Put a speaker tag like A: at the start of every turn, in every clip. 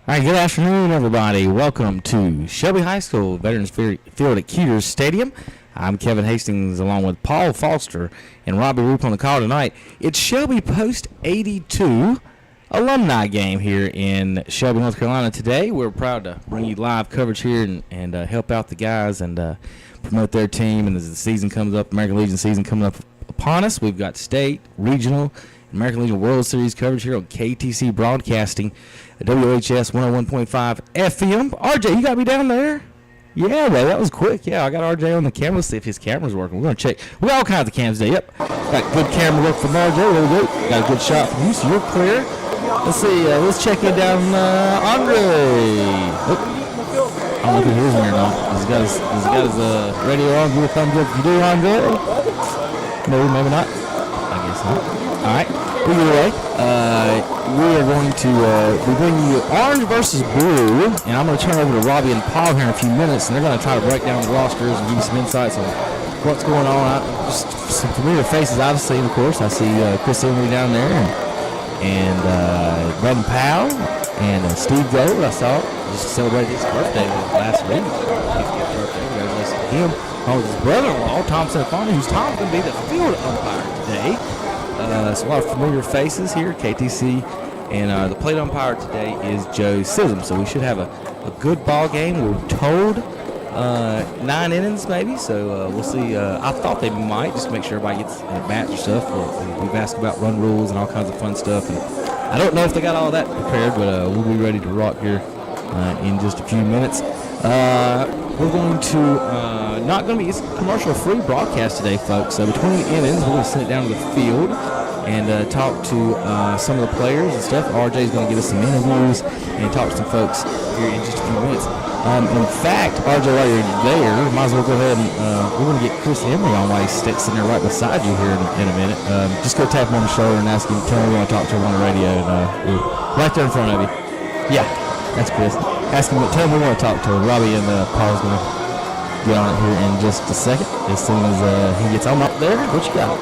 A: All right, good afternoon, everybody. Welcome to Shelby High School Veterans Field at Cuters Stadium. I'm Kevin Hastings along with Paul Foster and Robbie Roop on the call tonight. It's Shelby Post 82 alumni game here in Shelby, North Carolina today. We're proud to bring you live coverage here and help out the guys and promote their team. And as the season comes up, American Legion season coming up upon us, we've got state, regional, American Legion World Series coverage here on KTC Broadcasting, WHS 101.5 FM. RJ, you got me down there? Yeah, well, that was quick. Yeah, I got RJ on the camera. Let's see if his camera's working. We're going to check. We got all kinds of cams today. Yep. Got good camera work from RJ. Really good. Got a good shot from you, so you're clear. Let's see. Let's check in down Andre. Oop. I don't know if he hears me or not. He's got his radio on. Give a thumbs up if you do, Andre. No, maybe not. I guess not. All right. Either way, we are going to be bringing you Orange versus Blue, and I'm going to turn over to Robbie and Paul here in a few minutes, and they're going to try to break down the rosters and give you some insights on what's going on. Just some familiar faces I've seen, of course. I see Chris Emery down there, and Brandon Powell, and Steve Gold. I saw just celebrated his birthday last week. 50th birthday. Congratulations to him. Along with his brother-in-law, Tom Sanfani, who's Tom's going to be the field umpire today. So a lot of familiar faces here at KTC, and the plate umpire today is Joe Sism. So we should have a good ball game. We're told 9 innings maybe, so we'll see. I thought they might, just to make sure everybody gets at bats or stuff. We've asked about run rules and all kinds of fun stuff. And I don't know if they got all that prepared, but we'll be ready to rock here in just a few minutes. We're going to not going to be, it's a commercial-free broadcast today, folks. So between innings, we're going to send it down to the field and talk to some of the players and stuff. RJ's going to give us some interviews and talk to some folks here in just a few minutes. In fact, RJ, while you're there, might as well go ahead and we're going to get Chris Emery on while he's sitting there right beside you here in a minute. Just go tap him on the shoulder and ask him, tell him we want to talk to him on the radio. And right there in front of you. Yeah, that's Chris. Ask him, tell him we want to talk to him. Robbie and Paul's going to get on it here in just a second. As soon as he gets on up there, what you got?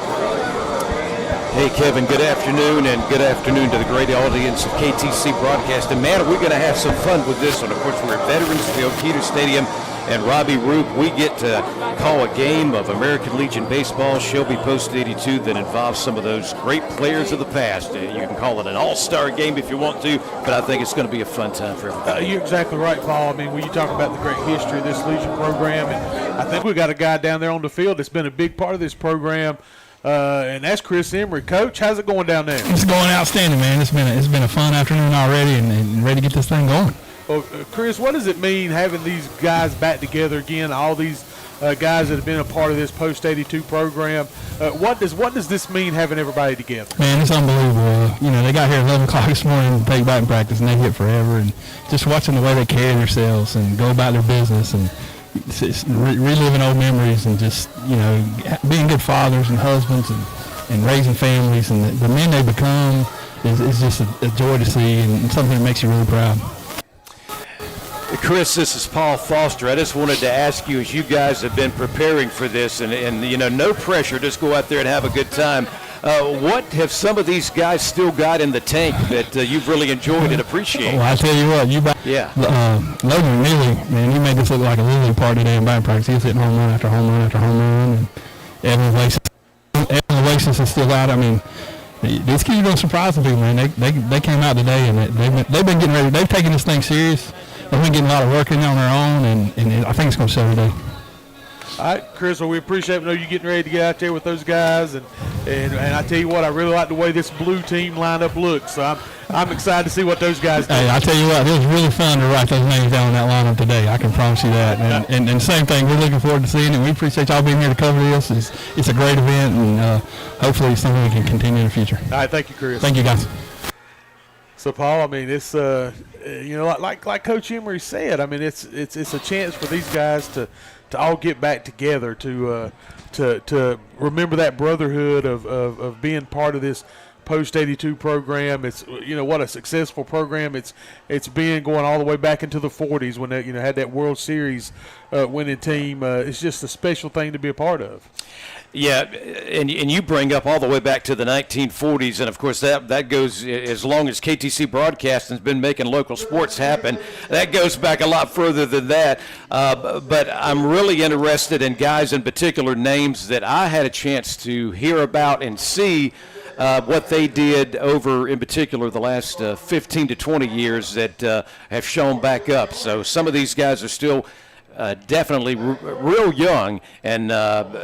B: Hey, Kevin, good afternoon, and good afternoon to the great audience of KTC Broadcasting. Man, we're going to have some fun with this one. Of course, we're at Veterans Field, Cuters Stadium, and Robbie Roop, we get to call a game of American Legion Baseball, Shelby Post 82, that involves some of those great players of the past. You can call it an all-star game if you want to, but I think it's going to be a fun time for everybody.
C: You're exactly right, Paul. I mean, when you talk about the great history of this Legion program, and I think we got a guy down there on the field that's been a big part of this program. And that's Chris Emery. Coach, how's it going down there?
D: It's going outstanding, man. It's been a fun afternoon already, and ready to get this thing going.
C: Well, Chris, what does it mean having these guys back together again? All these guys that have been a part of this Post 82 program. What does this mean having everybody together?
D: Man, it's unbelievable. They got here at 11 o'clock this morning to take batting practice, and they hit forever. And just watching the way they carry themselves and go about their business and reliving old memories and just, being good fathers and husbands and raising families, and the men they become is just a joy to see and something that makes you really proud.
B: Chris, this is Paul Foster. I just wanted to ask you, as you guys have been preparing for this, and no pressure, just go out there and have a good time. What have some of these guys still got in the tank that you've really enjoyed and appreciated?
D: Well, I tell you what, Logan really, man, he made this look like a little party today in batting practice. He was hitting home run after home run after home run, and Evan Oasis is still out. I mean, these kids are going to surprise people, man. They came out today, and they've been getting ready. They've taken this thing serious. They've been getting a lot of work in on their own, and I think it's going to show today.
C: All right, Chris, well, we appreciate you getting ready to get out there with those guys. And I tell you what, I really like the way this blue team lineup looks. So I'm excited to see what those guys do.
D: Hey, I tell you what, it was really fun to write those names down in that lineup today. I can promise you that. And same thing, we're looking forward to seeing it. We appreciate y'all being here to cover this. It's a great event, and hopefully it's something we can continue in the future.
C: All right, thank you, Chris.
D: Thank you, guys.
C: So, Paul, I mean, it's like Coach Emery said, I mean, it's a chance for these guys to all get back together, to remember that brotherhood of being part of this Post 82 program. It's what a successful program it's been, going all the way back into the 40s when they had that World Series winning team. It's just a special thing to be a part of.
B: Yeah, and you bring up all the way back to the 1940s, and of course that goes as long as KTC Broadcasting's been making local sports happen. That goes back a lot further than that. But I'm really interested in guys in particular, names that I had a chance to hear about and see what they did over, in particular, the last 15 to 20 years that have shown back up. So some of these guys are still definitely real young, and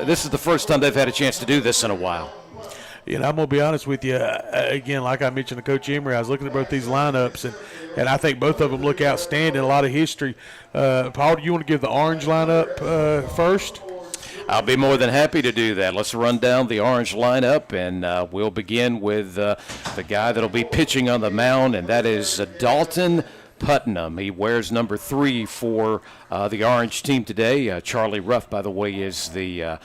B: this is the first time they've had a chance to do this in a while.
C: You know, I'm going to be honest with you. Again, like I mentioned to Coach Emery, I was looking at both these lineups, and I think both of them look outstanding, a lot of history. Paul, do you want to give the orange lineup first?
B: I'll be more than happy to do that. Let's run down the orange lineup, and we'll begin with the guy that'll be pitching on the mound, and that is Dalton Putnam. He wears number 3 for the Orange team today. Charlie Ruff, by the way, is the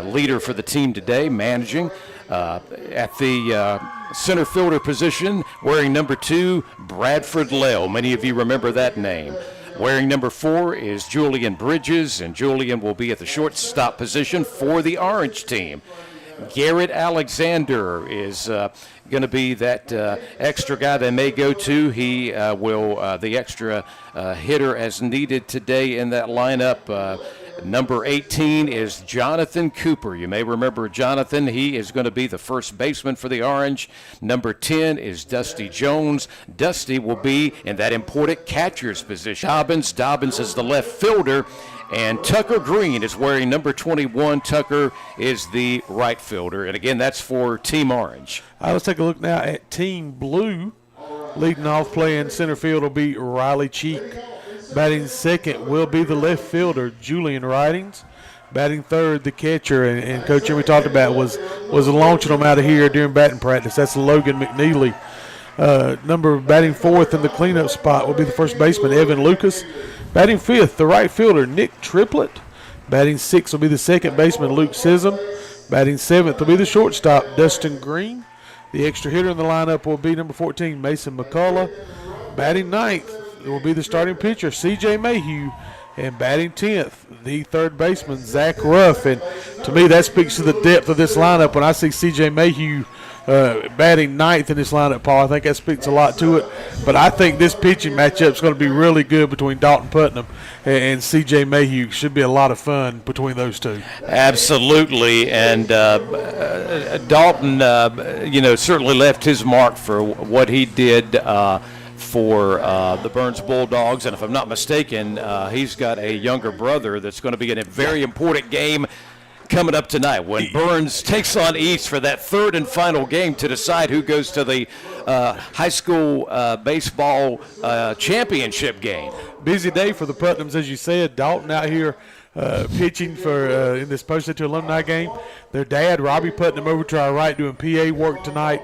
B: leader for the team today, managing. At the center fielder position, wearing number 2, Bradford Lell. Many of you remember that name. Wearing number 4 is Julian Bridges, and Julian will be at the shortstop position for the Orange team. Garrett Alexander is going to be that extra guy they may go to. He will the extra hitter as needed today in that lineup. Number 18 is Jonathan Cooper. You may remember Jonathan. He is going to be the first baseman for the Orange. Number 10 is Dusty Jones. Dusty will be in that important catcher's position. Dobbins is the left fielder. And Tucker Green is wearing number 21. Tucker is the right fielder. And, again, that's for Team Orange.
C: Let's take a look now at Team Blue. Leading off playing center field will be Riley Cheek. Batting second will be the left fielder, Julian Ridings. Batting third, the catcher, and Coach Jimmy talked about was launching them out of here during batting practice. That's Logan McNeely. Batting fourth in the cleanup spot will be the first baseman, Evan Lucas. Batting fifth, the right fielder, Nick Triplett. Batting sixth will be the second baseman, Luke Sissom. Batting seventh will be the shortstop, Dustin Green. The extra hitter in the lineup will be number 14, Mason McCullough. Batting ninth will be the starting pitcher, C.J. Mayhew. And batting 10th, the third baseman, Zach Ruff. And to me, that speaks to the depth of this lineup. When I see C.J. Mayhew batting ninth in this lineup, Paul, I think that speaks a lot to it. But I think this pitching matchup is going to be really good between Dalton Putnam and C.J. Mayhew. Should be a lot of fun between those two.
B: Absolutely. And Dalton, certainly left his mark for what he did for the Burns Bulldogs, and if I'm not mistaken, he's got a younger brother that's going to be in a very important game coming up tonight when Burns takes on East for that third and final game to decide who goes to the high school baseball championship game.
C: Busy day for the Putnams, as you said. Dalton out here pitching for in this Post to Alumni game. Their dad, Robbie Putnam, over to our right doing PA work tonight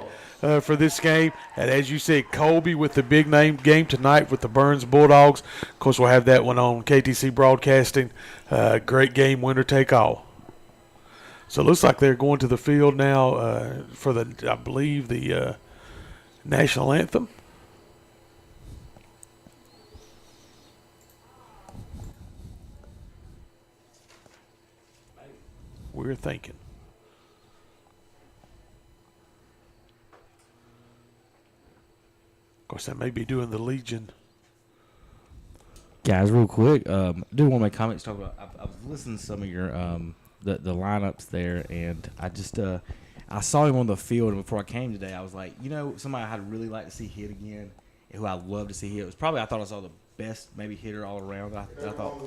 C: for this game. And as you said, Colby with the big name game tonight with the Burns Bulldogs. Of course, we'll have that one on KTC Broadcasting. Great game, winner take all. So it looks like they're going to the field now for I believe, the national anthem. We're thinking. Of course, that may be doing the Legion.
A: Guys, real quick, I do want to make comments. Talk about. I've listened to some of your the lineups there, and I just I saw him on the field, and before I came today, I was like, somebody I'd really like to see hit again, who I'd love to see hit. It was probably I thought I saw the best maybe hitter all around. I thought.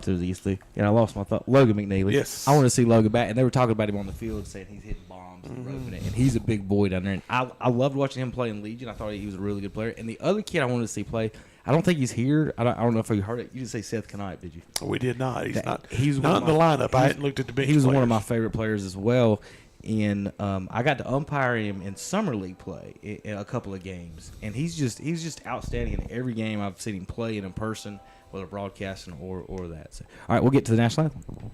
A: To the east, and I lost my thought. Logan McNeely.
C: Yes,
A: I want to see Logan back, and they were talking about him on the field, saying he's hitting bombs and roping it, and he's a big boy down there. And I loved watching him play in Legion. I thought he was a really good player. And the other kid I wanted to see play, I don't think he's here. I don't know if you heard it. You didn't say Seth Knight, did you?
C: We did not. He's not.
A: He's
C: not in the lineup. I hadn't looked at the bench.
A: He was
C: players.
A: one of my favorite players as well. And I got to umpire him in summer league play in a couple of games, and he's just outstanding in every game I've seen him play in person, whether broadcasting or that. So, all right, we'll get to the national anthem.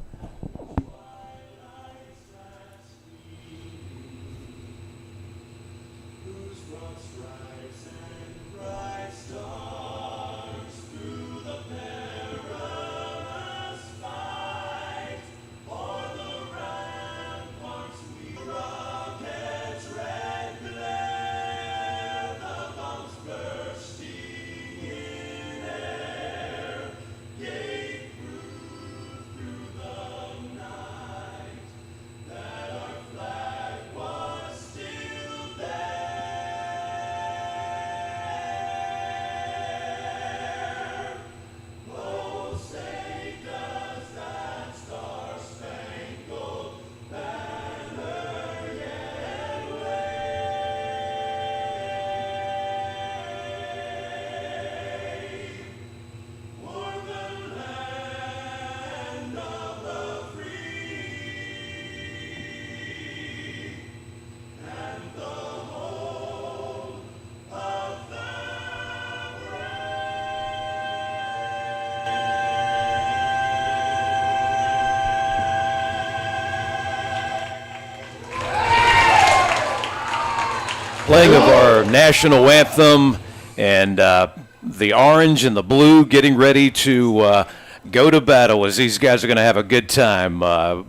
B: playing of our national anthem, and the orange and the blue getting ready to go to battle as these guys are going to have a good time.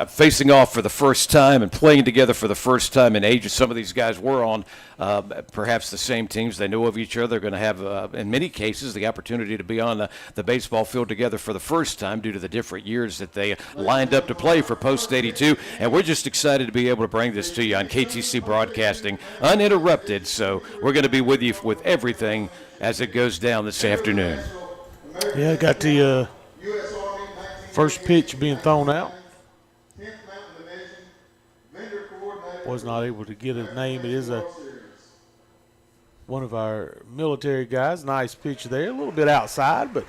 B: Facing off for the first time and playing together for the first time in ages. Some of these guys were on perhaps the same teams. They know of each other. They're going to have, in many cases, the opportunity to be on the baseball field together for the first time due to the different years that they lined up to play for Post 82. And we're just excited to be able to bring this to you on KTC Broadcasting uninterrupted. So we're going to be with you with everything as it goes down this afternoon.
C: Yeah, got the first pitch being thrown out. Was not able to get a name. It is one of our military guys. Nice pitch there. A little bit outside, but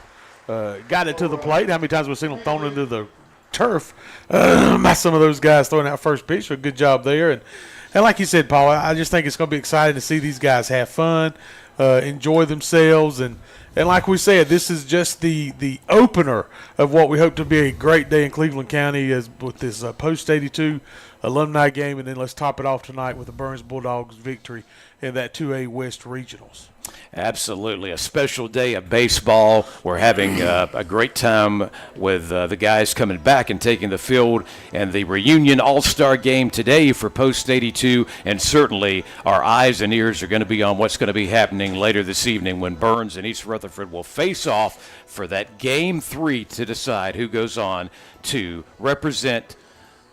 C: got it to the plate. How many times we've seen them thrown into the turf by some of those guys throwing out first pitch. So good job there. And like you said, Paul, I just think it's going to be exciting to see these guys have fun, enjoy themselves. And like we said, this is just the opener of what we hope to be a great day in Cleveland County with this Post 82 alumni game, and then let's top it off tonight with the Burns Bulldogs victory in that 2A West Regionals.
B: Absolutely. A special day of baseball. We're having a great time with the guys coming back and taking the field, and the reunion all-star game today for Post 82, and certainly our eyes and ears are going to be on what's going to be happening later this evening when Burns and East Rutherford will face off for that Game 3 to decide who goes on to represent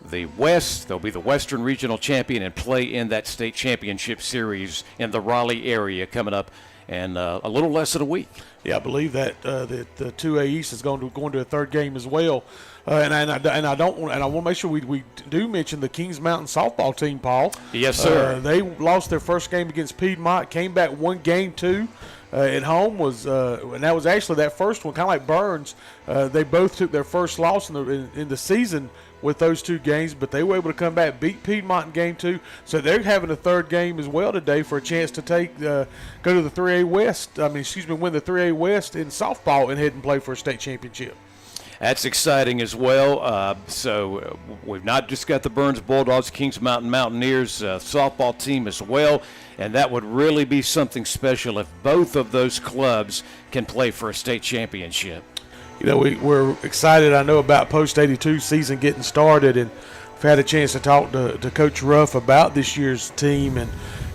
B: the West. They'll be the Western Regional Champion and play in that state championship series in the Raleigh area coming up in a little less than a week.
C: Yeah, I believe that the 2A East is going to a third game as well. And I want to make sure we do mention the Kings Mountain softball team, Paul.
B: Yes, sir.
C: They lost their first game against Piedmont, came back one game two. At home and that was actually that first one, kind of like Burns. They both took their first loss in the season with those two games, but they were able to come back, beat Piedmont in game two. So they're having a third game as well today for a chance to go to the 3A West. Win the 3A West in softball and head and play for a state championship.
B: That's exciting as well. So we've not just got the Burns Bulldogs, Kings Mountain Mountaineers softball team as well, and that would really be something special if both of those clubs can play for a state championship.
C: You know, we're excited, I know, about Post 82 season getting started, and we've had a chance to talk to Coach Ruff about this year's team, and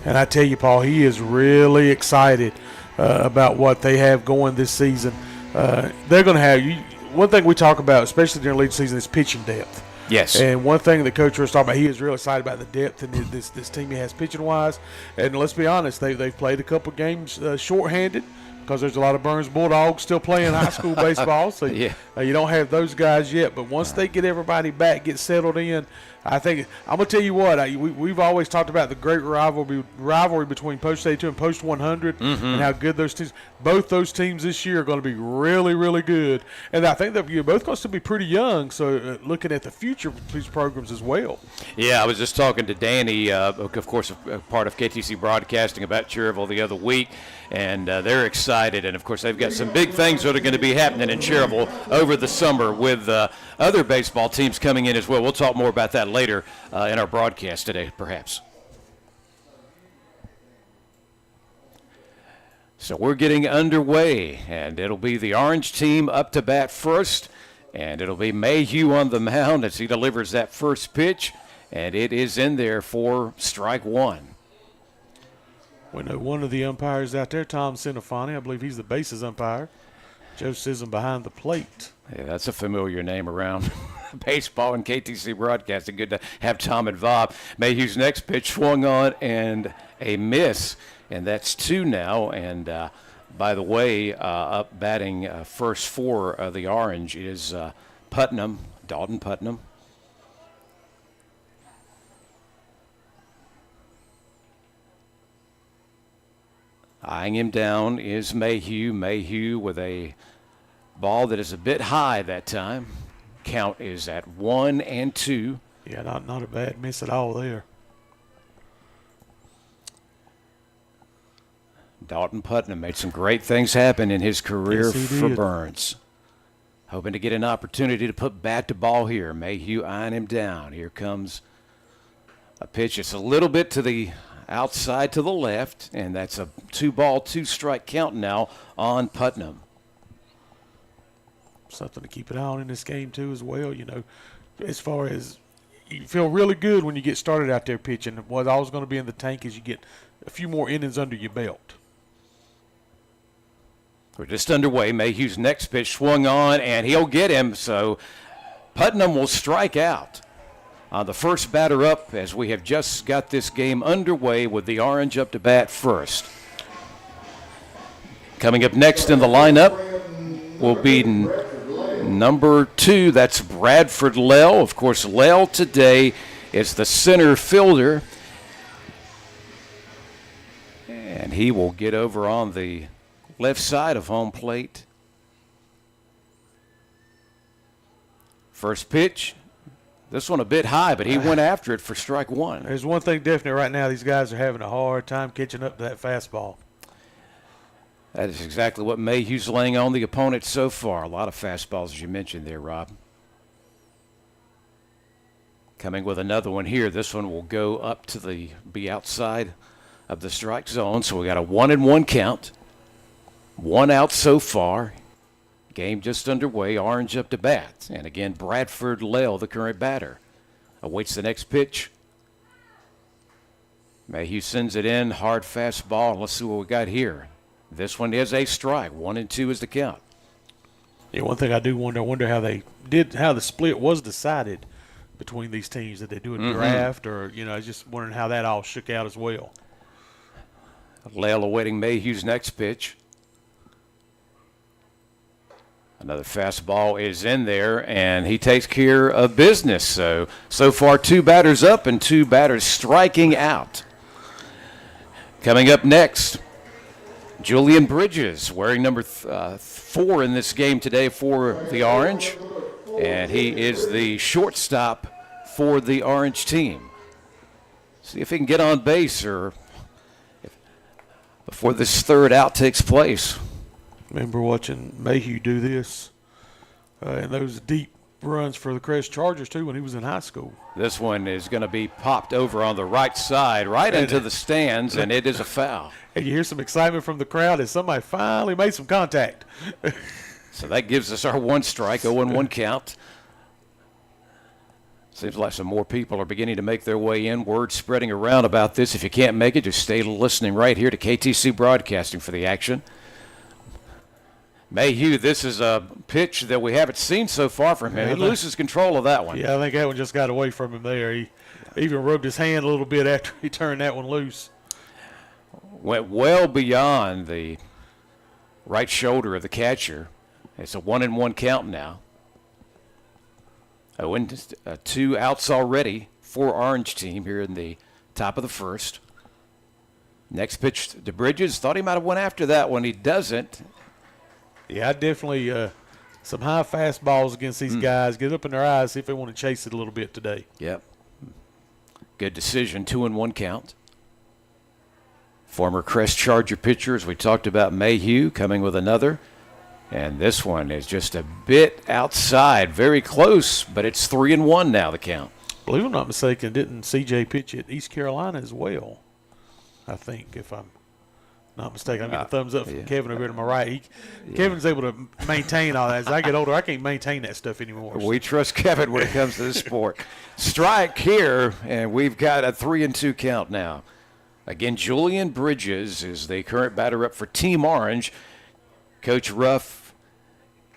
C: I tell you, Paul, he is really excited about what they have going this season. They're going to have one thing we talk about, especially during league season, is pitching depth.
B: Yes.
C: And one thing that Coach Russ talked about, he is real excited about the depth in this team he has pitching-wise. And let's be honest, they've played a couple games shorthanded because there's a lot of Burns Bulldogs still playing high school baseball. So
B: yeah.
C: You don't have those guys yet. But once they get everybody back, get settled in, I think I'm going to tell you what, we've always talked about the great rivalry between Post 82 and Post 100 and how good those teams. Both those teams this year are going to be really, really good. And I think that you're both going to still be pretty young, so looking at the future of these programs as well.
B: Yeah, I was just talking to Danny, of course, a part of KTC Broadcasting, about Cherryville the other week, and they're excited. And, of course, they've got some big things that are going to be happening in Cherryville over the summer with other baseball teams coming in as well. We'll talk more about that later in our broadcast today, perhaps. So we're getting underway, and it'll be the orange team up to bat first, and it'll be Mayhew on the mound as he delivers that first pitch, and it is in there for strike one.
C: We know one of the umpires out there, Tom Sinofani. I believe he's the bases umpire. Joe Sisson behind the plate.
B: Yeah, that's a familiar name around baseball and KTC Broadcasting. Good to have Tom involved. Mayhew's next pitch swung on and a miss, and that's two now. And by the way, up batting first for the Orange is Putnam, Dalton Putnam. Eyeing him down is Mayhew. Mayhew with a ball that is a bit high that time. Count is at 1-2.
C: Yeah, not a bad miss at all there.
B: Dalton Putnam made some great things happen in his career for
C: did.
B: Burns. Hoping to get an opportunity to put bat to ball here. Mayhew eyeing him down. Here comes a pitch. It's a little bit to the outside to the left, and that's a 2-ball, 2-strike count now on Putnam.
C: Something to keep an eye on in this game, too, as well. You know, as far as you feel really good when you get started out there pitching. What's always going to be in the tank is you get a few more innings under your belt.
B: We're just underway. Mayhew's next pitch swung on, and he'll get him. So Putnam will strike out on the first batter up as we have just got this game underway with the Orange up to bat first. Coming up next in the lineup will be number 2. That's Bradford Lell. Of course, Lell today is the center fielder. And he will get over on the left side of home plate. First pitch. This one a bit high, but he went after it for strike 1.
C: There's one thing definite right now. These guys are having a hard time catching up to that fastball.
B: That is exactly what Mayhew's laying on the opponent so far. A lot of fastballs, as you mentioned there, Rob. Coming with another one here. This one will go up to be outside of the strike zone. So we got a 1-1 count. 1 out so far. Game just underway. Orange up to bat. And again, Bradford Lell, the current batter, awaits the next pitch. Mayhew sends it in. Hard fastball. Let's see what we got here. This one is a strike. 1-2 is the count.
C: Yeah, one thing I do wonder how the split was decided between these teams. Did they do a draft, or I was just wondering how that all shook out as well.
B: Lell awaiting Mayhew's next pitch. Another fastball is in there, and he takes care of business. So far 2 batters up and 2 batters striking out. Coming up next, Julian Bridges, wearing number 4 in this game today for the Orange, and he is the shortstop for the Orange team. See if he can get on base before this third out takes place.
C: Remember watching Mayhew do this and those deep runs for the Crest Chargers, too, when he was in high school.
B: This one is going to be popped over on the right side, right into the stands, and it is a foul.
C: And you hear some excitement from the crowd as somebody finally made some contact.
B: So that gives us our 1 strike, 0-1 count. Seems like some more people are beginning to make their way in. Word spreading around about this. If you can't make it, just stay listening right here to KTC Broadcasting for the action. Mayhew, this is a pitch that we haven't seen so far from him. He loses control of that one.
C: Yeah, I think that one just got away from him there. He even rubbed his hand a little bit after he turned that one loose.
B: Went well beyond the right shoulder of the catcher. It's a 1-1 count now. 2 outs already for Orange team here in the top of the first. Next pitch to Bridges. Thought he might have went after that one. He doesn't.
C: Yeah, I definitely some high fastballs against these guys. Get it up in their eyes, see if they want to chase it a little bit today.
B: Yep. Good decision, 2-1 count. Former Crest Charger pitcher, as we talked about, Mayhew, coming with another. And this one is just a bit outside, very close, but it's 3-1 now, the count.
C: I believe I'm not mistaken, didn't CJ pitch at East Carolina as well? I think, if I'm not mistaken. I'm getting a thumbs up from Kevin over here to my right. Kevin's able to maintain all that. As I get older, I can't maintain that stuff anymore.
B: We trust Kevin when it comes to this sport. Strike here, and we've got a 3-2 count now. Again, Julian Bridges is the current batter up for Team Orange. Coach Ruff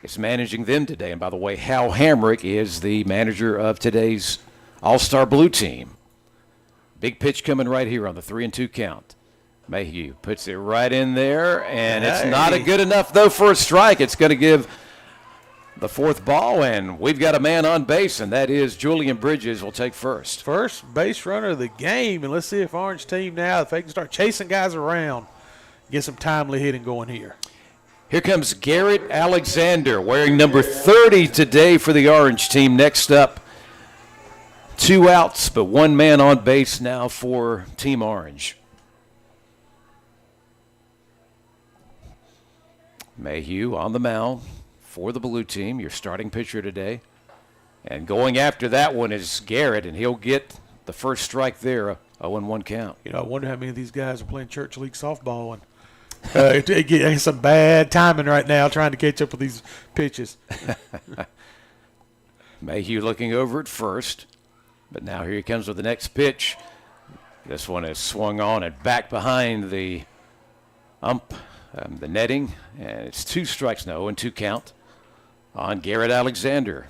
B: is managing them today. And by the way, Hal Hamrick is the manager of today's All-Star Blue team. Big pitch coming right here on the 3-2 count. Mayhew puts it right in there, and it's not a good enough, though, for a strike. It's going to give the 4th ball, and we've got a man on base, and that is Julian Bridges will take first.
C: First base runner of the game, and let's see if Orange team now, if they can start chasing guys around, get some timely hitting going here.
B: Here comes Garrett Alexander, wearing number 30 today for the Orange team. Next up, 2 outs, but 1 man on base now for Team Orange. Mayhew on the mound for the blue team, your starting pitcher today. And going after that one is Garrett, and he'll get the first strike there 0-1 count.
C: You know, I wonder how many of these guys are playing church league softball, and it's some bad timing right now trying to catch up with these pitches.
B: Mayhew looking over at first, but now here he comes with the next pitch. This one is swung on and back behind the the netting, and it's 2 strikes, no, and 2 count on Garrett Alexander.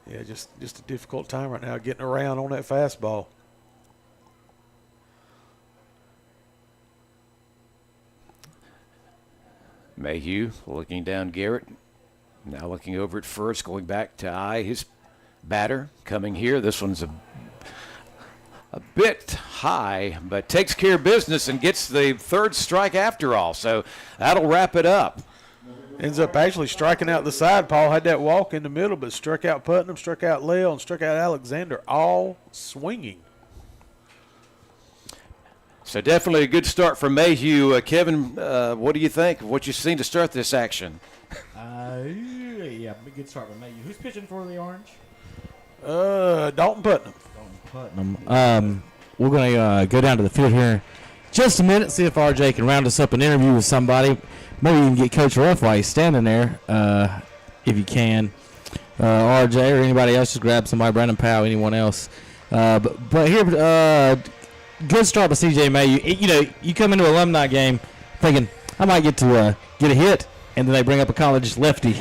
C: Yeah, just a difficult time right now getting around on that fastball.
B: Mayhew looking down Garrett, now looking over at first, going back to eye his batter coming here. This one's a bit high, but takes care of business and gets the 3rd strike after all. So that'll wrap it up.
C: Ends up actually striking out the side. Paul had that walk in the middle, but struck out Putnam, struck out Lale, and struck out Alexander, all swinging.
B: So definitely a good start for Mayhew. Kevin, what do you think of what you've seen to start this action?
A: Yeah, good start with Mayhew. Who's pitching for the Orange?
C: Dalton Putnam.
A: We're going to go down to the field here in just a minute, see if RJ can round us up an interview with somebody. Maybe you can get Coach Ruff while he's standing there, if you can. RJ or anybody else, just grab somebody, Brandon Powell, anyone else. But here, good start by CJ Mayhew. You know, you come into an alumni game thinking, I might get to get a hit, and then they bring up a college lefty.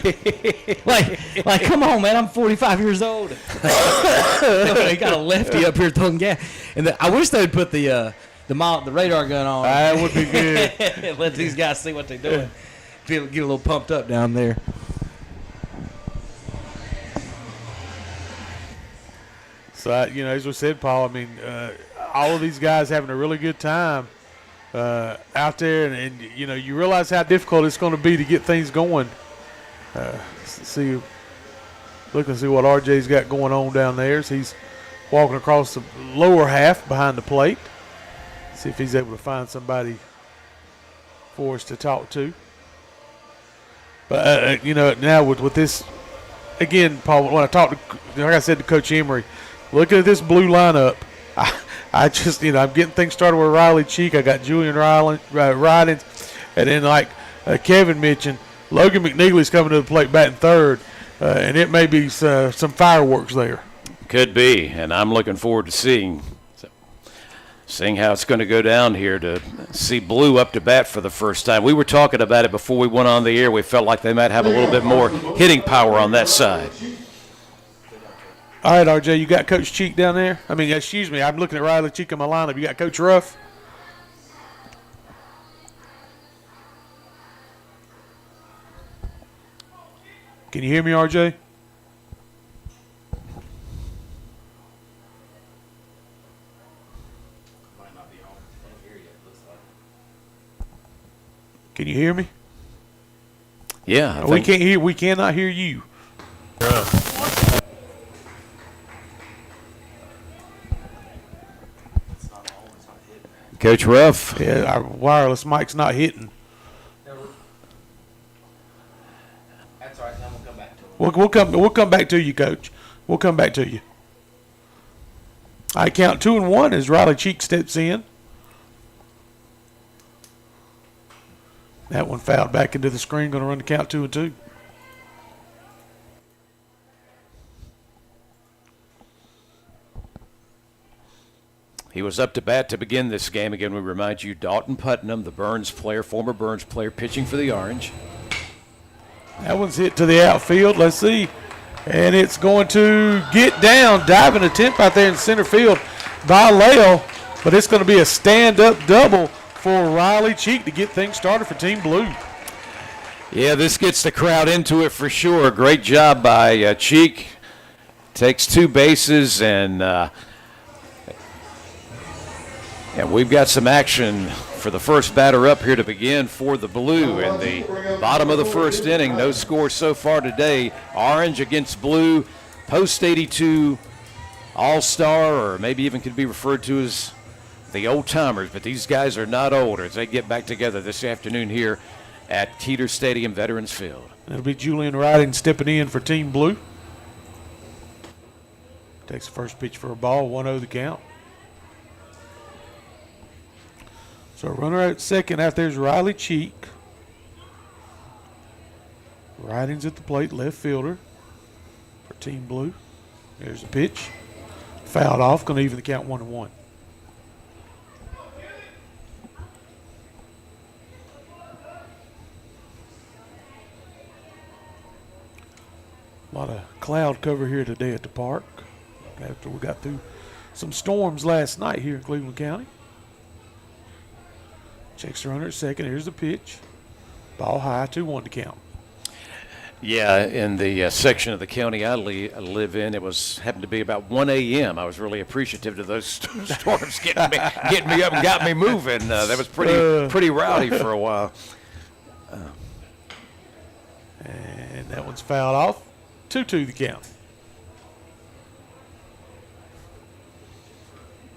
A: like, come on, man, I'm 45 years old. They got a lefty up here throwing gas. And I wish they'd put the radar gun on.
C: That would be good.
A: Let these guys see what they're doing. Get a little pumped up down there.
C: So, as we said, Paul, I mean, all of these guys having a really good time out there, and you realize how difficult it's going to be to get things going. Look and see what RJ's got going on down there. So he's walking across the lower half behind the plate. See if he's able to find somebody for us to talk to. But, now with this, again, Paul, when I talked to, like I said to Coach Emery, looking at this blue lineup, I just, I'm getting things started with Riley Cheek. I got Julian riding. And then, like Kevin mentioned, Logan McNeely's coming to the plate batting 3rd. And it may be some fireworks there.
B: Could be. And I'm looking forward to seeing how it's going to go down here to see Blue up to bat for the first time. We were talking about it before we went on the air. We felt like they might have a little bit more hitting power on that side.
C: All right, RJ, you got Coach Cheek down there? I mean, excuse me, I'm looking at Riley Cheek in my lineup. You got Coach Ruff? Can you hear me, RJ? Can you hear me?
B: Yeah.
C: We can't hear. We cannot hear you.
B: Coach Ruff.
C: Yeah, our wireless mic's not hitting.
A: That's all right. Then we'll come back to it.
C: We'll come back to you, Coach. We'll come back to you. I count 2 and 1 as Riley Cheek steps in. That one fouled back into the screen. Going to run the count 2 and 2.
B: He was up to bat to begin this game. Again, we remind you, Dalton Putnam, the Burns player, former Burns player, pitching for the Orange.
C: That one's hit to the outfield. Let's see. And it's going to get down. Diving attempt out there in center field by Lale. But it's going to be a stand-up double for Riley Cheek to get things started for Team Blue.
B: Yeah, this gets the crowd into it for sure. Great job by Cheek. Takes 2 bases, and we've got some action for the first batter up here to begin for the Blue in the bottom of the first inning. No score so far today. Orange against Blue, post-82 all-star, or maybe even could be referred to as the old-timers, but these guys are not old as they get back together this afternoon here at Keeter Stadium, Veterans Field.
C: It'll be Julian Riding stepping in for Team Blue. Takes the first pitch for a ball, 1-0 the count. So runner at second out there's Riley Cheek. Ridings at the plate, left fielder for Team Blue. There's the pitch. Fouled off, going to even the count 1-1. A lot of cloud cover here today at the park after we got through some storms last night here in Cleveland County. Checks the runner at second. Here's the pitch. Ball high, 2-1 to count.
B: Yeah, in the section of the county I live in, it happened to be about 1 a.m. I was really appreciative of those storms getting me up and got me moving. That was pretty rowdy for a while.
C: And that one's fouled off. 2-2 the count.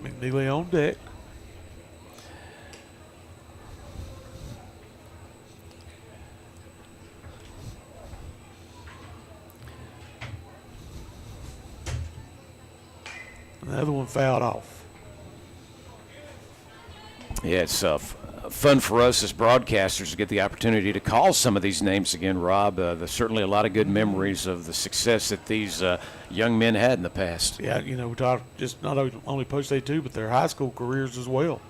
C: McNeely on deck. Another one fouled off.
B: Yeah, it's fun for us as broadcasters to get the opportunity to call some of these names again, Rob. There's certainly a lot of good memories of the success that these young men had in the past.
C: Yeah, we talked just not only Post A2, but their high school careers as well.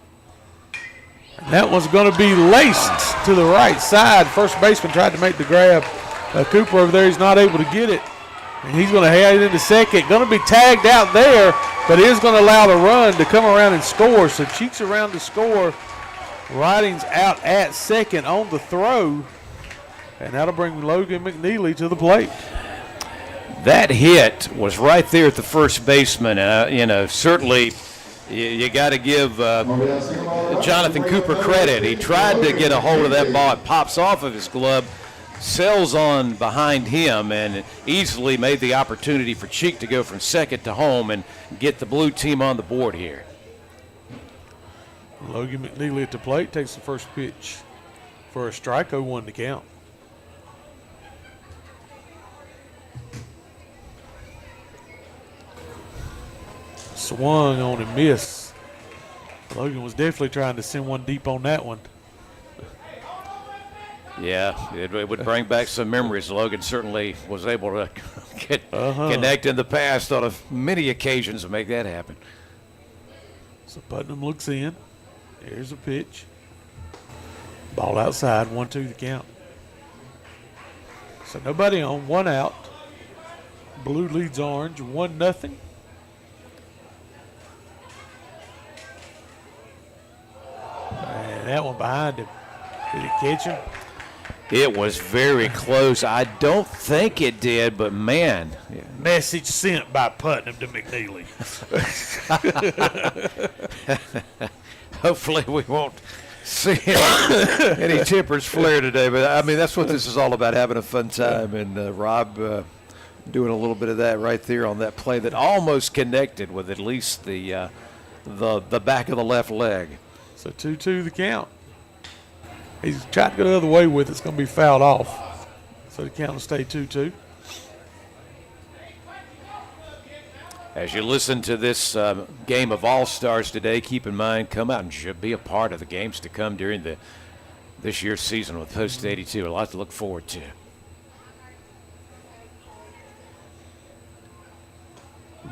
C: And that one's going to be laced to the right side. First baseman tried to make the grab. Cooper over there, he's not able to get it. And he's going to head it into second. Going to be tagged out there, but is going to allow the run to come around and score. So Cheeks around to score. Ridings out at second on the throw. And that'll bring Logan McNeely to the plate.
B: That hit was right there at the first baseman. Certainly you got to give Jonathan Cooper credit. He tried to get a hold of that ball. It pops off of his glove. Sails on behind him and easily made the opportunity for Cheek to go from second to home and get the blue team on the board here.
C: Logan McNeely at the plate takes the first pitch for a strike, 0-1 to count. Swung on and missed. Logan was definitely trying to send one deep on that one.
B: Yeah, it would bring back some memories. Logan certainly was able to connect in the past on many occasions to make that happen.
C: So Putnam looks in. Here's a pitch. Ball outside, 1-2 the count. So nobody on, one out. Blue leads orange, 1-0. And that one behind him. Did he catch him?
B: It was very close. I don't think it did, but man.
C: Message sent by Putnam to McNeely.
B: Hopefully we won't see any tempers flare today. But, I mean, that's what this is all about, having a fun time. And Rob doing a little bit of that right there on that play that almost connected with at least the back of the left leg.
C: So 2-2 the count. He's trying to go the other way with it. It's going to be fouled off. So the count will stay 2-2.
B: As you listen to this game of All-Stars today, keep in mind, come out and be a part of the games to come during this year's season with Post 82. A lot to look forward to.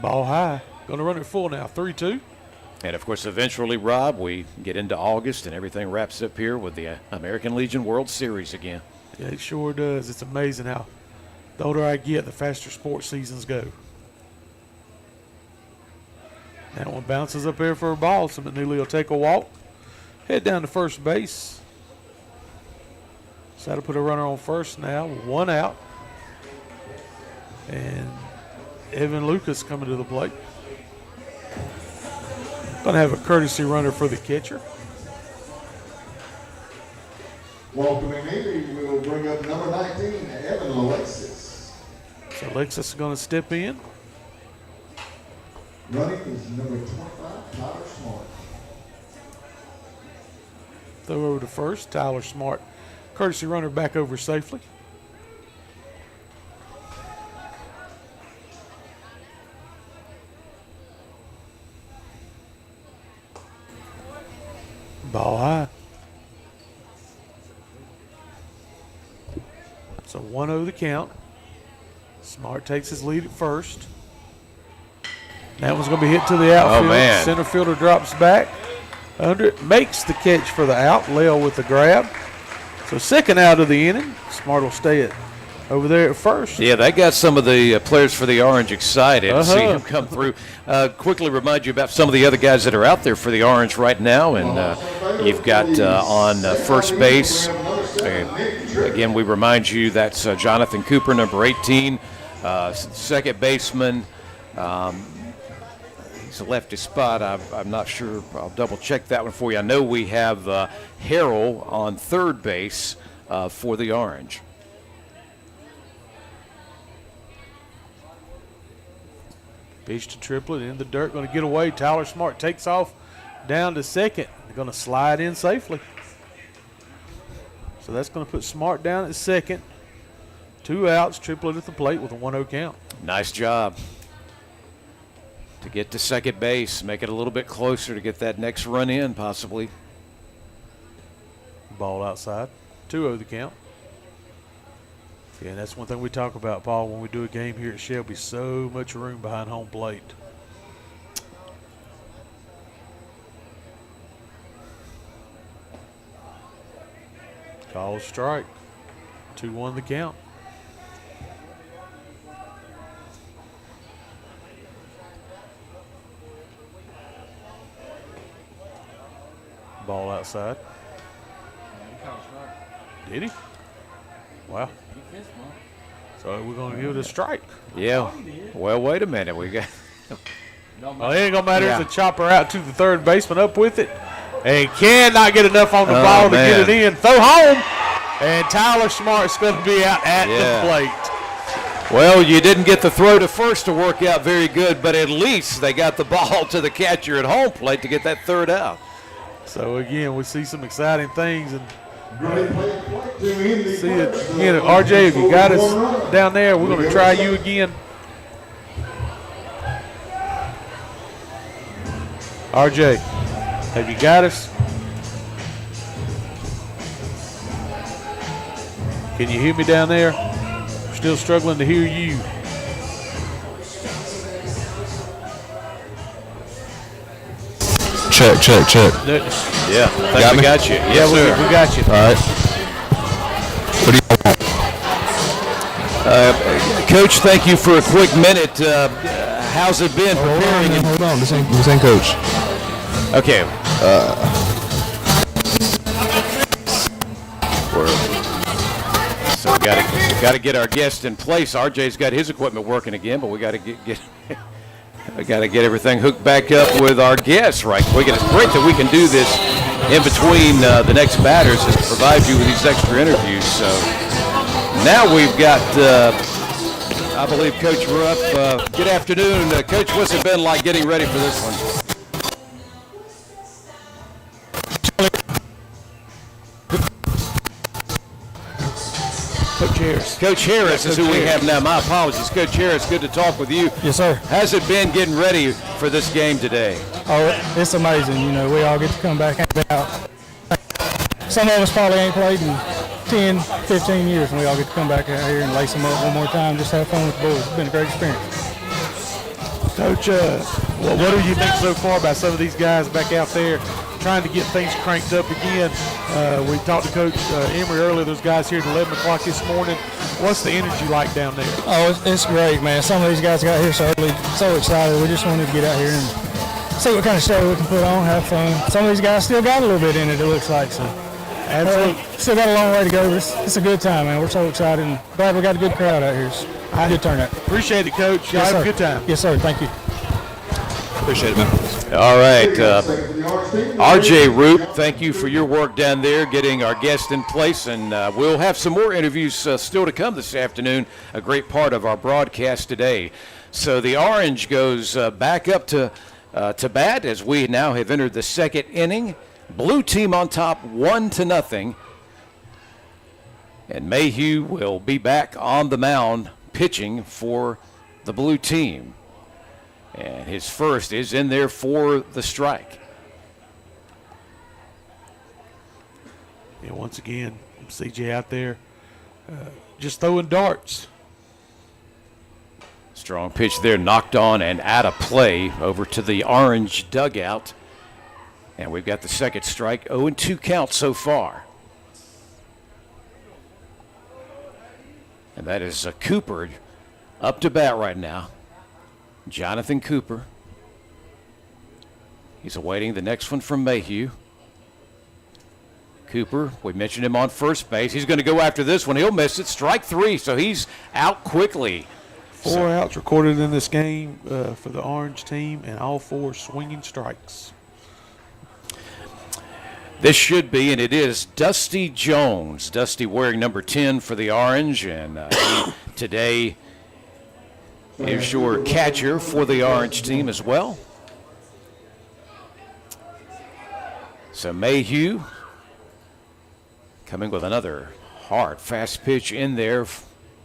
C: Ball high. Going to run it full now, 3-2.
B: And, of course, eventually, Rob, we get into August and everything wraps up here with the American Legion World Series again.
C: Yeah, it sure does. It's amazing how the older I get, the faster sports seasons go. That one bounces up there for a ball. So McNeely will take a walk, head down to first base. So that'll put a runner on first now, 1 out. And Evan Lucas coming to the plate. Going to have a courtesy runner for the catcher.
E: Welcoming me, we will bring up number 19, Evan Alexis.
C: So Alexis is going to step in.
E: Running is number 25, Tyler Smart.
C: Throw over to first, Tyler Smart. Courtesy runner back over safely. Ball high. So 1-0 the count. Smart takes his lead at first. That one's going to be hit to the outfield.
B: Oh, man.
C: Center fielder drops back. Under it, makes the catch for the out. Lale with the grab. So second out of the inning. Smart will stay over there at first.
B: Yeah, that got some of the players for the Orange excited to see him come through. Quickly remind you about some of the other guys that are out there for the Orange right now. And you've got on first base, again, we remind you that's Jonathan Cooper, number 18, second baseman. He's a lefty spot. I'm not sure. I'll double check that one for you. I know we have Harrell on third base for the Orange.
C: Pitch to Triplet in the dirt, going to get away. Tyler Smart takes off down to second. They're going to slide in safely. So that's going to put Smart down at second. 2 outs, Triplet at the plate with a 1-0 count.
B: Nice job to get to second base, make it a little bit closer to get that next run in possibly.
C: Ball outside. 2-0 the count. Yeah, and that's one thing we talk about, Paul, when we do a game here at Shelby. So much room behind home plate. Call strike. 2-1 the count. Ball outside. Did he? Wow. So we're going to give it a strike.
B: Yeah. Well, wait a minute. We got.
C: Well, it ain't going to matter. It's a chopper out to the third baseman, up with it. And cannot get enough on the ball to get it in. Throw home. And Tyler Smart's going to be out at the plate.
B: Well, you didn't get the throw to first to work out very good, but at least they got the ball to the catcher at home plate to get that third out.
C: So, again, we see some exciting things. And see it again. RJ, if you got us down there, we're going to try you again. RJ, have you got us? Can you hear me down there? We're still struggling to hear you.
D: Check.
B: Yeah, I think we got you. Yes, sir.
C: We got you.
D: All right. What do you want?
B: Coach, thank you for a quick minute. How's it been preparing?
D: Hold on. This ain't Coach.
B: Okay. So we got to get our guest in place. RJ's got his equipment working again, but we got to get we got to get everything hooked back up with our guests right quick. And it's great that we can do this in between the next batters and provide you with these extra interviews. So now we've got, I believe, Coach Rupp. Good afternoon. Coach, what's it been like getting ready for this one? Coach Harris is who we have now. My apologies. Coach Harris, good to talk with you.
F: Yes, sir.
B: How's it been getting ready for this game today?
F: Oh, it's amazing. You know, we all get to come back and out. Some of us probably ain't played in 10, 15 years, and we all get to come back out here and lace them up one more time, just have fun with the boys. It's been a great experience.
C: Coach, what do you think so far about some of these guys back out there trying to get things cranked up again? We talked to Coach Emery earlier. Those guys here at 11 o'clock this morning. What's the energy like down there?
F: Oh, it's great, man. Some of these guys got here so early, so excited. We just wanted to get out here and see what kind of show we can put on, have fun. Some of these guys still got a little bit in it, it looks like. So, still got a long way to go. It's a good time, man. We're so excited and glad we got a good crowd out here. It's a good turnout.
C: Appreciate it, Coach.
F: Yes,
C: have
F: sir.
C: a good time.
F: Yes, sir. Thank you.
D: Appreciate it, man.
B: All right. RJ Root, thank you for your work down there, getting our guest in place. And we'll have some more interviews still to come this afternoon, a great part of our broadcast today. So the Orange goes back up to bat as we now have entered the second inning. Blue team on top 1-0. And Mayhew will be back on the mound pitching for the blue team. And his first is in there for the strike.
C: And once again, CJ out there just throwing darts.
B: Strong pitch there, knocked on and out of play over to the orange dugout. And we've got the second strike, 0-2 count so far. And that is Cooper up to bat right now. Jonathan Cooper. He's awaiting the next one from Mayhew. Cooper, we mentioned him on first base. He's going to go after this one. He'll miss it. Strike 3, so he's out quickly.
C: 4 outs recorded in this game for the orange team, and all 4 swinging strikes.
B: This should be, and it is, Dusty Jones. Dusty wearing number 10 for the orange, and he today is your catcher for the orange team as well. So Mayhew coming with another hard, fast pitch in there,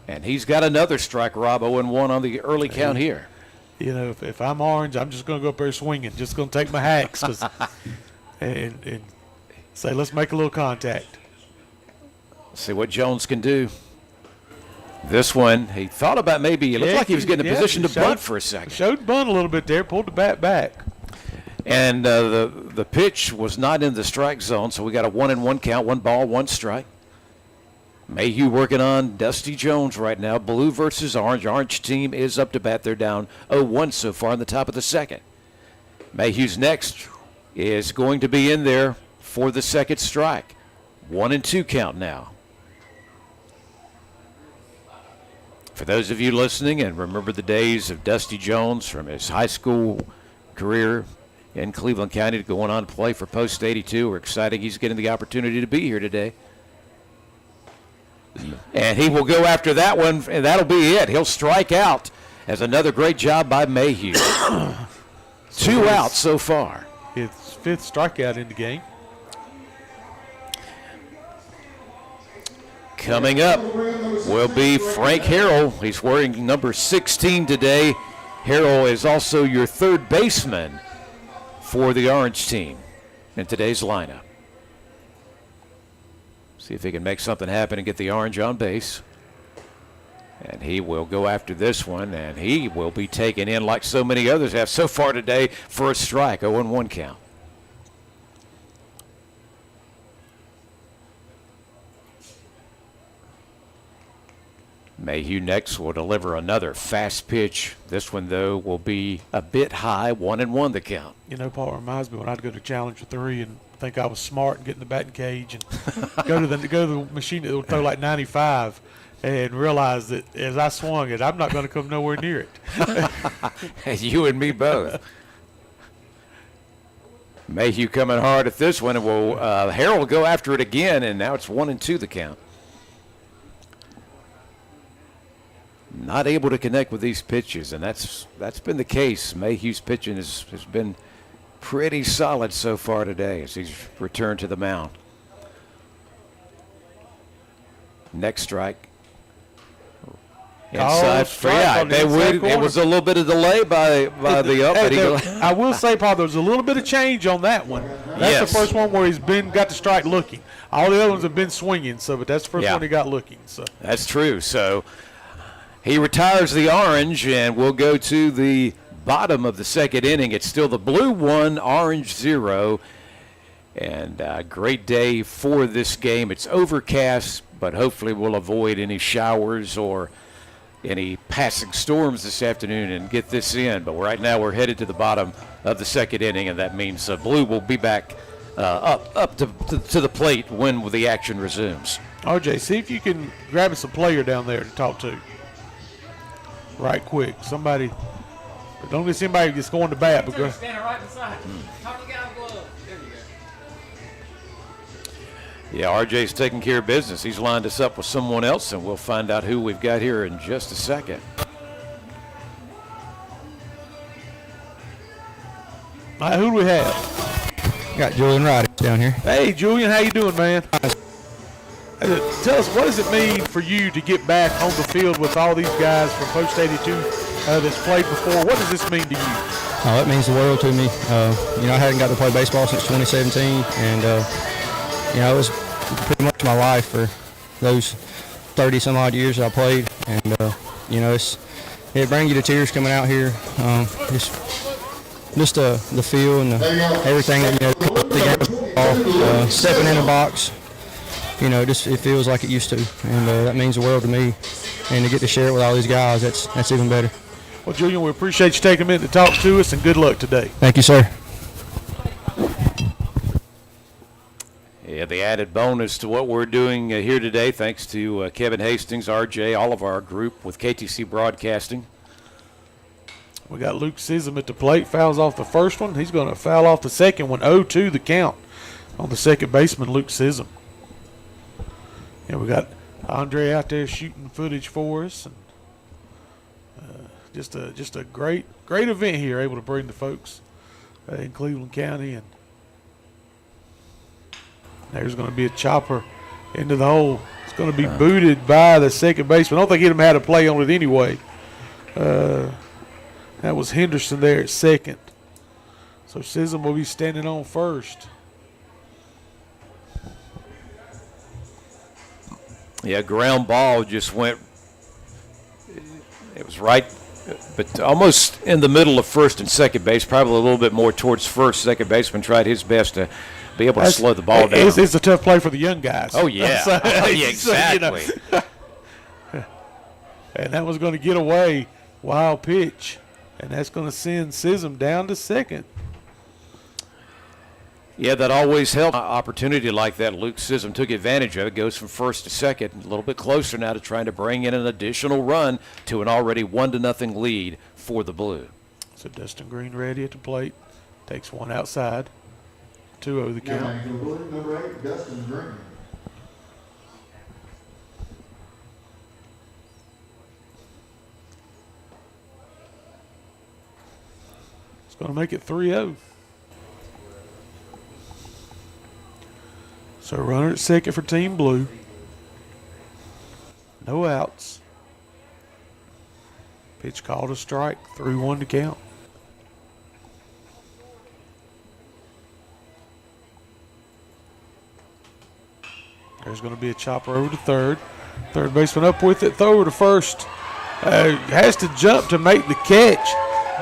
B: and he's got another strike, Rob, 0-1 on the early count here.
C: You know, if I'm orange, I'm just going to go up there swinging, just going to take my hacks and say, let's make a little contact.
B: See what Jones can do. This one, he thought about maybe, it looked like he was getting in a position to bunt for a second.
C: Showed bunt a little bit there, pulled the bat back.
B: And the pitch was not in the strike zone, so we got a 1-1 count, 1 ball, 1 strike. Mayhew working on Dusty Jones right now. Blue versus orange. Orange team is up to bat. They're down 0-1 so far in the top of the second. Mayhew's next is going to be in there for the second strike. 1-2 count now. For those of you listening and remember the days of Dusty Jones from his high school career in Cleveland County going on to play for Post 82, we're excited he's getting the opportunity to be here today. And he will go after that one, and that'll be it. He'll strike out as another great job by Mayhew. 2 outs so far.
C: His 5th strikeout in the game.
B: Coming up will be Frank Harrell. He's wearing number 16 today. Harrell is also your third baseman for the orange team in today's lineup. See if he can make something happen and get the orange on base. And he will go after this one, and he will be taken in like so many others have so far today for a strike, 0-1 count. Mayhew next will deliver another fast pitch. This one, though, will be a bit high, 1-1 the count.
C: You know, Paul, it reminds me when I'd go to Challenger 3 and think I was smart and get in the batting cage and go to the machine that would throw like 95 and realize that as I swung it, I'm not going to come nowhere near it.
B: You and me both. Mayhew coming hard at this one, and Harrell will go after it again, and now it's 1-2 the count. Not able to connect with these pitches, and that's been the case. Mayhew's pitching has been pretty solid so far today as he's returned to the mound. Next strike. Inside. It was a little bit of delay by the up.
C: I will say, Paul, there's a little bit of change on that one. That's the first one where he's got the strike looking. All the other ones have been swinging, but that's the first one he got looking. So
B: that's true. So he retires the orange, and we'll go to the bottom of the second inning. It's still the blue 1, orange 0, and a great day for this game. It's overcast, but hopefully we'll avoid any showers or any passing storms this afternoon and get this in. But right now we're headed to the bottom of the second inning, and that means blue will be back up to the plate when the action resumes.
C: RJ, see if you can grab us a player down there to talk to. Right quick. Somebody, don't miss anybody that's going to bat. Because
G: standing right beside you. Talk to the guy with gloves. There you go.
B: Yeah, RJ's taking care of business. He's lined us up with someone else, and we'll find out who we've got here in just a second.
C: All right, who do we have?
F: Got Julian Roddy down here.
C: Hey, Julian, how you doing, man? Tell us, what does it mean for you to get back on the field with all these guys from Post 82 that's played before? What does this mean to you?
F: Oh, it means the world to me. I hadn't got to play baseball since 2017, and it was pretty much my life for those 30 some odd years I played, and you know, it brings you to tears coming out here. Just the feel and everything that, you know, the game, stepping in the box, you know, just it feels like it used to, and that means the world to me. And to get to share it with all these guys, that's even better.
C: Well, Julian, we appreciate you taking a minute to talk to us, and good luck today.
F: Thank you, sir.
B: Yeah, the added bonus to what we're doing here today, thanks to Kevin Hastings, RJ, all of our group with KTC Broadcasting.
C: We got Luke Sissom at the plate, fouls off the first one. He's going to foul off the second one, 0-2 the count on the second baseman, Luke Sissom. Yeah, we got Andre out there shooting footage for us, and just a great event here, able to bring the folks in Cleveland County. And there's going to be a chopper into the hole. It's going to be booted by the second baseman. I don't think he'd have had a play on it anyway. That was Henderson there at second. So Sissom will be standing on first.
B: Yeah, ground ball just went. It was right, but almost in the middle of first and second base, probably a little bit more towards first. Second baseman tried his best to be able to slow the ball down.
C: It's a tough play for the young guys.
B: Oh, yeah.
C: So,
B: yeah, exactly.
C: So, you know, and that was going to get away. Wild pitch. And that's going to send Sissom down to second.
B: Yeah, that always helps. Opportunity like that, Luke Sissom took advantage of it. Goes from first to second, a little bit closer now to trying to bring in an additional run to an already 1-0 lead for the Blue.
C: So Dustin Green ready at the plate. Takes one outside. 2-0 the count.
E: Number 8, Dustin Green.
C: It's going to make it 3-0. So runner at second for Team Blue. No outs. Pitch called a strike. 3-1 to count. There's going to be a chopper over to third. Third baseman up with it. Throw over to first. Has to jump to make the catch.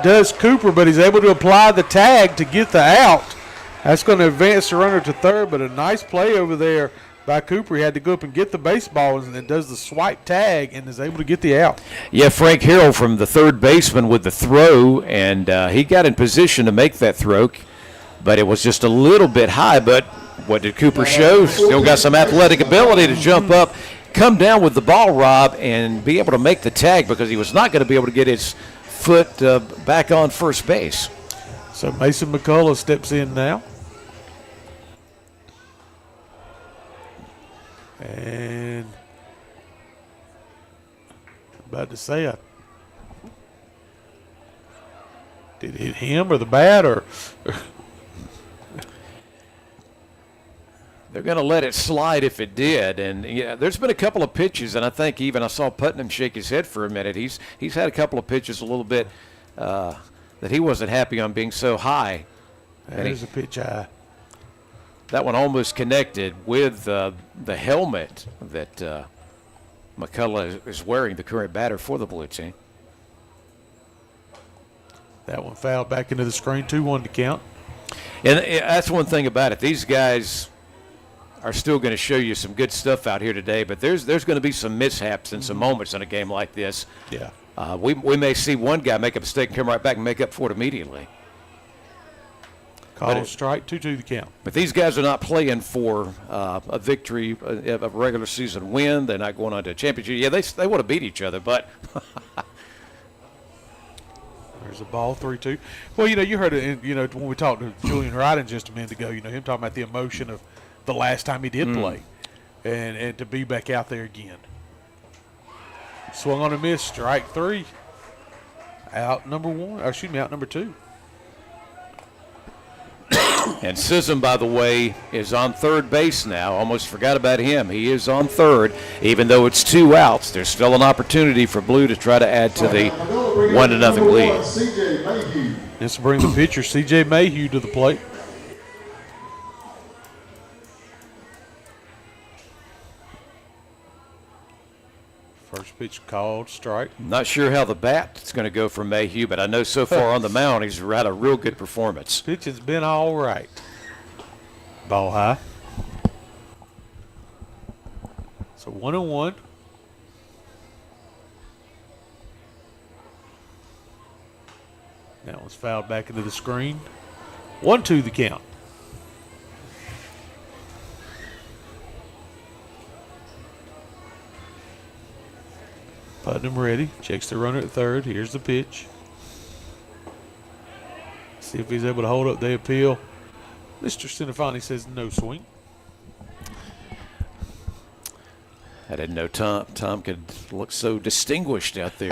C: Does Cooper, but he's able to apply the tag to get the out. That's going to advance the runner to third, but a nice play over there by Cooper. He had to go up and get the baseball and then does the swipe tag and is able to get the out.
B: Yeah, Frank Harrell from the third baseman with the throw, and he got in position to make that throw, but it was just a little bit high. But what did Cooper show? Still got some athletic ability to jump up, come down with the ball, Rob, and be able to make the tag because he was not going to be able to get his foot back on first base.
C: So Mason McCullough steps in now. And I'm about to say, did it hit him or the bat or?
B: They're going to let it slide if it did. And yeah, there's been a couple of pitches, and I think even I saw Putnam shake his head for a minute. He's had a couple of pitches a little bit that he wasn't happy on being so high.
C: There's a pitch high.
B: That one almost connected with the helmet that McCullough is wearing, the current batter for the Blue team.
C: That one fouled back into the screen, 2-1 to count.
B: And that's one thing about it. These guys are still going to show you some good stuff out here today, but there's going to be some mishaps and some moments in a game like this.
C: Yeah.
B: We may see one guy make a mistake and come right back and make up for it immediately.
C: Call strike, 2-2 the count.
B: But these guys are not playing for a victory, a regular season win. They're not going on to a championship. Yeah, they want to beat each other, but
C: there's a ball, 3-2. Well, you heard it, when we talked to Julian Ryden just a minute ago, him talking about the emotion of the last time he did play and to be back out there again. Swung on a miss, strike 3. Out number 2.
B: And Sissom, by the way, is on third base now. Almost forgot about him. He is on third. Even though it's 2 outs, there's still an opportunity for Blue to try to add to the 1-0 lead.
C: This will bring the pitcher, C.J. Mayhew, to the plate. First pitch called, strike.
B: Not sure how the bat is going to go for Mayhew, but I know so far on the mound he's had a real good performance.
C: Pitch has been all right. Ball high. So 1-1. That one's fouled back into the screen. 1-2 the count. Putnam ready. Checks the runner at third. Here's the pitch. See if he's able to hold up the appeal. Mr. Sinafani says no swing.
B: I didn't know Tom could look so distinguished out there.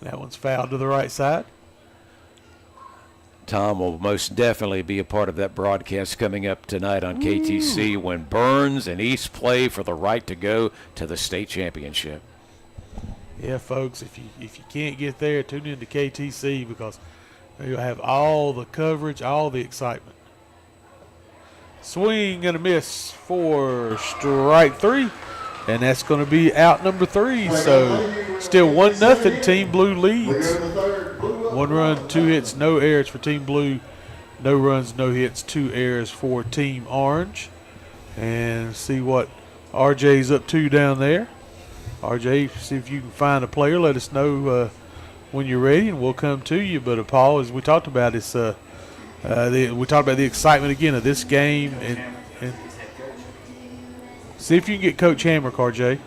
C: That one's fouled to the right side.
B: Tom will most definitely be a part of that broadcast coming up tonight on KTC when Burns and East play for the right to go to the state championship.
C: Yeah, folks, if you can't get there, tune in to KTC because you'll have all the coverage, all the excitement. Swing and a miss for strike three, and that's going to be out number 3. So still 1-0. Team Blue leads. 1 run, 2 hits, no errors for Team Blue. No runs, no hits, 2 errors for Team Orange. And see what RJ's up to down there. RJ, see if you can find a player. Let us know when you're ready, and we'll come to you. But Paul, as we talked about, we talked about the excitement again of this game, and see if you can get Coach Hamrick, RJ.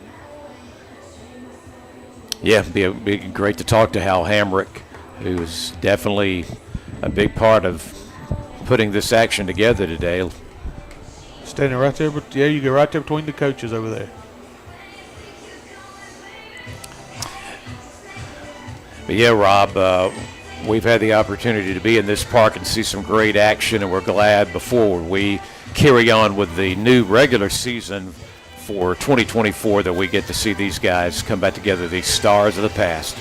B: Yeah, it'd be great to talk to Hal Hamrick, who's definitely a big part of putting this action together today.
C: Standing right there, but yeah, you go right there between the coaches over there.
B: But yeah, Rob, we've had the opportunity to be in this park and see some great action, and we're glad before we carry on with the new regular season for 2024 that we get to see these guys come back together, these stars of the past.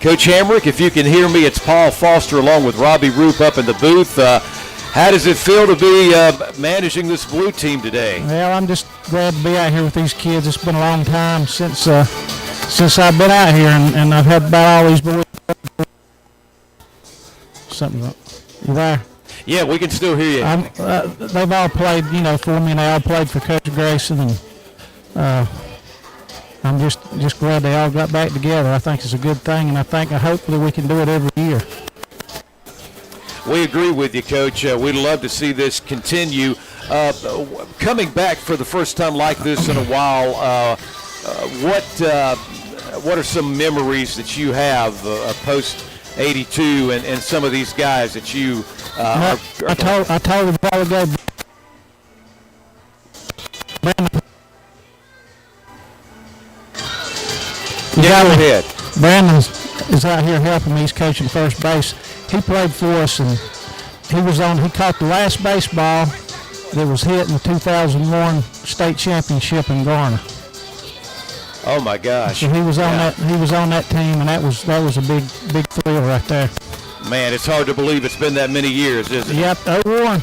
B: Coach Hamrick, if you can hear me, it's Paul Foster along with Robbie Roop up in the booth. How does it feel to be managing this blue team today?
F: Well, I'm just glad to be out here with these kids. It's been a long time since I've been out here, and I've had about all these boys. Something up. You there?
B: Yeah, we can still hear you.
F: They've all played, for me, and they all played for Coach Grayson, and I'm just glad they all got back together. I think it's a good thing, and I think hopefully we can do it every year.
B: We agree with you, Coach. We'd love to see this continue. Coming back for the first time like this in a while, what are some memories that you have post 82 and some of these guys that you
F: I told him a while ago.
B: Yeah, go ahead.
F: Brandon is out here helping me. He's coaching first base. He played for us, and he caught the last baseball that was hit in the 2001 state championship in Garner.
B: Oh my gosh!
F: So he was on that team, and that was a big thrill right there.
B: Man, it's hard to believe it's been that many years, isn't it?
F: Yep, 01.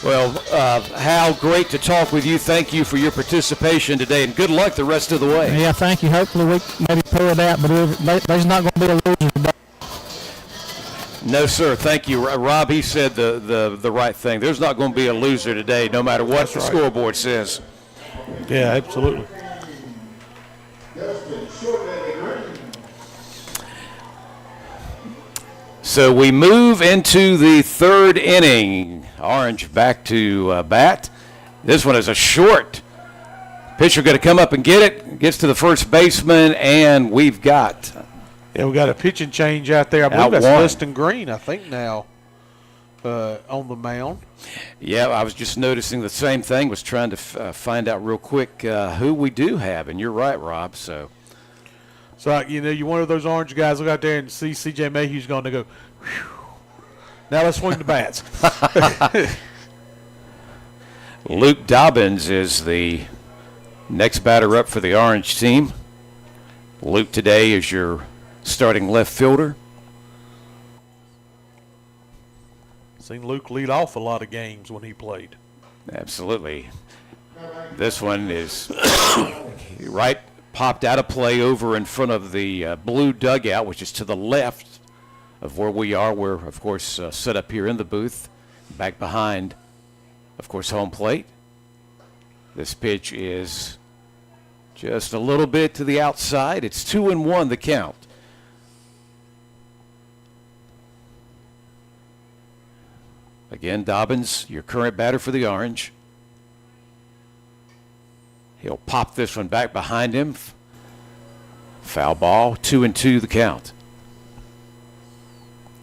B: Well, Hal, great to talk with you. Thank you for your participation today, and good luck the rest of the way.
F: Yeah, thank you. Hopefully we can maybe pull it out, but there's not going to be a loser today.
B: No, sir. Thank you, Rob. He said the right thing. There's not going to be a loser today, no matter what the scoreboard says.
C: Yeah, absolutely.
B: So we move into the third inning. Orange back to bat. This one is a short. Pitcher going to come up and get it. Gets to the first baseman, and we've got.
C: Yeah, we got a pitching change out there. I believe that's Weston Green, I think, now on the mound.
B: Yeah, I was just noticing the same thing. Was trying to find out real quick who we do have, and you're right, Rob. So
C: you're one of those Orange guys. Look out there and see C.J. Mayhew's going to go, whew. Now let's swing the bats.
B: Luke Dobbins is the next batter up for the Orange team. Luke today is your starting left fielder.
C: Seen Luke lead off a lot of games when he played.
B: Absolutely. This one is right, popped out of play over in front of the blue dugout, which is to the left of where we are. We're, of course, set up here in the booth, back behind, of course, home plate. This pitch is just a little bit to the outside. It's 2-1 the count. Again, Dobbins, your current batter for the Orange. He'll pop this one back behind him. Foul ball, 2-2 the count.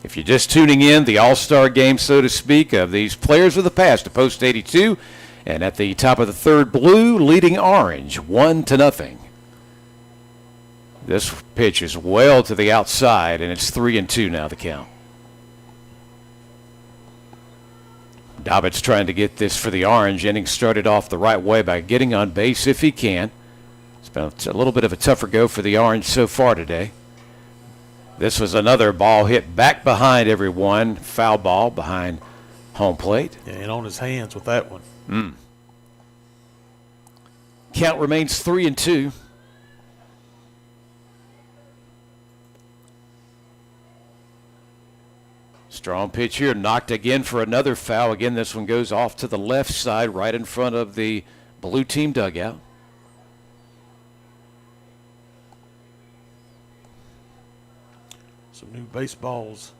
B: If you're just tuning in, the all-star game, so to speak, of these players of the past to post 82. And at the top of the third, Blue leading Orange 1-0. This pitch is well to the outside, and it's 3-2 now the count. Dobbins trying to get this for the Orange. Inning started off the right way by getting on base if he can. It's been a little bit of a tougher go for the Orange so far today. This was another ball hit back behind everyone. Foul ball behind home plate.
C: Yeah, and on his hands with that one.
B: Count remains 3-2. Strong pitch here, knocked again for another foul. Again, this one goes off to the left side, right in front of the blue team dugout.
C: Some new baseballs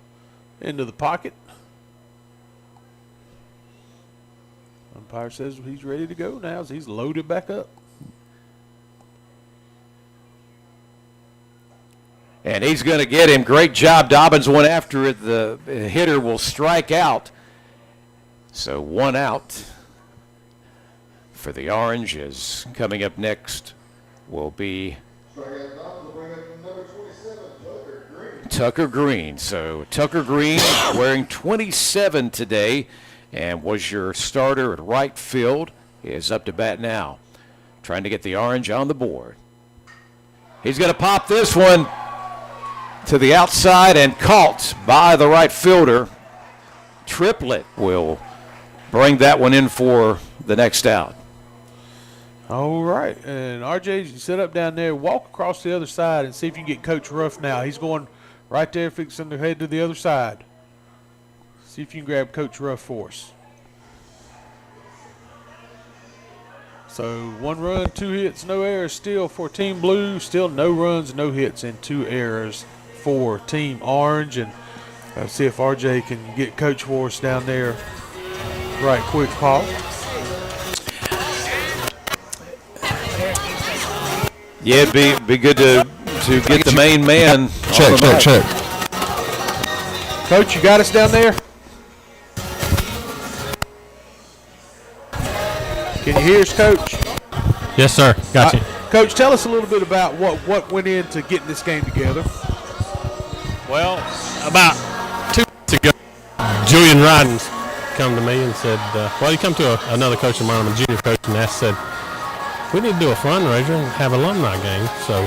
C: into the pocket. Umpire says he's ready to go now as he's loaded back up.
B: And he's going to get him. Great job. Dobbins went after it. The hitter will strike out. So 1 out for the Orange. Is coming up next will be Tucker Green. So Tucker Green wearing 27 today and was your starter at right field. He is up to bat now, trying to get the Orange on the board. He's going to pop this one to the outside and caught by the right fielder. Triplett will bring that one in for the next out.
C: All right, and RJ, you sit up down there, walk across the other side and see if you can get Coach Ruff now. He's going right there, fixing to head to the other side. See if you can grab Coach Ruff for us. So 1 run, 2 hits, no errors still for Team Blue. Still no runs, no hits, and 2 errors for Team Orange. And see if RJ can get Coach for us down there right quick, Paul.
B: Yeah, it'd be good to get the main man.
D: Check.
C: Coach, you got us down there? Can you hear us, Coach?
H: Yes, sir. Got you.
C: Coach, tell us a little bit about what went into getting this game together.
H: Well, about 2 weeks ago, Julian Ridens come to me and said, he come to another coach of mine, a junior coach, and said, we need to do a fundraiser and have an alumni game. So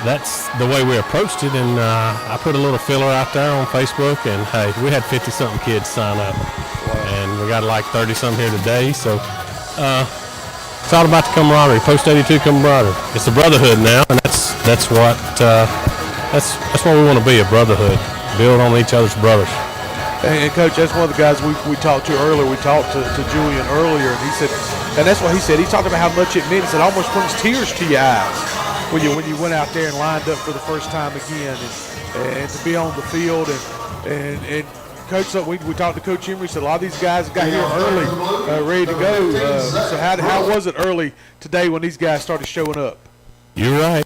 H: that's the way we approached it, and I put a little filler out there on Facebook, and hey, we had 50-something kids sign up. Wow. And we got like 30-something here today, so it's all about the camaraderie, post-82 camaraderie. It's a brotherhood now, and that's what we want to be, a brotherhood, build on each other's brothers.
C: And Coach, that's one of the guys we talked to earlier. We talked to Julian earlier, and he said, and that's what he said. He talked about how much it meant. He said, it almost brings tears to your eyes when you went out there and lined up for the first time again, and to be on the field. And Coach, we talked to Coach Emery. Said a lot of these guys got here early, ready to go. So how was it early today when these guys started showing up?
H: You're right.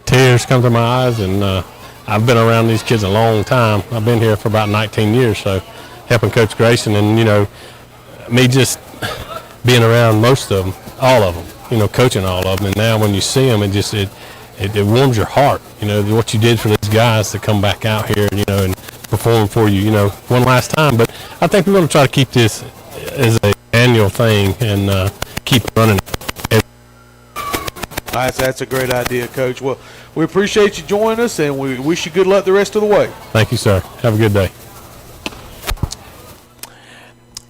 H: Tears come to my eyes, and I've been around these kids a long time. I've been here for about 19 years, so helping Coach Grayson, and me just being around most of them, all of them, coaching all of them, and now when you see them, it warms your heart. What you did for these guys to come back out here, and perform for you, one last time. But I think we're going to try to keep this as an annual thing and keep running.
C: That's a great idea, Coach. Well, we appreciate you joining us, and we wish you good luck the rest of the way.
H: Thank you, sir. Have a good day.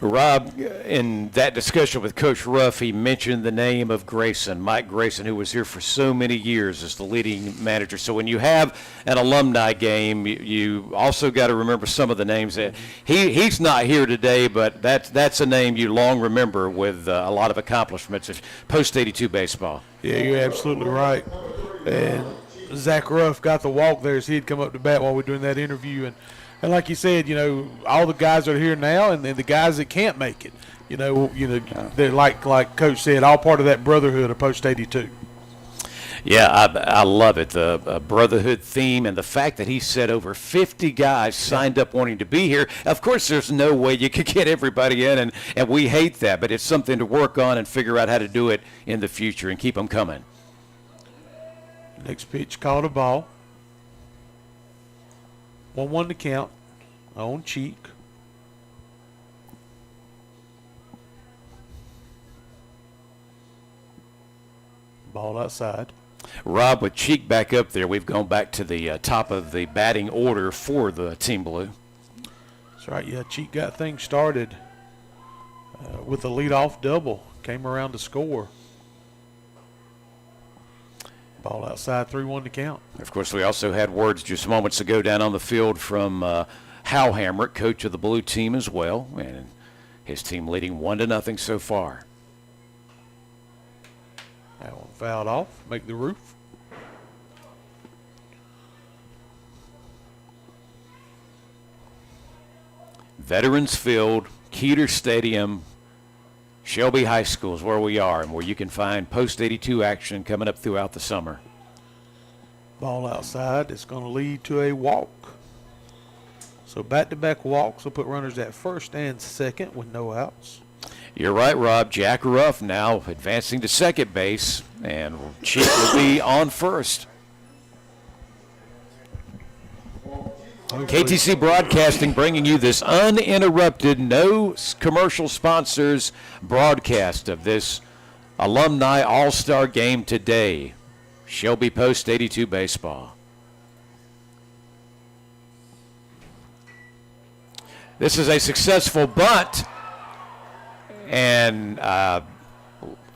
B: Rob, in that discussion with Coach Ruff, he mentioned the name of Grayson, Mike Grayson, who was here for so many years as the leading manager. So when you have an alumni game, you also got to remember some of the names. That he's not here today, but that's a name you long remember with a lot of accomplishments of post-82 baseball.
C: Yeah, you're absolutely right. And Zach Ruff got the walk there as he'd come up to bat while we were doing that interview. And like you said, all the guys that are here now and the guys that can't make it, they're like Coach said, all part of that brotherhood of post-82.
B: Yeah, I love it, the brotherhood theme, and the fact that he said over 50 guys signed up wanting to be here. Of course, there's no way you could get everybody in, and we hate that, but it's something to work on and figure out how to do it in the future and keep them coming.
C: Next pitch, called a ball. 1-1 to count on Cheek. Ball outside.
B: Rob, with Cheek back up there, we've gone back to the top of the batting order for the Team Blue.
C: That's right. Yeah, Cheek got things started with a leadoff double. Came around to score. Ball outside, 3-1 to count.
B: Of course, we also had words just moments ago down on the field from Hal Hamrick, coach of the Blue team as well, and his team leading 1-0 so far.
C: That one fouled off, make the roof.
B: Veterans Field, Keeter Stadium, Shelby High School is where we are and where you can find post-82 action coming up throughout the summer.
C: Ball outside. It's going to lead to a walk. So back-to-back walks will put runners at first and second with no outs.
B: You're right, Rob. Jack Ruff now advancing to second base, and Cheek will be on first. KTC Broadcasting bringing you this uninterrupted, no commercial sponsors broadcast of this Alumni All-Star Game today. Shelby Post-82 Baseball. This is a successful bunt. And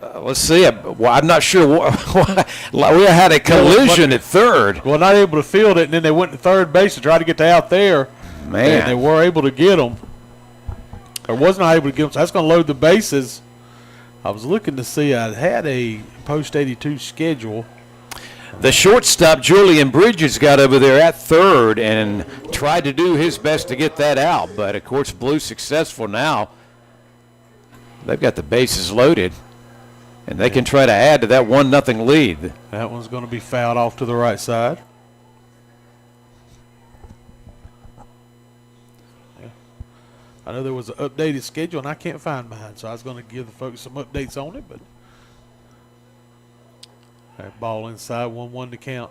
B: let's see. I'm not sure. We had a collision at third.
C: Well, not able to field it, and then they went to third base to try to get out there.
B: Man.
C: And they were able to get them. Or was not able to get them, so that's going to load the bases. I was looking to see. I had a post-82 schedule.
B: The shortstop, Julian Bridges, got over there at third and tried to do his best to get that out. But, of course, Blue successful now. They've got the bases loaded, and they can try to add to that 1-0 lead.
C: That one's going to be fouled off to the right side. Yeah. I know there was an updated schedule, and I can't find mine, so I was going to give the folks some updates on it. But that ball inside, 1-1 to count.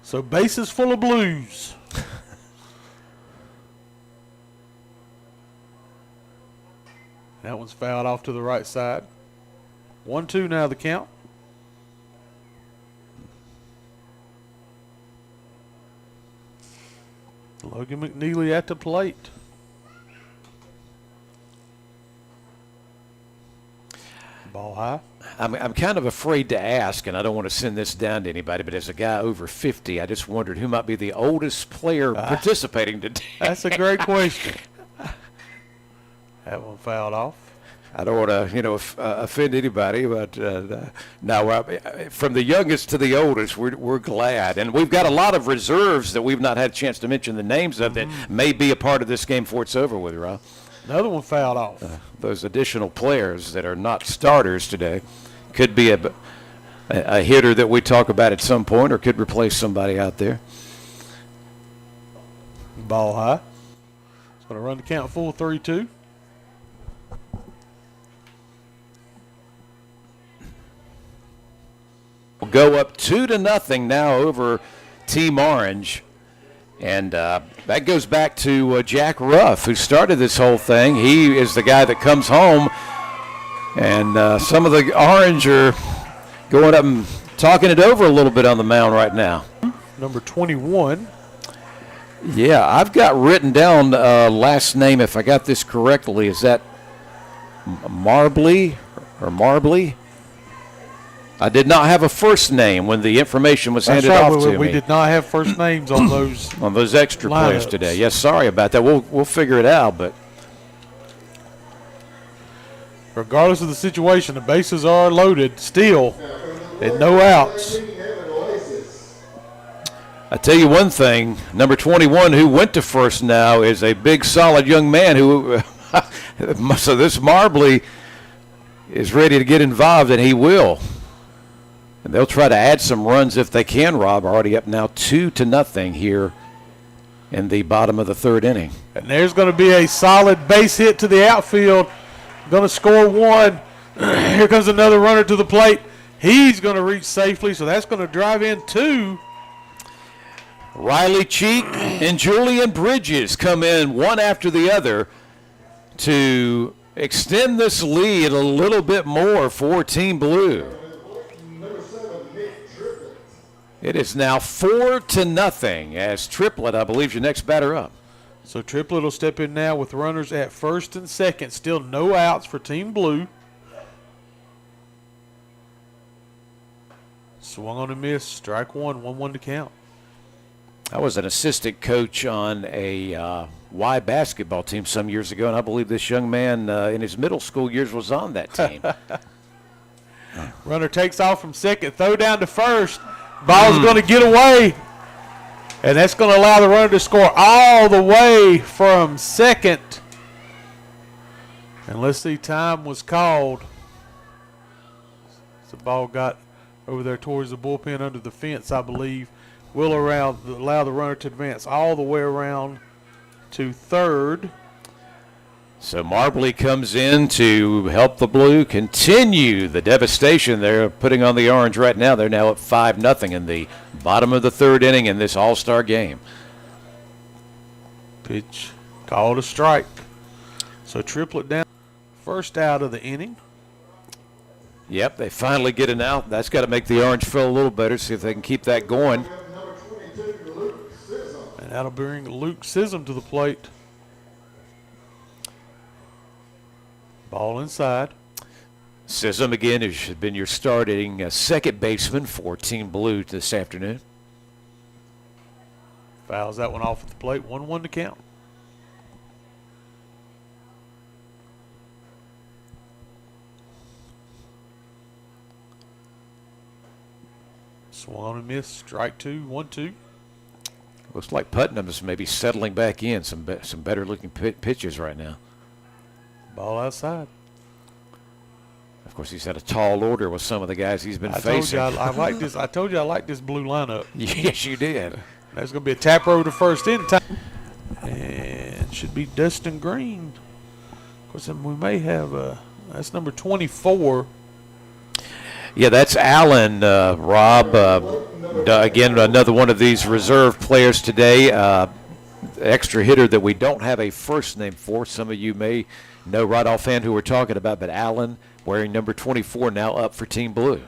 C: So bases full of Blues. That one's fouled off to the right side. 1-2 now the count. Logan McNeely at the plate. Ball high.
B: I'm kind of afraid to ask, and I don't want to send this down to anybody, but as a guy over 50, I just wondered who might be the oldest player participating today.
C: That's a great question. That one fouled off.
B: I don't want to, offend anybody, but no, from the youngest to the oldest, we're glad. And we've got a lot of reserves that we've not had a chance to mention the names of that may be a part of this game before it's over with, Rob.
C: Another one fouled off.
B: Those additional players that are not starters today could be a hitter that we talk about at some point or could replace somebody out there.
C: Ball high. It's going to run the count full 3-2.
B: We'll go up 2-0 now over Team Orange. And that goes back to Jack Ruff, who started this whole thing. He is the guy that comes home. And some of the Orange are going up and talking it over a little bit on the mound right now.
C: Number 21.
B: Yeah, I've got written down last name, if I got this correctly. Is that Marbley or Marbley. I did not have a first name when the information was handed off to me.
C: We did not have first names on those
B: extra players
C: lineups
B: today. Yes, sorry about that. We'll figure it out, but
C: regardless of the situation, the bases are loaded still and no outs.
B: I tell you one thing, number 21 who went to first now is a big, solid young man who so this Marbley is ready to get involved, and he will. And they'll try to add some runs if they can, Rob. Already up now 2-0 here in the bottom of the third inning.
C: And there's going to be a solid base hit to the outfield. Going to score one. Here comes another runner to the plate. He's going to reach safely, so that's going to drive in two.
B: Riley Cheek and Julian Bridges come in one after the other to extend this lead a little bit more for Team Blue. It is now 4-0 as Triplett, I believe, is your next batter up.
C: So Triplett will step in now with runners at first and second. Still no outs for Team Blue. Swung on a miss. Strike one. 1-1 to count.
B: I was an assistant coach on a Y basketball team some years ago, and I believe this young man in his middle school years was on that team.
C: Runner takes off from second. Throw down to first. Ball's going to get away. And that's going to allow the runner to score all the way from second. And let's see, time was called. The ball got over there towards the bullpen under the fence, I believe. Will allow the runner to advance all the way around to third.
B: So Marbley comes in to help the Blue continue the devastation they're putting on the Orange right now. They're now at 5-0 in the bottom of the third inning in this all-star game.
C: Pitch called a strike. So Triplett down, first out of the inning.
B: Yep, they finally get an out. That's got to make the Orange feel a little better, see if they can keep that going.
C: And that'll bring Luke Sism to the plate. Ball inside.
B: Sism again has been your starting second baseman for Team Blue this afternoon.
C: Fouls that one off at the plate. 1-1 to count. Swung on and missed. Strike two. 1-2.
B: Looks like Putnam is maybe settling back in. Some better looking pitches right now.
C: Ball outside.
B: Of course, he's had a tall order with some of the guys he's been facing.
C: I like this. I told you I like this Blue lineup.
B: Yes, you did.
C: There's going to be a tap road to first in time. And should be Dustin Green. Of course, we may have that's number 24.
B: Yeah, that's Allen, Rob. Again, another one of these reserve players today. Extra hitter that we don't have a first name for. Some of you may know right offhand who we're talking about, but Allen, wearing number 24, now up for Team Blue.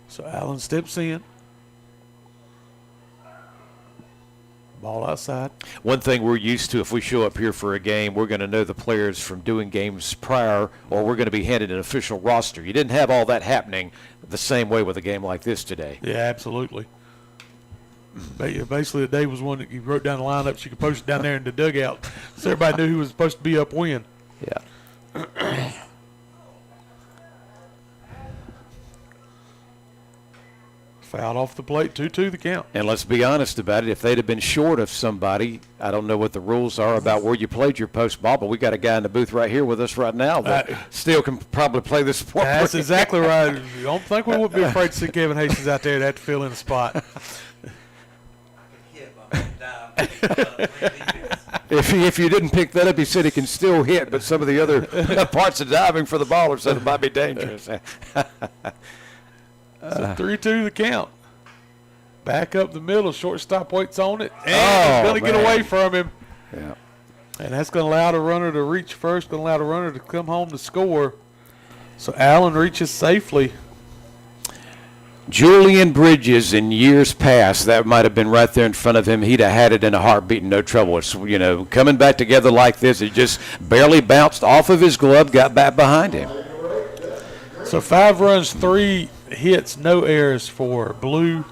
C: So Allen steps in. Ball outside.
B: One thing we're used to, if we show up here for a game, we're going to know the players from doing games prior, or we're going to be handed an official roster. You didn't have all that happening the same way with a game like this today.
C: Yeah, absolutely. Basically, the day was one that you wrote down the lineups. You could post it down there in the dugout, so everybody knew who was supposed to be up when.
B: Yeah.
C: Fouled off the plate, 2-2 the count.
B: And let's be honest about it. If they'd have been short of somebody, I don't know what the rules are about where you played your post ball, but we got a guy in the booth right here with us right now that still can probably play this sport.
C: That's exactly right. I don't think we would be afraid to see Kevin Hastings out there to have to fill in a spot.
B: If you didn't pick that up, he said he can still hit, but some of the other parts of diving for the baller said it might be dangerous.
C: So 3-2 the count. Back up the middle, shortstop waits on it, and he's going to get away from him.
B: Yeah.
C: And that's going to allow the runner to reach first, going to allow the runner to come home to score. So Allen reaches safely.
B: Julian Bridges in years past, that might have been right there in front of him. He'd have had it in a heartbeat, no trouble. It's, coming back together like this, it just barely bounced off of his glove, got back behind him.
C: So 5 runs, 3 hits, no errors for Blue.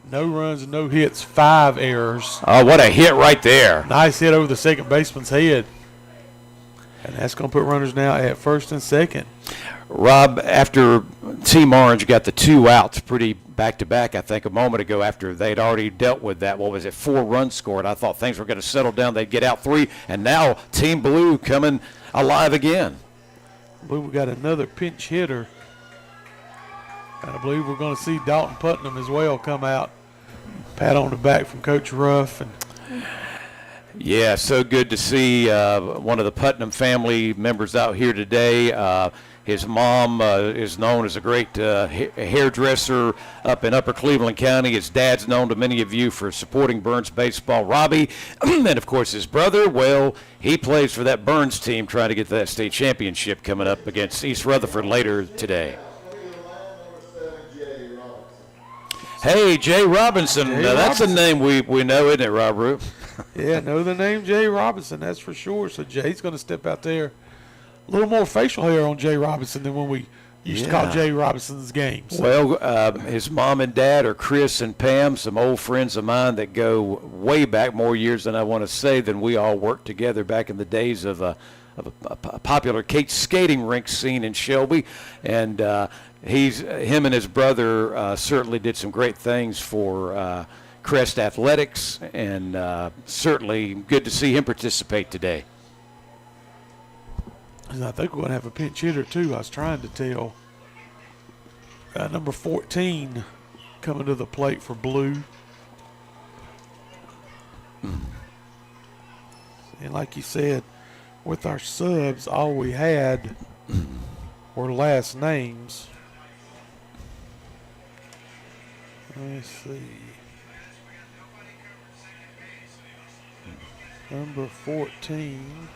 C: No runs, no hits, 5 errors.
B: Oh, what a hit right there.
C: Nice hit over the second baseman's head. And that's going to put runners now at first and second.
B: Rob, after Team Orange got the 2 outs pretty back-to-back, I think, a moment ago after they'd already dealt with that, 4 runs scored, I thought things were going to settle down. They'd get out 3, and now Team Blue coming alive again.
C: Blue, we got another pinch hitter. And I believe we're going to see Dalton Putnam as well come out. Pat on the back from Coach Ruff. And
B: yeah, so good to see one of the Putnam family members out here today. His mom is known as a great hairdresser up in Upper Cleveland County. His dad's known to many of you for supporting Burns baseball. Robbie, and of course his brother, well, he plays for that Burns team trying to get that state championship coming up against East Rutherford later today. Hey, Jay Robinson. That's a name we know, isn't it, Rob Roop?
C: Yeah, know the name Jay Robinson, that's for sure. So Jay's going to step out there. A little more facial hair on Jay Robinson than when we used to call Jay Robinson's games.
B: Well, his mom and dad are Chris and Pam, some old friends of mine that go way back, more years than I want to say, than we all worked together back in the days of a popular skating rink scene in Shelby. And him and his brother certainly did some great things for Crest Athletics, and certainly good to see him participate today.
C: And I think we're going to have a pinch hitter, too. I was trying to tell. Number 14 coming to the plate for Blue. And like you said, with our subs, all we had were last names. Let's see. Number 14.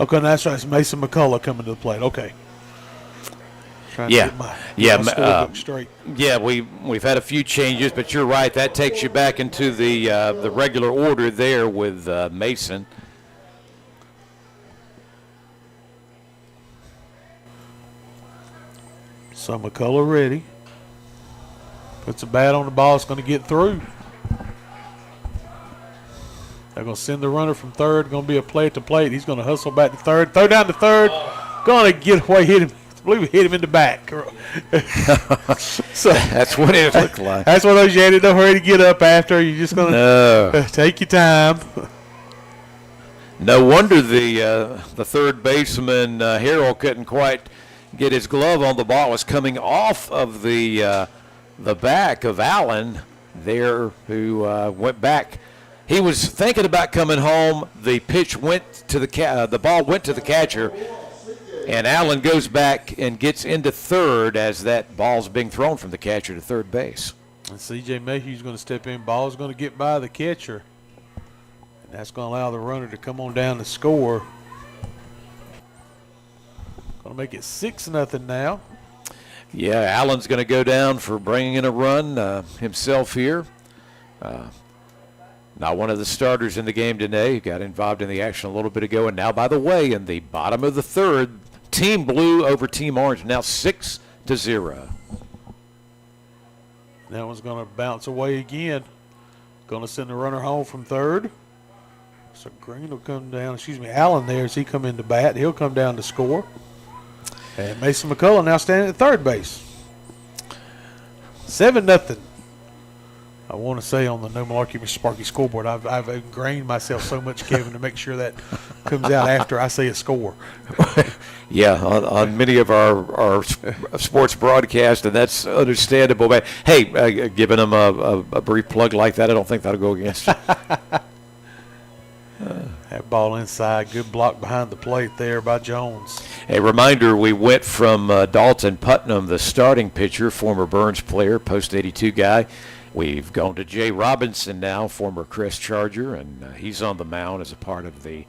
C: Okay, that's right. It's Mason McCullough coming to the plate. Okay. Trying to get my scorebook straight.
B: Yeah, we've had a few changes, but you're right. That takes you back into the regular order there with Mason.
C: So McCullough ready. Puts a bat on the ball. It's going to get through. They're going to send the runner from third. Going to be a play at the plate. He's going to hustle back to third. Throw down to third. Going to get away. Hit him. I believe he hit him in the back.
B: So that's what it looked like.
C: That's one of those you had in no hurry to get up after. You're just going to take your time.
B: No wonder the third baseman Harrell couldn't quite get his glove on the ball. It was coming off of the back of Allen there, who went back. He was thinking about coming home. The pitch went to the ball went to the catcher, and Allen goes back and gets into third as that ball's being thrown from the catcher to third base.
C: And C.J. Mayhew's going to step in. Ball's going to get by the catcher, and that's going to allow the runner to come on down to score. Going to make it 6-0 now.
B: Yeah, Allen's going to go down for bringing in a run himself here. Not one of the starters in the game today. He got involved in the action a little bit ago. And now, by the way, in the bottom of the third, Team Blue over Team Orange, now 6-0.
C: That one's going to bounce away again. Going to send the runner home from third. So Green will come down. Allen there as he come in to bat. He'll come down to score. And Mason McCullough now standing at third base. 7-0. I want to say on the No Malarkey, Mr. Sparky scoreboard, I've ingrained myself so much, Kevin, to make sure that comes out after I say a score.
B: Yeah, on many of our sports broadcasts, and that's understandable. But hey, giving them a brief plug like that, I don't think that'll go against you.
C: That ball inside, good block behind the plate there by Jones.
B: A reminder, we went from Dalton Putnam, the starting pitcher, former Burns player, post-82 guy, We've gone to Jay Robinson now, former Crest Charger, and he's on the mound as a part of the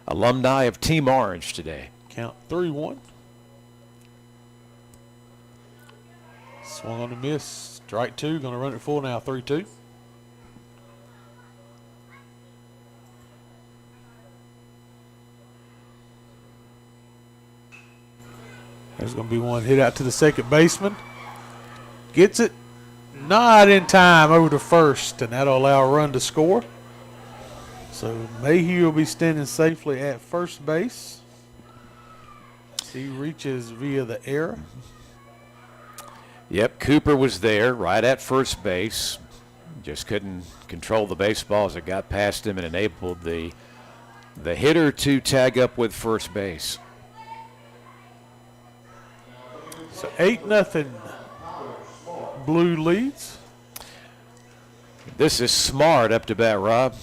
B: alumni of Team Orange today.
C: Count 3-1. Swung on the miss. Strike two. Going to run it full now. 3-2. There's going to be one hit out to the second baseman. Gets it. Not in time over to first, and that'll allow a run to score. So Mayhew will be standing safely at first base. He reaches via the error.
B: Yep, Cooper was there right at first base. Just couldn't control the baseball as it got past him and enabled the hitter to tag up with first base.
C: So 8-0 Blue leads.
B: This is Smart up to bat, Rob.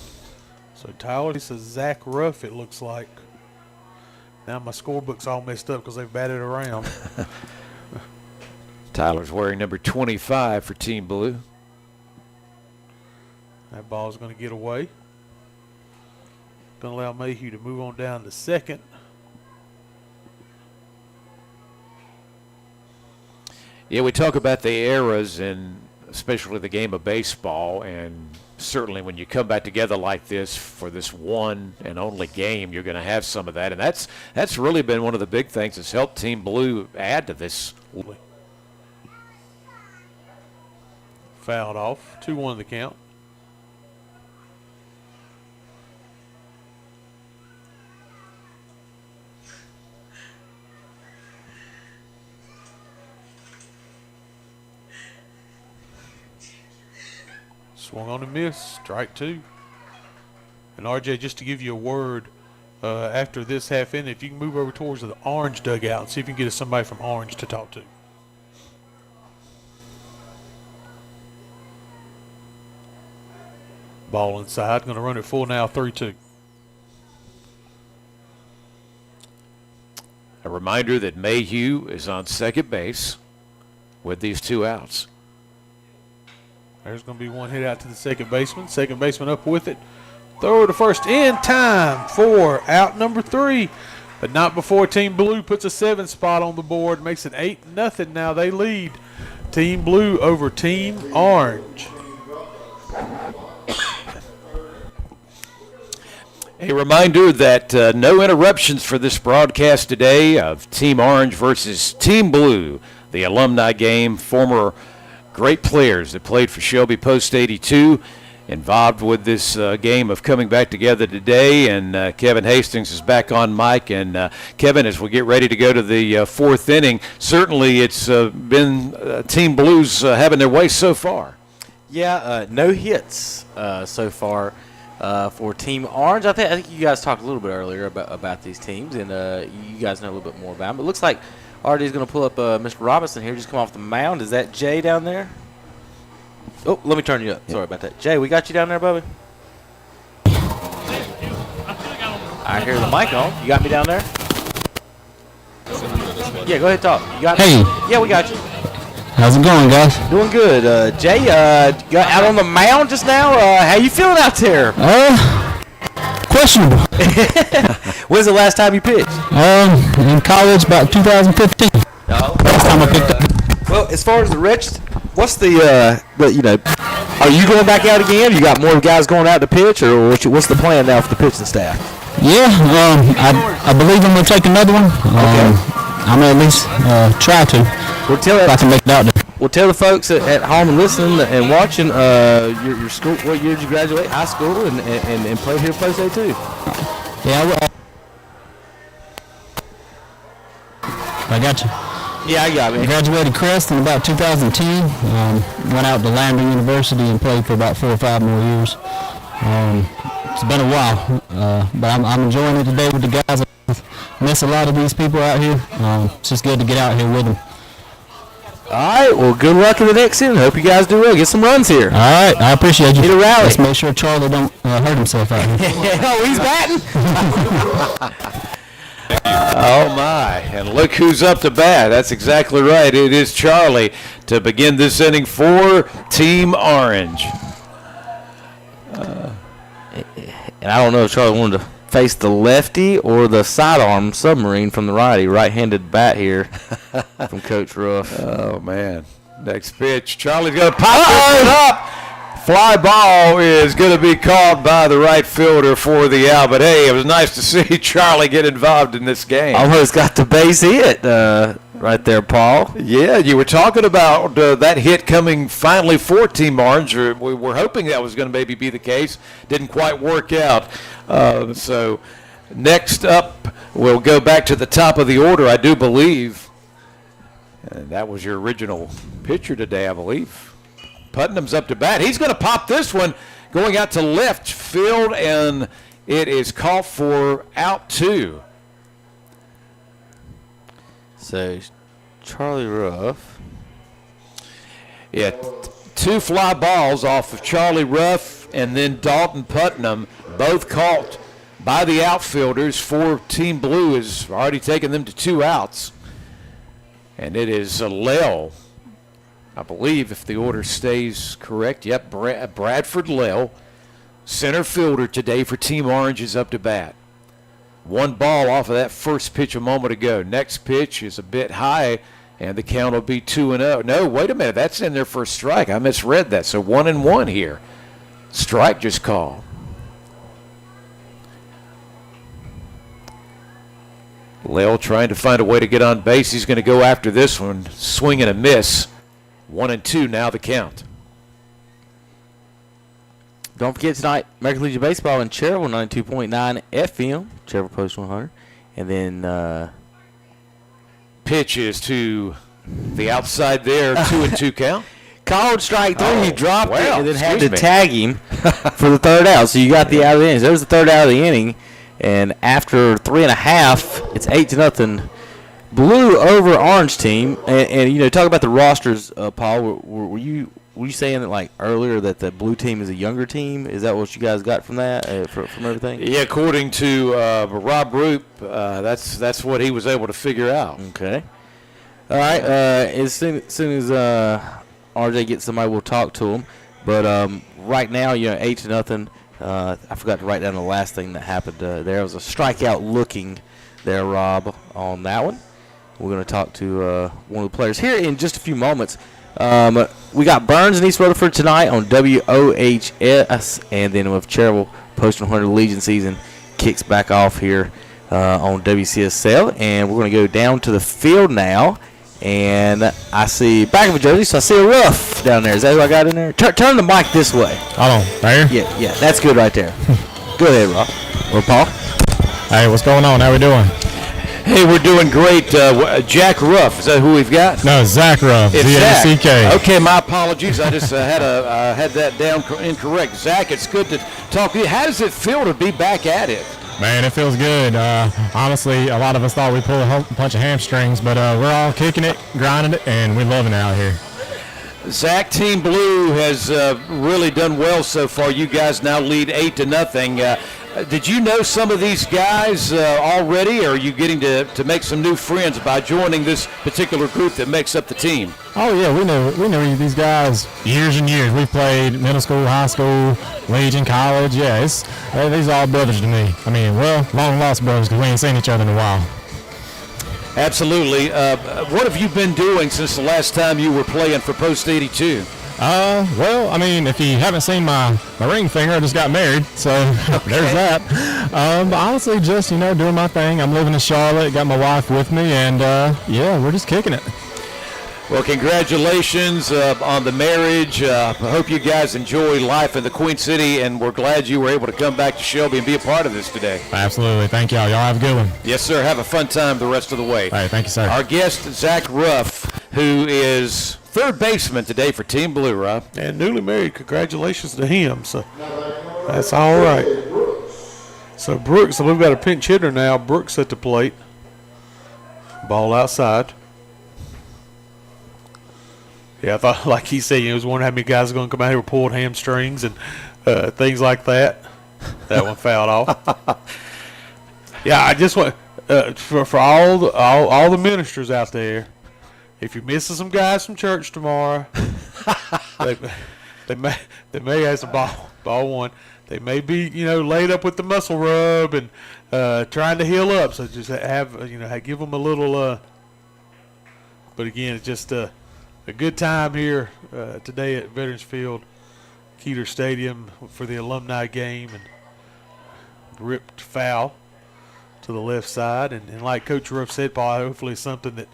C: So Tyler, this is Zach Ruff, it looks like. Now my scorebook's all messed up because they've batted around.
B: Tyler's wearing number 25 for Team Blue.
C: That ball's going to get away. Going to allow Mayhew to move on down to second.
B: Yeah, we talk about the eras in especially the game of baseball, and certainly when you come back together like this for this one and only game, you're going to have some of that, and that's really been one of the big things that's helped Team Blue add to this.
C: Fouled off. 2-1 the count. Swung on and missed. Strike two. And RJ, just to give you a word, after this half inning, if you can move over towards the orange dugout and see if you can get us somebody from orange to talk to. Ball inside. Going to run it full now. 3-2.
B: A reminder that Mayhew is on second base with these two outs.
C: There's going to be one hit out to the second baseman. Second baseman up with it. Throw to first in time for out number 3. But not before Team Blue puts a 7 spot on the board. Makes it 8-0 now. They lead Team Blue over Team Orange.
B: A reminder that no interruptions for this broadcast today of Team Orange versus Team Blue, the alumni game. Former great players that played for Shelby Post 82 involved with this game of coming back together today. And Kevin Hastings is back on mic. And Kevin, as we get ready to go to the fourth inning, certainly it's been Team Blues having their way so far.
A: Yeah, no hits so far for Team Orange. I think you guys talked a little bit earlier about these teams, and you guys know a little bit more about them. But it looks like RD's going to pull up Mr. Robinson here, just come off the mound. Is that Jay down there? Oh, let me turn you up. Yeah. Sorry about that. Jay, we got you down there, Bubby? I hear the mic on. You got me down there? Yeah, go ahead, talk. You got me?
D: Hey.
A: Yeah, we got you.
D: How's it going, guys?
A: Doing good. Jay, you got out on the mound just now. How you feeling out there?
D: Questionable.
A: When's the last time you pitched?
D: In college, about 2015.
A: Oh.
D: Last time I picked up.
A: Well, as far as the Rich, what's the, are you going back out again? You got more guys going out to pitch, or what's the plan now for the pitching staff?
D: Yeah, I believe I'm going to take another one. I'm going to at least try to.
A: Well,
D: if I can make it out there.
A: Well, tell the folks at home and listening and watching your school. What year did you graduate? High school and play here at Post A2.
D: Yeah, I got you.
A: Yeah, I got it.
D: I graduated Crest in about 2010. Went out to Lander University and played for about 4 or 5 more years. It's been a while, but I'm enjoying it today with the guys. I miss a lot of these people out here. It's just good to get out here with them.
A: All right, well, good luck in the next inning. Hope you guys do well. Get some runs here.
D: All right, I appreciate you.
A: Get a rally.
D: Let's make sure Charlie don't hurt himself out here.
A: Oh, he's batting?
B: Oh, my. And look who's up to bat. That's exactly right. It is Charlie to begin this inning for Team Orange.
A: And I don't know if Charlie wanted to face the lefty or the sidearm submarine from the righty. Right-handed bat here from Coach Ruff.
B: Oh, man. Next pitch. Charlie's going to pop this one up. Fly ball is going to be caught by the right fielder for the out. But, hey, it was nice to see Charlie get involved in this game.
A: Almost got the base hit right there, Paul.
B: Yeah, you were talking about that hit coming finally for Team Orange. We were hoping that was going to maybe be the case. Didn't quite work out. So next up, we'll go back to the top of the order, I do believe. And that was your original pitcher today, I believe. Putnam's up to bat. He's going to pop this one going out to left field, and it is called for out 2.
A: So Charlie Ruff.
B: Yeah, 2 fly balls off of Charlie Ruff and then Dalton Putnam, both caught by the outfielders for Team Blue, has already taken them to 2 outs. And it is Lell, I believe, if the order stays correct. Yep, Bradford Lell, center fielder today for Team Orange, is up to bat. 1 ball off of that first pitch a moment ago. Next pitch is a bit high, and the count will be 2-0. No, wait a minute. That's in there for a strike. I misread that. So 1-1 here. Strike just called. Lell trying to find a way to get on base. He's going to go after this one. Swing and a miss. 1-2 now the count.
A: Don't forget tonight, American Legion Baseball in Cherville, 92.9 FM, Cherville Post 100. And then
B: pitch is to the outside there, 2-2 count.
A: called strike 3. He dropped it and then had to
B: me.
A: tag him for the third out. So you got the out of the inning. So that was the third out of the inning. And after 3.5, it's 8-0. Blue over Orange team. And you know, talk about the rosters, Paul. Were you saying that like earlier that the blue team is a younger team? Is that what you guys got from that, from everything?
B: Yeah, according to Rob Roop, that's what he was able to figure out.
A: Okay. All right. As soon as RJ gets somebody, we'll talk to him. But right now, you know, 8-0. I forgot to write down the last thing that happened there. It was a strikeout looking there, Rob, on that one. We're going to talk to one of the players here in just a few moments. We got Burns and East Rutherford tonight on WOHS, and then with Cherville Post 100 Legion season kicks back off here on WCSL, and we're going to go down to the field now. And I see back of a jersey, so I see a Ruff down there. Is that who I got in there? Turn the mic this way.
F: Hold on, right here?
A: Yeah, that's good right there. Go ahead, Ruff. Or Paul.
F: Hey, what's going on? How we doing?
B: Hey, we're doing great. Jack Ruff, is that who we've got?
F: No, Zach Ruff.
B: It's
F: Z-A-C-K.
B: Zach. Okay, my apologies. I just had that down incorrect. Zach, it's good to talk to you. How does it feel to be back at it?
F: Man, it feels good. Honestly, a lot of us thought we pulled a bunch of hamstrings, but we're all kicking it, grinding it, and we're loving it out here.
B: Zach, Team Blue has really done well so far. You guys now lead 8-0. Did you know some of these guys already, or are you getting to make some new friends by joining this particular group that makes up the team?
F: Oh yeah, we knew these guys years and years. We played middle school, high school, Legion, college. Yeah, these are all brothers to me. I mean, well, long lost brothers because we ain't seen each other in a while.
B: Absolutely. What have you been doing since the last time you were playing for Post 82?
F: Well, I mean, if you haven't seen my ring finger, I just got married, so there's that. But honestly, just, doing my thing. I'm living in Charlotte, got my wife with me, and yeah, we're just kicking it.
B: Well, congratulations on the marriage. I hope you guys enjoy life in the Queen City, and we're glad you were able to come back to Shelby and be a part of this today.
F: Absolutely. Thank y'all. Y'all have a good one.
B: Yes, sir. Have a fun time the rest of the way.
F: All right. Thank you, sir.
B: Our guest, Zach Ruff, who is third baseman today for Team Blue, Rob.
C: And newly married. Congratulations to him. So that's all right. So Brooks, we've got a pinch hitter now. Brooks at the plate. Ball outside. Yeah, I thought, like he said, he was wondering how many guys are going to come out here with pulled hamstrings and things like that. That one fouled off. Yeah, I just want for all the ministers out there, if you're missing some guys from church tomorrow, they may have some ball one. They may be laid up with the muscle rub and trying to heal up. So just give them a little. But again, it's just a good time here today at Veterans Field, Keeter Stadium for the alumni game, and ripped foul to the left side. And like Coach Ruff said, Paul, hopefully it's something that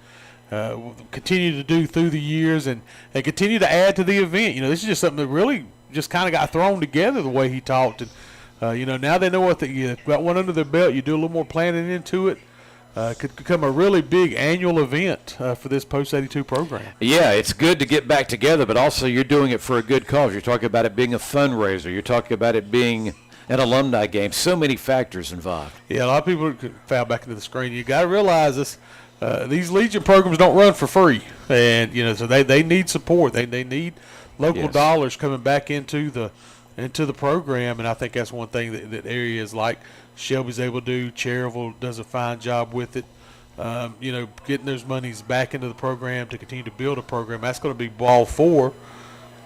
C: we'll continue to do through the years and continue to add to the event. This is just something that really just kind of got thrown together the way he talked. And, now they know what you've got one under their belt. You do a little more planning into it. Could become a really big annual event for this post-82 program.
B: Yeah, it's good to get back together, but also you're doing it for a good cause. You're talking about it being a fundraiser. You're talking about it being an alumni game. So many factors involved.
C: Yeah, a lot of people could foul back into the screen. You got to realize this. These Legion programs don't run for free, and so they need support. They need local dollars coming back into the program, and I think that's one thing that areas like Shelby's able to do. Cherryville does a fine job with it. Getting those monies back into the program to continue to build a program. That's going to be ball 4,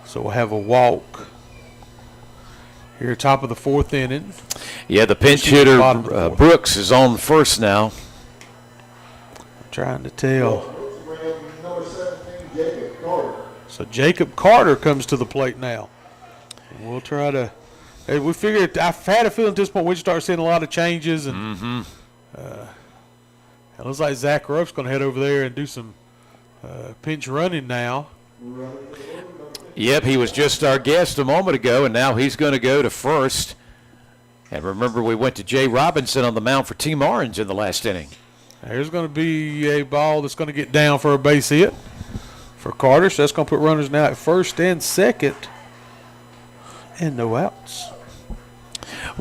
C: so we'll have a walk here, top of the 4th inning.
B: Yeah, the pinch hitter Brooks is on first now.
C: I'm trying to tell.
E: Number 17, Jacob Carter.
C: So Jacob Carter comes to the plate now. We'll try to. We figured. I've had a feeling at this point we'd start seeing a lot of changes, and it looks like Zach Ruff's going to head over there and do some pinch running now.
B: Yep, he was just our guest a moment ago, and now he's going to go to first. And remember, we went to Jay Robinson on the mound for Team Orange in the last inning.
C: There's going to be a ball that's going to get down for a base hit for Carter, so that's going to put runners now at first and second, and no outs.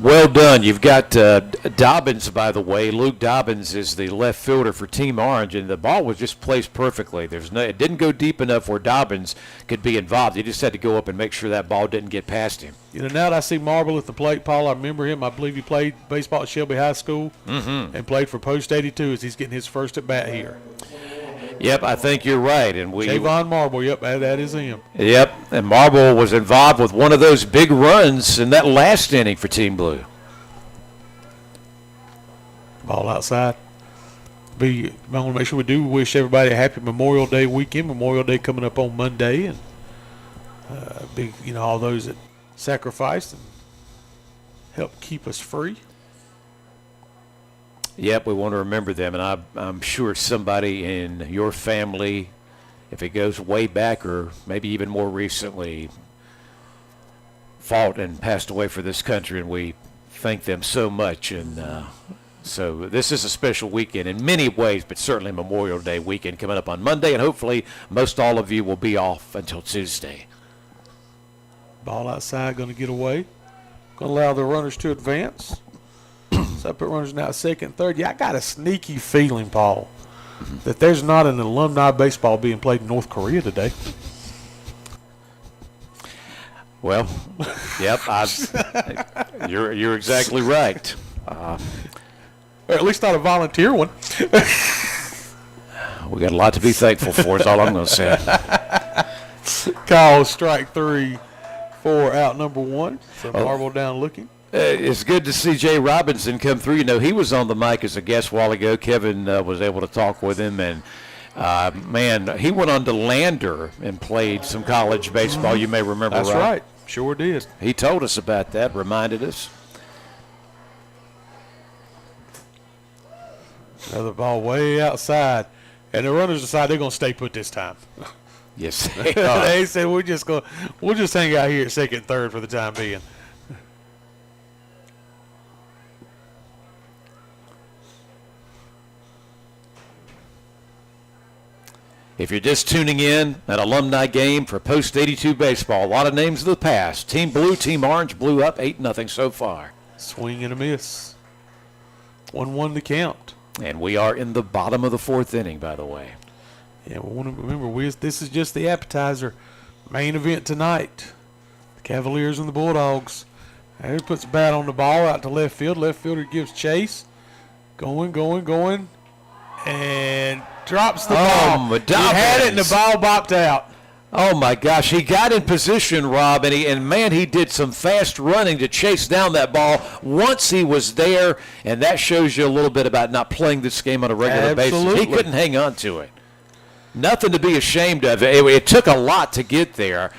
B: Well done. You've got Dobbins, by the way. Luke Dobbins is the left fielder for Team Orange, and the ball was just placed perfectly. It didn't go deep enough where Dobbins could be involved. He just had to go up and make sure that ball didn't get past him.
C: Now that I see Marble at the plate, Paul, I remember him. I believe he played baseball at Shelby High School and played for Post 82 as he's getting his first at bat here.
B: Yep, I think you're right. And
C: Javon Marble, yep, that is him.
B: Yep, and Marble was involved with one of those big runs in that last inning for Team Blue.
C: Ball outside. I want to make sure we do wish everybody a happy Memorial Day weekend. Memorial Day coming up on Monday, and all those that sacrificed and helped keep us free.
B: Yep, we want to remember them, and I'm sure somebody in your family, if it goes way back or maybe even more recently, fought and passed away for this country, and we thank them so much. And so this is a special weekend in many ways, but certainly Memorial Day weekend coming up on Monday, and hopefully most all of you will be off until Tuesday.
C: Ball outside, going to get away. Going to allow the runners to advance. So I put runners now at second, third. Yeah, I got a sneaky feeling, Paul, that there's not an alumni baseball being played in North Korea today.
B: Well, yep, you're exactly right.
C: Or at least not a volunteer one.
B: We got a lot to be thankful for, is all I'm going to say.
C: Call strike 3 for out number 1. So Marble down looking.
B: It's good to see Jay Robinson come through. He was on the mic as a guest a while ago. Kevin was able to talk with him, and man, he went on to Lander and played some college baseball. You may remember.
C: That's right. Sure did.
B: He told us about that, reminded us.
C: Another ball way outside, and the runners decide they're going to stay put this time.
B: Yes,
C: they said we'll just hang out here at second and third for the time being.
B: If you're just tuning in, an alumni game for post-82 baseball. A lot of names of the past. Team Blue, Team Orange, Blue up 8-0 so far.
C: Swing and a miss. 1-1 to count.
B: And we are in the bottom of the 4th inning, by the way.
C: Yeah, we want to remember, this is just the appetizer. Main event tonight. The Cavaliers and the Bulldogs. He puts a bat on the ball out to left field. Left fielder gives chase. Going, and drops the ball. He had it, and the ball bopped out.
B: Oh, my gosh. He got in position, Rob, and man, he did some fast running to chase down that ball once he was there, and that shows you a little bit about not playing this game on a regular basis. He couldn't hang on to it. Nothing to be ashamed of. It took a lot to get there.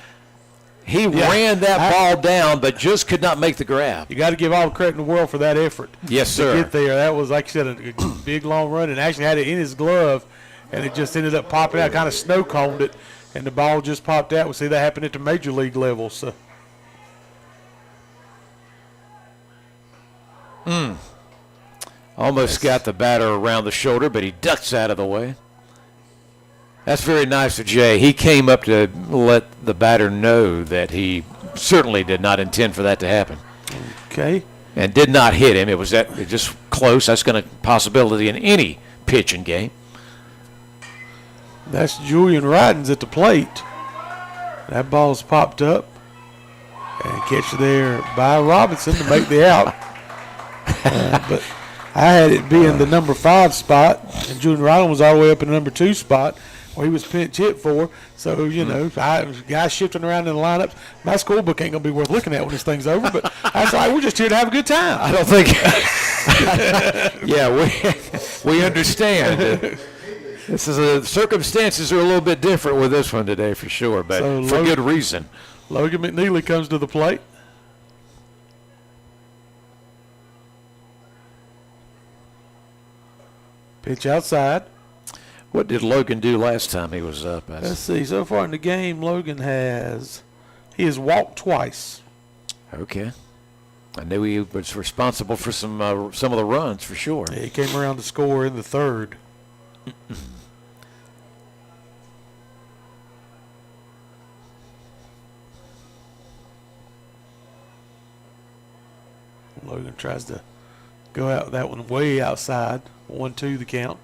B: He ran that ball down, but just could not make the grab.
C: You got to give all the credit in the world for that effort.
B: Yes, sir.
C: To get there. That was, like you said, a big, long run, and actually had it in his glove, and it just ended up popping out, kind of snow-coned it. And the ball just popped out. We see that happen at the major league level. So.
B: Almost got the batter around the shoulder, but he ducks out of the way. That's very nice of Jay. He came up to let the batter know that he certainly did not intend for that to happen.
C: Okay.
B: And did not hit him. It was just close. That's going to possibility in any pitching game.
C: That's Julian Ridings at the plate. That ball's popped up. And catch there by Robinson to make the out. But I had it being the number 5 spot, and Julian Ridings was all the way up in the number 2 spot where he was pinch hit for. So, guys shifting around in the lineups. My scorebook ain't going to be worth looking at when this thing's over, but that's all right. We're just here to have a good time.
B: I don't think. we understand. Circumstances are a little bit different with this one today for sure, but for good reason.
C: Logan McNeely comes to the plate. Pitch outside.
B: What did Logan do last time he was up?
C: Let's see. So far in the game, Logan has walked twice.
B: Okay. I knew he was responsible for some of the runs for sure.
C: Yeah, he came around to score in the 3rd. Logan tries to go out that one way outside. 1-2 the count.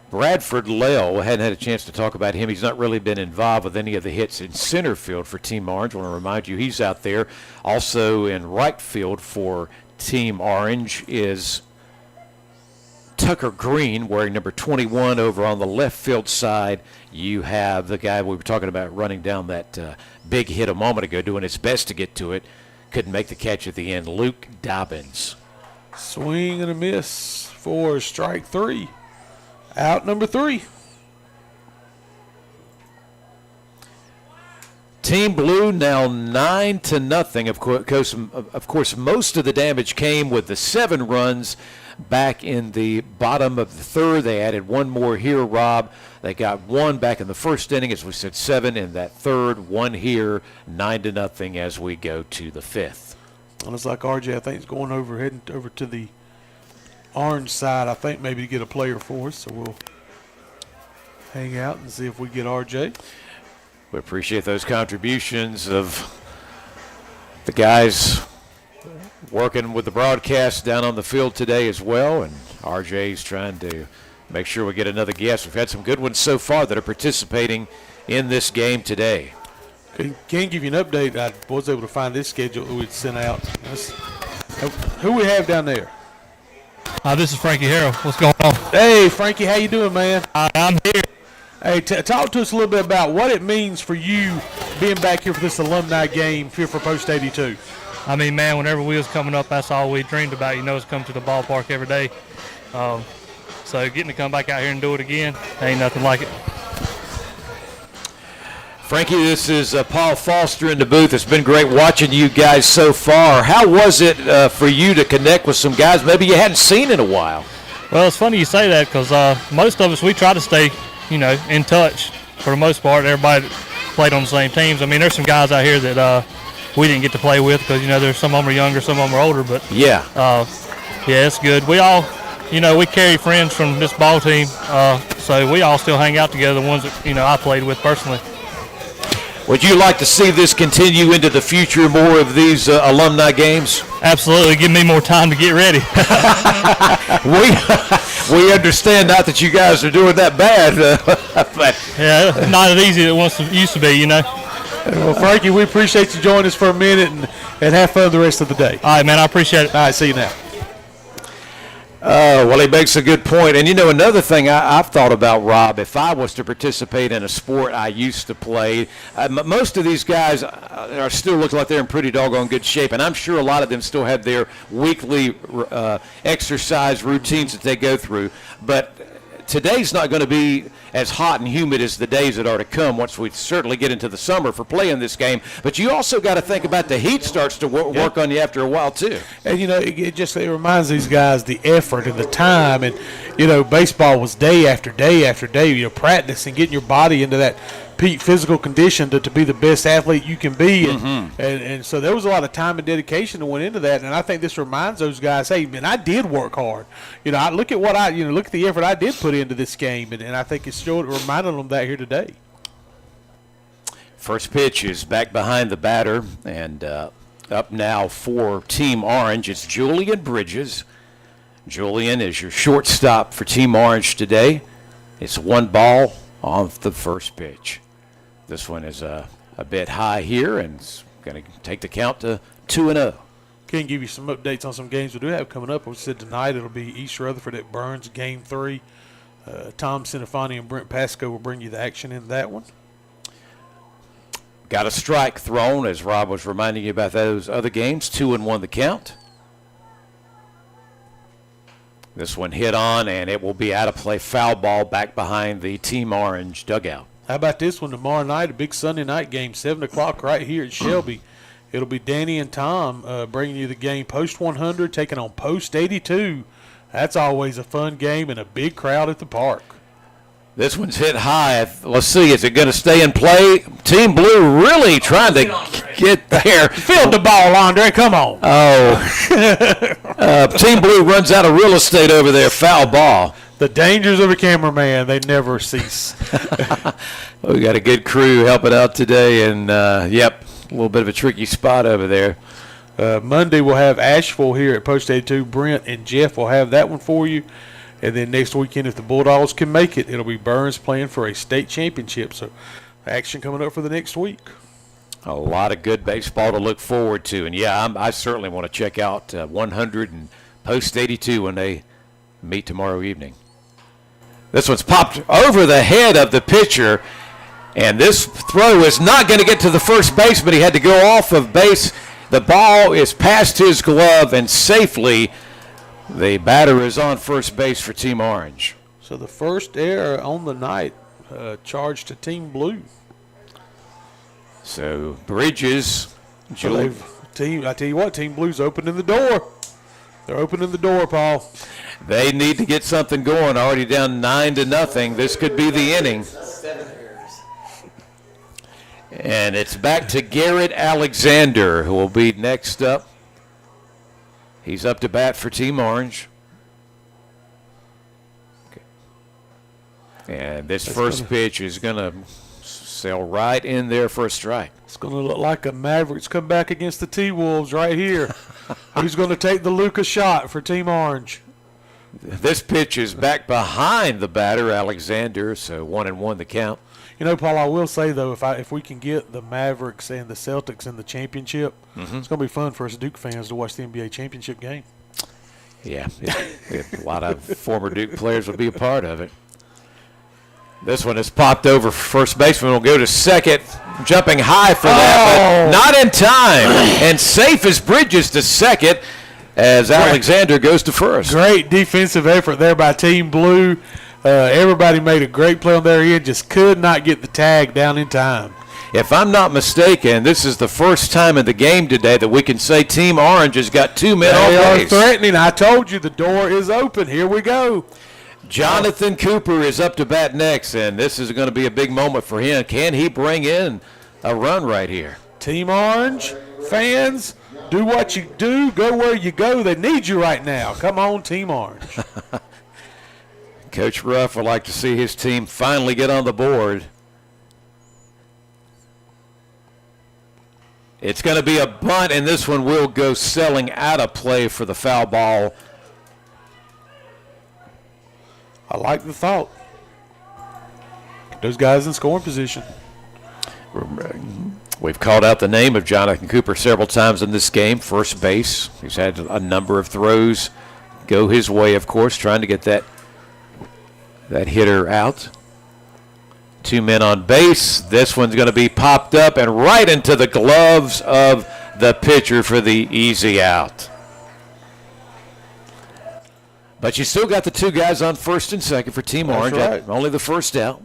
B: Bradford Lell, hadn't had a chance to talk about him. He's not really been involved with any of the hits in center field for Team Orange. I want to remind you he's out there. Also in right field for Team Orange is Tucker Green, wearing number 21 over on the left field side. You have the guy we were talking about running down that big hit a moment ago, doing his best to get to it. Couldn't make the catch at the end. Luke Dobbins.
C: Swing and a miss for strike 3. Out number 3.
B: Team Blue now 9-0. Of course, most of the damage came with the 7 runs back in the bottom of the 3rd. They added 1 more here, Rob. They got 1 back in the 1st inning, as we said, 7 in that 3rd, 1 here, 9-0 as we go to the 5th.
C: Well, it's like RJ, I think, is heading over to the Orange side, I think, maybe to get a player for us. So we'll hang out and see if we get RJ.
B: We appreciate those contributions of the guys working with the broadcast down on the field today as well, and RJ's trying to make sure we get another guest. We've had some good ones so far that are participating in this game today.
C: Can't give you an update. I was able to find this schedule that we'd sent out. Who we have down there?
D: This is Frankie Harrell. What's going on?
C: Hey, Frankie, how you doing, man?
D: I'm here.
C: Hey, talk to us a little bit about what it means for you being back here for this alumni game here for Post 82.
F: I mean, man, whenever we was coming up, that's all we dreamed about, is come to the ballpark every day. So getting to come back out here and do it again, ain't nothing like it.
B: Frankie, this is Paul Foster in the booth. It's been great watching you guys so far. How was it for you to connect with some guys maybe you hadn't seen in a while?
F: Well, it's funny you say that because most of us, we try to stay, in touch for the most part. Everybody played on the same teams. I mean, there's some guys out here that we didn't get to play with because, there's some of them are younger, some of them are older. But, yeah, it's good. We all, we carry friends from this ball team, so we all still hang out together, the ones that, I played with personally.
B: Would you like to see this continue into the future, more of these alumni games?
F: Absolutely. Give me more time to get ready.
B: we understand, not that you guys are doing that bad. But
F: yeah, not as easy as it used to be,
C: Well, Frankie, we appreciate you joining us for a minute and have fun the rest of the day.
F: All right, man. I appreciate it.
C: All right, see you now.
B: Well, he makes a good point. And, another thing I've thought about, Rob, if I was to participate in a sport I used to play, most of these guys are still look like they're in pretty doggone good shape. And I'm sure a lot of them still have their weekly exercise routines that they go through. But today's not going to be as hot and humid as the days that are to come once we certainly get into the summer for playing this game. But you also got to think about the heat starts to work on you after a while, too.
C: And, it reminds these guys the effort and the time. And, baseball was day after day after day, practice and getting your body into that peak physical condition to be the best athlete you can be. And so there was a lot of time and dedication that went into that. And I think this reminds those guys, hey, man, I did work hard. I look at look at the effort I did put into this game. And I think it's reminding them that here today.
B: First pitch is back behind the batter, and up now for Team Orange, it's Julian Bridges. Julian is your shortstop for Team Orange today. It's 1 ball on the first pitch. This one is a bit high here, and it's going to take the count to 2-0.
C: Can give you some updates on some games we do have coming up. We said tonight it'll be East Rutherford at Burns, Game 3. Tom Sinifani and Brent Pasco will bring you the action in that one.
B: Got a strike thrown, as Rob was reminding you about those other games. 2-1 the count. This one hit on, and it will be out of play. Foul ball back behind the Team Orange dugout.
C: How about this one tomorrow night, a big Sunday night game, 7 o'clock right here at Shelby. It'll be Danny and Tom bringing you the game post 100, taking on post 82. That's always a fun game and a big crowd at the park.
B: This one's hit high. Let's see, is it going to stay in play? Team Blue really trying to get there.
C: Field the ball, Andre. Come on.
B: Team Blue runs out of real estate over there. Foul ball.
C: The dangers of a cameraman, they never cease.
B: We got a good crew helping out today, and, a little bit of a tricky spot over there.
C: Monday we'll have Asheville here at Post 82. Brent and Jeff will have that one for you. And then next weekend, if the Bulldogs can make it, it'll be Burns playing for a state championship. So action coming up for the next week.
B: A lot of good baseball to look forward to. And, I certainly want to check out 100 and Post 82 when they meet tomorrow evening. This one's popped over the head of the pitcher. And this throw is not going to get to the first baseman. He had to go off of base. The ball is past his glove, and safely the batter is on first base for Team Orange.
C: So the first error on the night charged to Team Blue.
B: So Bridges.
C: I tell you what, Team Blue's opening the door. They're opening the door, Paul.
B: They need to get something going. Already down 9-0. This could be the inning.
G: 7 errors.
B: And it's back to Garrett Alexander, who will be next up. He's up to bat for Team Orange. Okay. And this first pitch is going to sail right in there for a strike.
C: It's going to look like a Mavericks come back against the T-Wolves right here. Who's going to take the Lucas shot for Team Orange?
B: This pitch is back behind the batter, Alexander, so 1-1 the count.
C: Paul, I will say, though, if we can get the Mavericks and the Celtics in the championship, it's going to be fun for us Duke fans to watch the NBA championship game.
B: Yeah, a lot of former Duke players will be a part of it. This one is popped over. First baseman will go to second, jumping high for that, but not in time. And safe as Bridges to second as Alexander goes to first.
C: Great defensive effort there by Team Blue. Everybody made a great play on their end, just could not get the tag down in time.
B: If I'm not mistaken, this is the first time in the game today that we can say Team Orange has got 2 men on base.
C: They are threatening. I told you the door is open. Here we go.
B: Jonathan Cooper is up to bat next, and this is going to be a big moment for him. Can he bring in a run right here?
C: Team Orange fans, do what you do, go where you go. They need you right now. Come on, Team Orange.
B: Coach Ruff would like to see his team finally get on the board. It's going to be a bunt, and this one will go selling out of play for the foul ball.
C: I like the thought. Those guys in scoring position.
B: We've called out the name of Jonathan Cooper several times in this game. First base. He's had a number of throws go his way, of course, trying to get that hitter out. 2 men on base. This one's going to be popped up and right into the gloves of the pitcher for the easy out. But you still got the 2 guys on first and second for Team Orange.
C: Right.
B: Only the first out.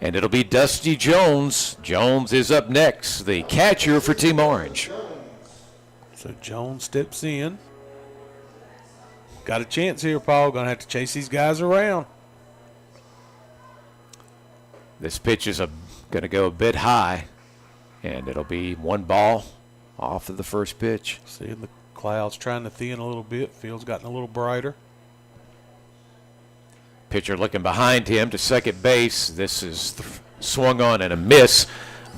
B: And it'll be Dusty Jones. Jones is up next, the catcher for Team Orange.
C: So Jones steps in. Got a chance here, Paul. Going to have to chase these guys around.
B: This pitch is going to go a bit high, and it'll be 1 ball off of the first pitch.
C: Seeing the clouds trying to thin a little bit. Field's gotten a little brighter.
B: Pitcher looking behind him to second base. This is swung on and a miss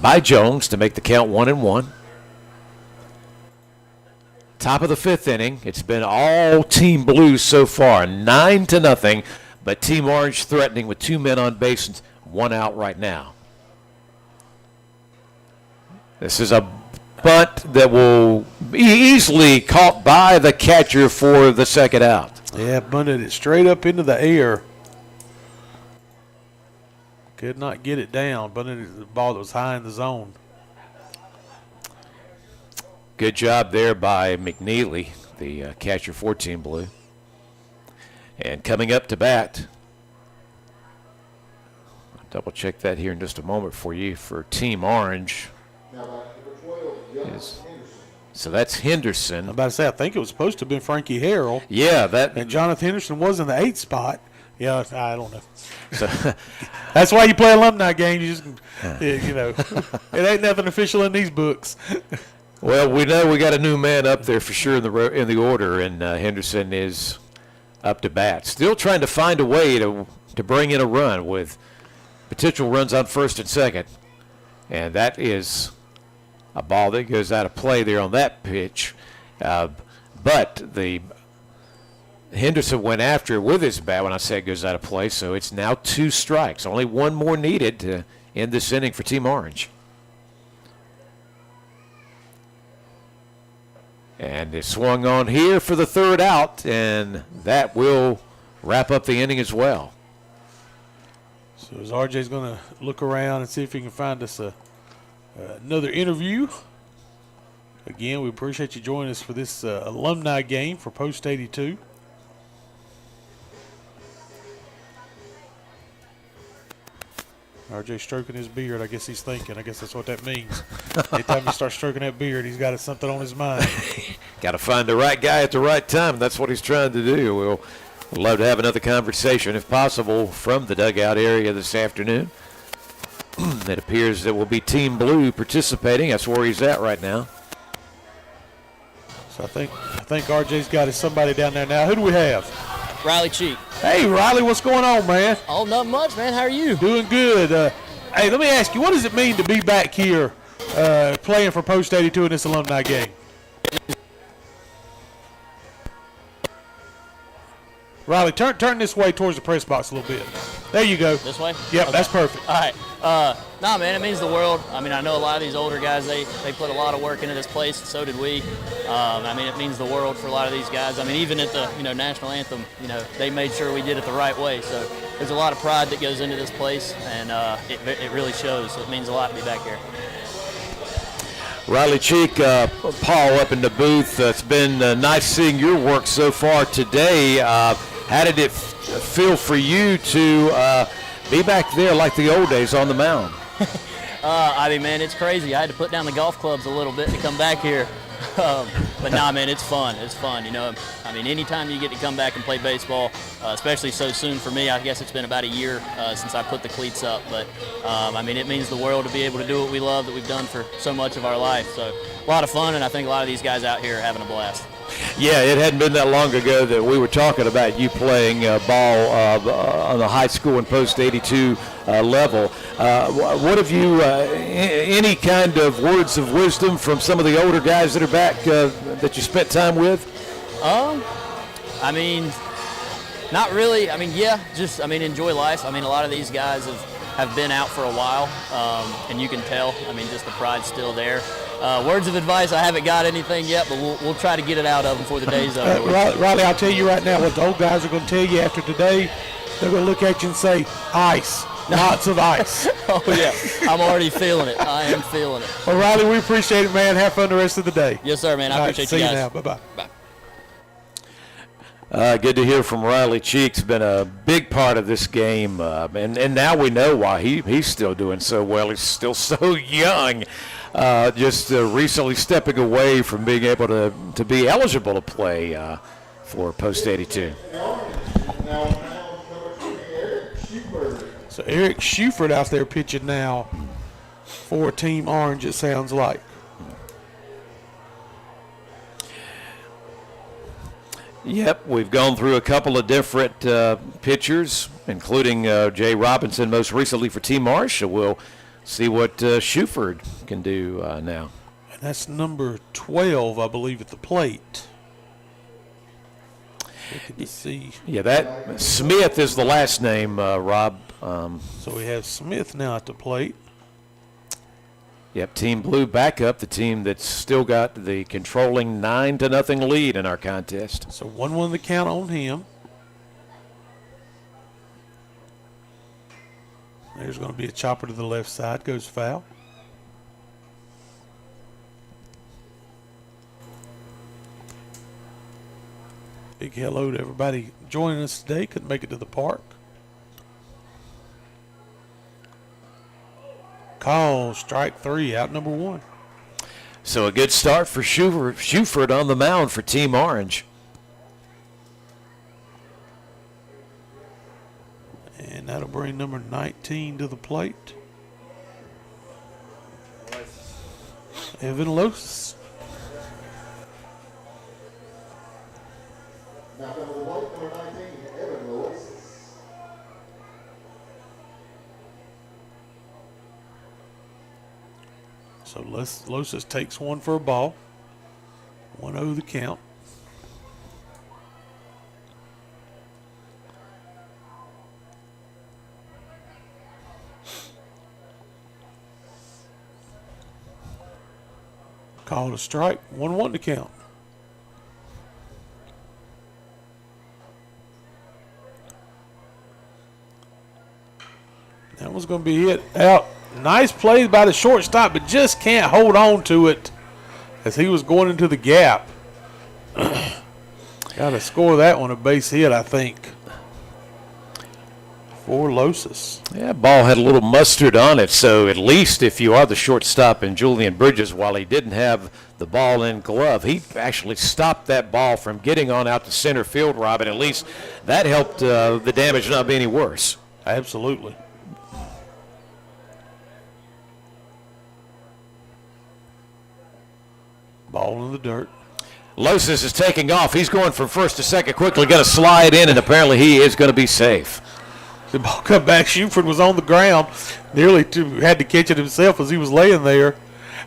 B: by Jones to make the count 1-1. Top of the 5th inning. It's been all Team Blue so far, 9-0, but Team Orange threatening with 2 men on base and 1 out right now. This is a bunt that will be easily caught by the catcher for the second out.
C: Yeah, bunted it straight up into the air. Could not get it down. Bunted it the ball that was high in the zone.
B: Good job there by McNeely, the catcher for Team Blue. And coming up to bat, I'll double check that here in just a moment for you, for Team Orange. So that's Henderson.
C: I'm about to say, I think it was supposed to have been Frankie Harrell.
B: Yeah,
C: And Jonathan Henderson was in the 8th spot. Yeah, I don't know.
B: So
C: That's why you play alumni games. You just, it ain't nothing official in these books.
B: well, we know we got a new man up there for sure in the order, and Henderson is up to bat. Still trying to find a way to bring in a run with potential runs on first and second, and that is a ball that goes out of play there on that pitch. But the Henderson went after it with his bat when I say it goes out of play, so it's now 2 strikes. Only 1 more needed to end this inning for Team Orange. And it swung on here for the 3rd out, and that will wrap up the inning as well.
C: So as RJ's going to look around and see if he can find us another interview. Again, we appreciate you joining us for this alumni game for Post 82. RJ stroking his beard. I guess he's thinking. I guess that's what that means. Anytime he starts stroking that beard, he's got something on his mind.
B: Got to find the right guy at the right time. That's what he's trying to do. We'll love to have another conversation, if possible, from the dugout area this afternoon. It appears that will be Team Blue participating. That's where he's at right now.
C: So I think RJ's got somebody down there now. Who do we have?
G: Riley Cheek.
C: Hey, Riley, what's going on, man?
G: Oh, not much, man. How are you?
C: Doing good. Hey, let me ask you, what does it mean to be back here playing for Post 82 in this alumni game? Riley, turn this way towards the press box a little bit. There you go.
G: This way?
C: Yep,
G: Okay.
C: That's perfect.
G: All right. Nah, man, it means the world. I mean, I know a lot of these older guys, they put a lot of work into this place. So did we. I mean, it means the world for a lot of these guys. I mean, even at the, national anthem, they made sure we did it the right way. So there's a lot of pride that goes into this place, and it really shows. It means a lot to be back here.
B: Riley Cheek, Paul up in the booth. It's been nice seeing your work so far today. How did it feel for you to be back there like the old days on the mound?
G: I mean, man, it's crazy. I had to put down the golf clubs a little bit to come back here. But nah, man, it's fun. It's fun, I mean, anytime you get to come back and play baseball, especially so soon for me, I guess it's been about a year since I put the cleats up. But, I mean, it means the world to be able to do what we love that we've done for so much of our life. So a lot of fun, and I think a lot of these guys out here are having a blast.
B: Yeah, it hadn't been that long ago that we were talking about you playing ball on the high school and Post 82 level. What have you, any kind of words of wisdom from some of the older guys that are back that you spent time with?
G: I mean, not really. I mean, yeah, just, enjoy life. I mean, a lot of these guys have, have been out for a while, and you can tell. I mean, just the pride's still there. Words of advice, I haven't got anything yet, but we'll try to get it out of them before the day's over.
C: Riley, I'll tell you right now what the old guys are going to tell you after today. They're going to look at you and say, ice, lots of ice.
G: Oh, yeah, I'm already feeling it. I am feeling it.
C: Well, Riley, we appreciate it, man. Have fun the rest of the day.
G: Yes, sir, man. I appreciate you guys.
C: See you now. Bye-bye.
G: Bye.
B: Good to hear from Riley Cheeks. Been a big part of this game, and now we know why he's still doing so well. He's still so young, just recently stepping away from being able to be eligible to play for Post 82.
C: So Eric Schuford out there pitching now for Team Orange, it sounds like.
B: Yep, we've gone through a couple of different pitchers, including Jay Robinson most recently for Team Orange. So we'll see what Schuford can do now.
C: And that's number 12, I believe, at the plate. Looking to see.
B: Yeah, that Smith is the last name, Rob.
C: So we have Smith now at the plate.
B: Yep, Team Blue back up, the team that's still got the controlling 9-0 lead in our contest.
C: So 1-1 the count on him. There's going to be a chopper to the left side, goes foul. Big hello to everybody joining us today. Couldn't make it to the park. Call, strike 3, out number 1.
B: So a good start for Schuford on the mound for Team Orange.
C: And that'll bring number 19 to the plate. Evan Loses.
E: Now, number 19, Evan Lewis.
C: So Losas takes one for a ball. 1-0 the count. Called a strike. 1-1 to count. That one's going to be hit out. Nice play by the shortstop, but just can't hold on to it as he was going into the gap. Got to score that one a base hit, I think, for Losas.
B: Yeah, ball had a little mustard on it, so at least if you are the shortstop in Julian Bridges, while he didn't have the ball in glove, he actually stopped that ball from getting on out to center field, Robin. At least that helped the damage not be any worse.
C: Absolutely. Ball in the dirt.
B: Losas is taking off. He's going from first to second quickly, going to slide in, and apparently he is going to be safe.
C: The ball come back. Schuford was on the ground. Nearly had to catch it himself as he was laying there.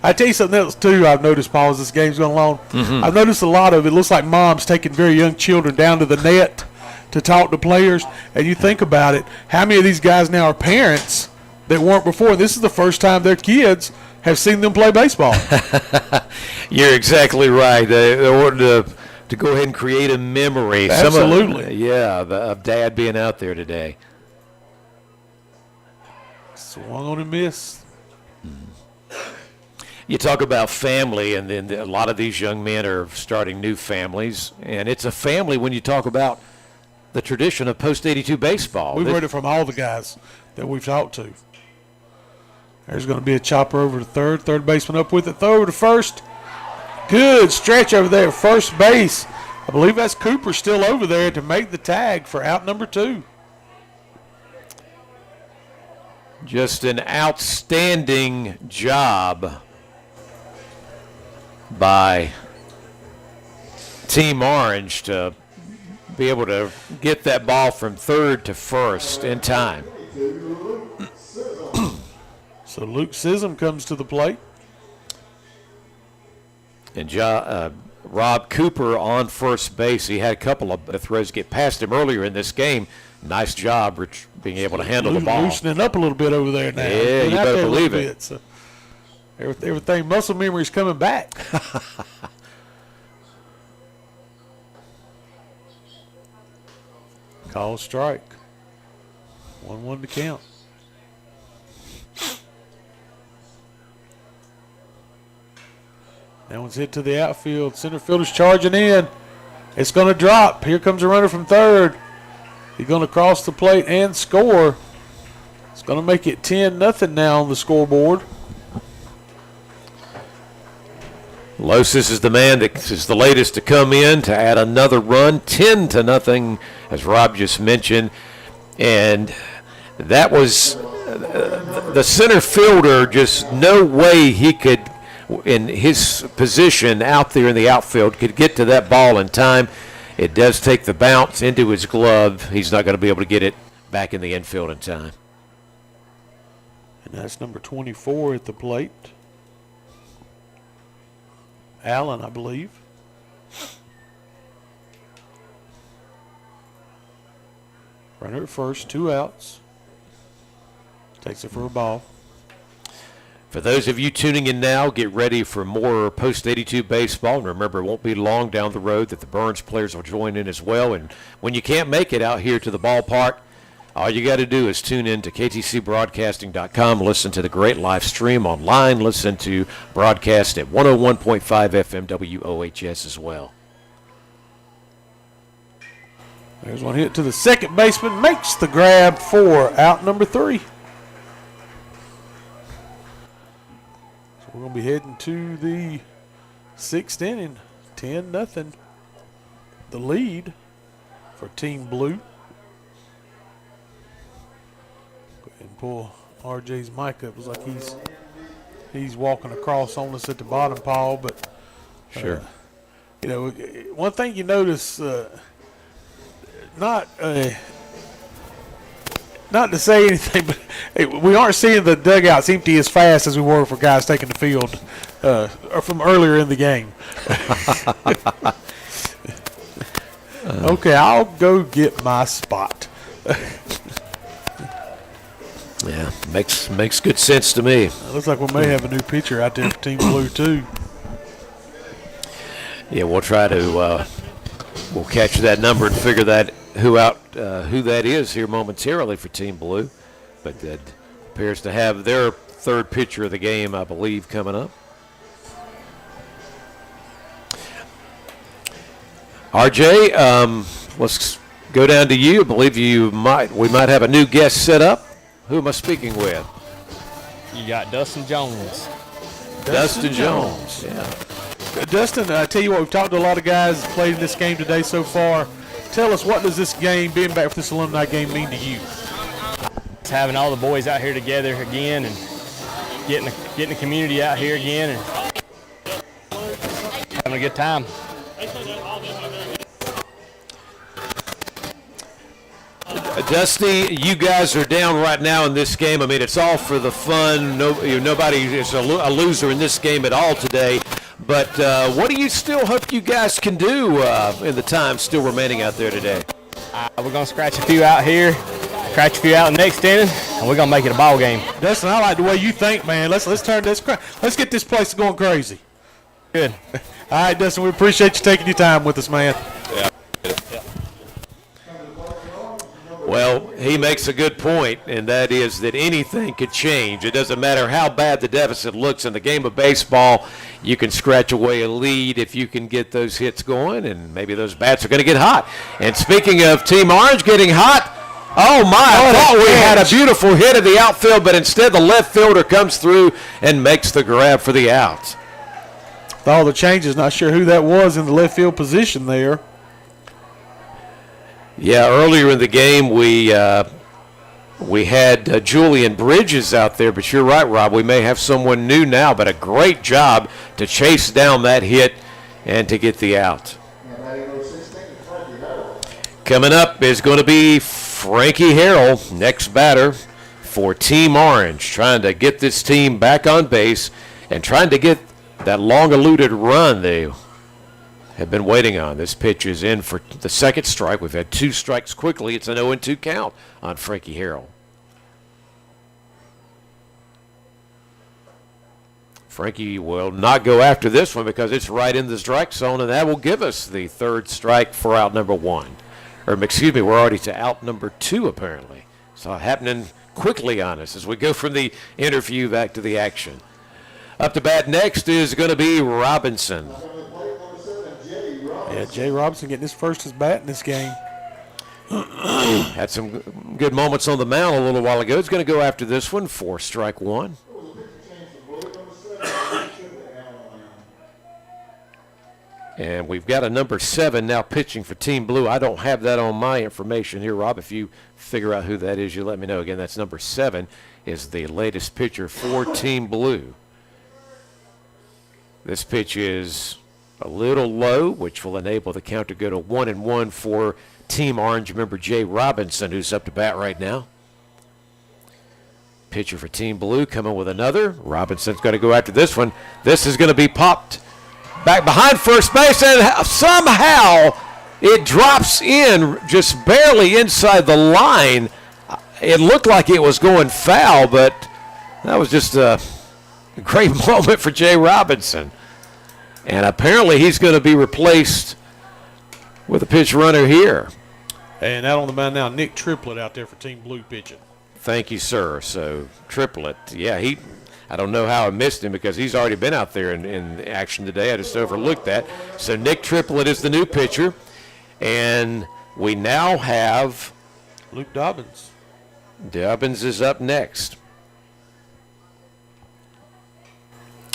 C: I tell you something else, too, I've noticed, Paul, as this game's going along. Mm-hmm. I've noticed a lot of it. Looks like moms taking very young children down to the net to talk to players. And you think about it, how many of these guys now are parents that weren't before? This is the first time their kids have seen them play baseball.
B: You're exactly right. They wanted to go ahead and create a memory.
C: Absolutely.
B: Of Dad being out there today.
C: Swung on and missed.
B: You talk about family, and then a lot of these young men are starting new families. And it's a family when you talk about the tradition of Post 82 baseball.
C: We've heard it from all the guys that we've talked to. There's going to be a chopper over to third. Third baseman up with it. Throw over to first. Good stretch over there. First base. I believe that's Cooper still over there to make the tag for out number 2.
B: Just an outstanding job by Team Orange to be able to get that ball from third to first in time.
C: So Luke Sism comes to the plate.
B: And Rob Cooper on first base. He had a couple of throws get past him earlier in this game. nice job, Rich, being able to handle the ball.
C: Loosening up a little bit over there now.
B: Yeah, you better believe it.
C: So everything, muscle memory is coming back. Call strike. 1-1 to count. That one's hit to the outfield. Center fielder's charging in. It's going to drop. Here comes a runner from third. He's going to cross the plate and score. It's going to make it 10-0 now on the scoreboard.
B: Losas is the man that is the latest to come in to add another run, 10-0, as Rob just mentioned. And that was the center fielder, just no way he could, in his position out there in the outfield, could get to that ball in time. It does take the bounce into his glove. He's not going to be able to get it back in the infield in time.
C: And that's number 24 at the plate. Allen, I believe. Runner at first, 2 outs. Takes it for a ball.
B: For those of you tuning in now, get ready for more post-82 baseball. And remember, it won't be long down the road that the Burns players will join in as well. And when you can't make it out here to the ballpark, all you got to do is tune in to ktcbroadcasting.com, listen to the great live stream online, listen to broadcast at 101.5 FM WOHS as well.
C: There's one hit to the second baseman, makes the grab for out number 3. So we're going to be heading to the 6th inning, 10-0. The lead for Team Blue. And pull RJ's mic up. It's like he's walking across on us at the bottom, Paul. But
B: sure,
C: you know, one thing you notice, not to say anything, but we aren't seeing the dugouts empty as fast as we were for guys taking the field from earlier in the game. Okay, I'll go get my spot.
B: Yeah, makes good sense to me.
C: Looks like we may have a new pitcher out there for Team Blue too.
B: Yeah, we'll try to we'll catch that number and figure that who that is here momentarily for Team Blue, but that appears to have their third pitcher of the game, I believe, coming up. RJ, let's go down to you. I believe we might have a new guest set up. Who am I speaking with?
I: You got Dustin Jones.
B: Dustin Jones. Yeah.
C: Dustin, I tell you what, we've talked to a lot of guys that played in this game today so far. Tell us, what does this game, being back for this alumni game, mean to you?
I: It's having all the boys out here together again and getting the community out here again and having a good time.
B: Dusty, you guys are down right now in this game. I mean, it's all for the fun. Nobody is a loser in this game at all today. But what do you still hope you guys can do in the time still remaining out there today?
I: We're going to scratch a few out here, scratch a few out in the next inning, and we're going to make it a ball game.
C: Dustin, I like the way you think, man. Let's turn this. Let's get this place going crazy.
I: Good.
C: All right, Dustin, we appreciate you taking your time with us, man.
B: Yeah. Well, he makes a good point, and that is that anything could change. It doesn't matter how bad the deficit looks in the game of baseball. You can scratch away a lead if you can get those hits going, and maybe those bats are going to get hot. And speaking of Team Orange getting hot, oh my, I thought we had a beautiful hit in the outfield, but instead the left fielder comes through and makes the grab for the out.
C: With all the changes, not sure who that was in the left field position there.
B: Yeah, earlier in the game we had Julian Bridges out there, but you're right, Rob. We may have someone new now, but a great job to chase down that hit and to get the out. Coming up is going to be Frankie Harrell, next batter for Team Orange, trying to get this team back on base and trying to get that long-eluded run they have been waiting on. This pitch is in for the second strike. We've had 2 strikes quickly. It's an 0-2 count on Frankie Harrell. Frankie will not go after this one because it's right in the strike zone, and that will give us the 3rd strike for out number 1. Or, excuse me, we're already to out number 2, apparently. So happening quickly on us as we go from the interview back to the action. Up to bat next is going to be Robinson.
C: Yeah, Jay Robinson getting his first at bat in this game.
B: Had some good moments on the mound a little while ago. He's going to go after this one for strike 1. And we've got a number 7 now pitching for Team Blue. I don't have that on my information here, Rob. If you figure out who that is, you let me know. Again, that's number 7 is the latest pitcher for Team Blue. This pitch is a little low, which will enable the count to go to 1-1 for Team Orange member Jay Robinson, who's up to bat right now. Pitcher for Team Blue coming with another. Robinson's going to go after this one. This is going to be popped back behind first base, and somehow it drops in just barely inside the line. It looked like it was going foul, but that was just a great moment for Jay Robinson. And apparently he's going to be replaced with a pitch runner here.
C: And out on the mound now, Nick Triplett out there for Team Blue pitching.
B: Thank you, sir. So Triplett, yeah, I don't know how I missed him because he's already been out there in action today. I just overlooked that. So Nick Triplett is the new pitcher. And we now have
C: Luke Dobbins.
B: Dobbins is up next.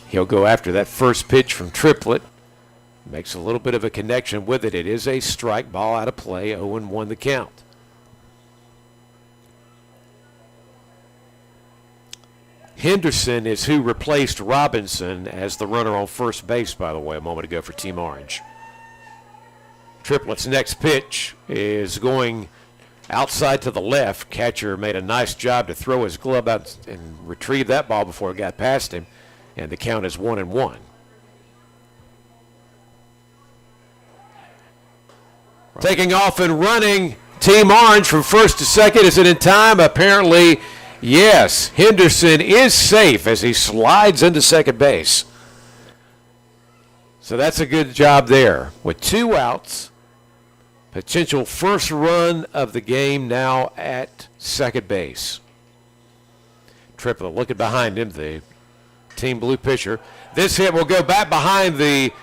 B: He'll go after that first pitch from Triplett. Makes a little bit of a connection with it. It is a strike, ball out of play, 0-1 the count. Henderson is who replaced Robinson as the runner on first base, by the way, a moment ago for Team Orange. Triplett's next pitch is going outside to the left. Catcher made a nice job to throw his glove out and retrieve that ball before it got past him, and the count is 1-1. Taking off and running, Team Orange from first to second. Is it in time? Apparently, yes. Henderson is safe as he slides into second base. So that's a good job there. With 2 outs, potential first run of the game now at second base. Triplett looking behind him, the Team Blue pitcher. This hit will go back behind the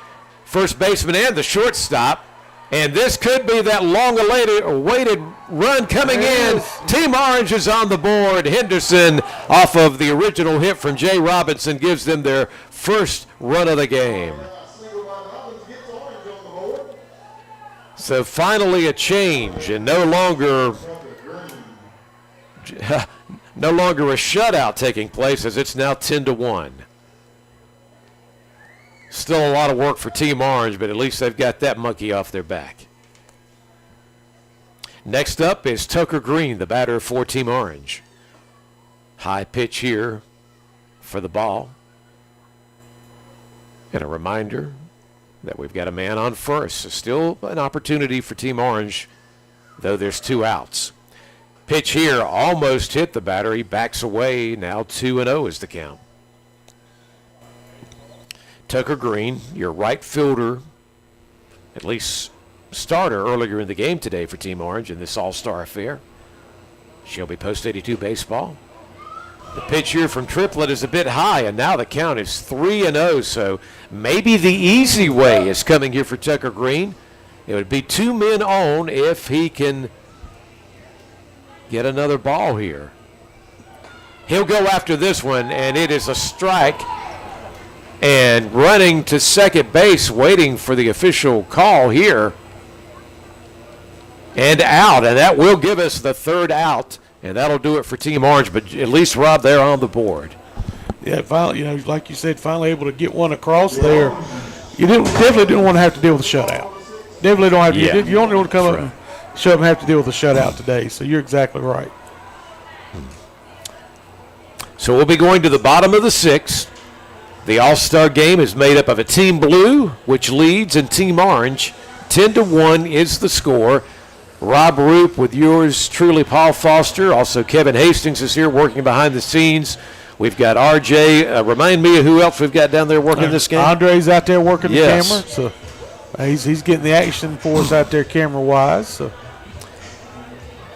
B: first baseman and the shortstop. And this could be that long-awaited run coming in. Team Orange is on the board. Henderson, off of the original hit from Jay Robinson, gives them their first run of the game. So finally a change, and no longer a shutout taking place, as it's now 10-1. Still a lot of work for Team Orange, but at least they've got that monkey off their back. Next up is Tucker Green, the batter for Team Orange. High pitch here for the ball. And a reminder that we've got a man on first. So still an opportunity for Team Orange, though there's 2 outs. Pitch here almost hit the batter. He backs away. Now 2-0 is the count. Tucker Green, your right fielder, at least starter earlier in the game today for Team Orange in this all-star affair. Shelby Post 82 baseball. The pitch here from Triplett is a bit high, and now the count is 3-0, so maybe the easy way is coming here for Tucker Green. It would be 2 men on if he can get another ball here. He'll go after this one, and it is a strike. And running to second base, waiting for the official call here. And out, and that will give us the 3rd out, and that'll do it for Team Orange. But at least, Rob, they're on the board.
C: Yeah, finally, like you said, finally able to get one across there. You definitely didn't want to have to deal with a shutout. Definitely don't have to.
B: Yeah.
C: You don't want to come up and shut up and have to deal with a shutout today. So you're exactly right.
B: So we'll be going to the bottom of the 6th. The All-Star game is made up of a Team Blue, which leads, and Team Orange. 10-1 is the score. Rob Roop with yours truly, Paul Foster. Also, Kevin Hastings is here working behind the scenes. We've got RJ. Remind me of who else we've got down there working this game.
C: Andre's out there working the
B: Yes.
C: camera. So he's getting the action for us out there camera-wise. So.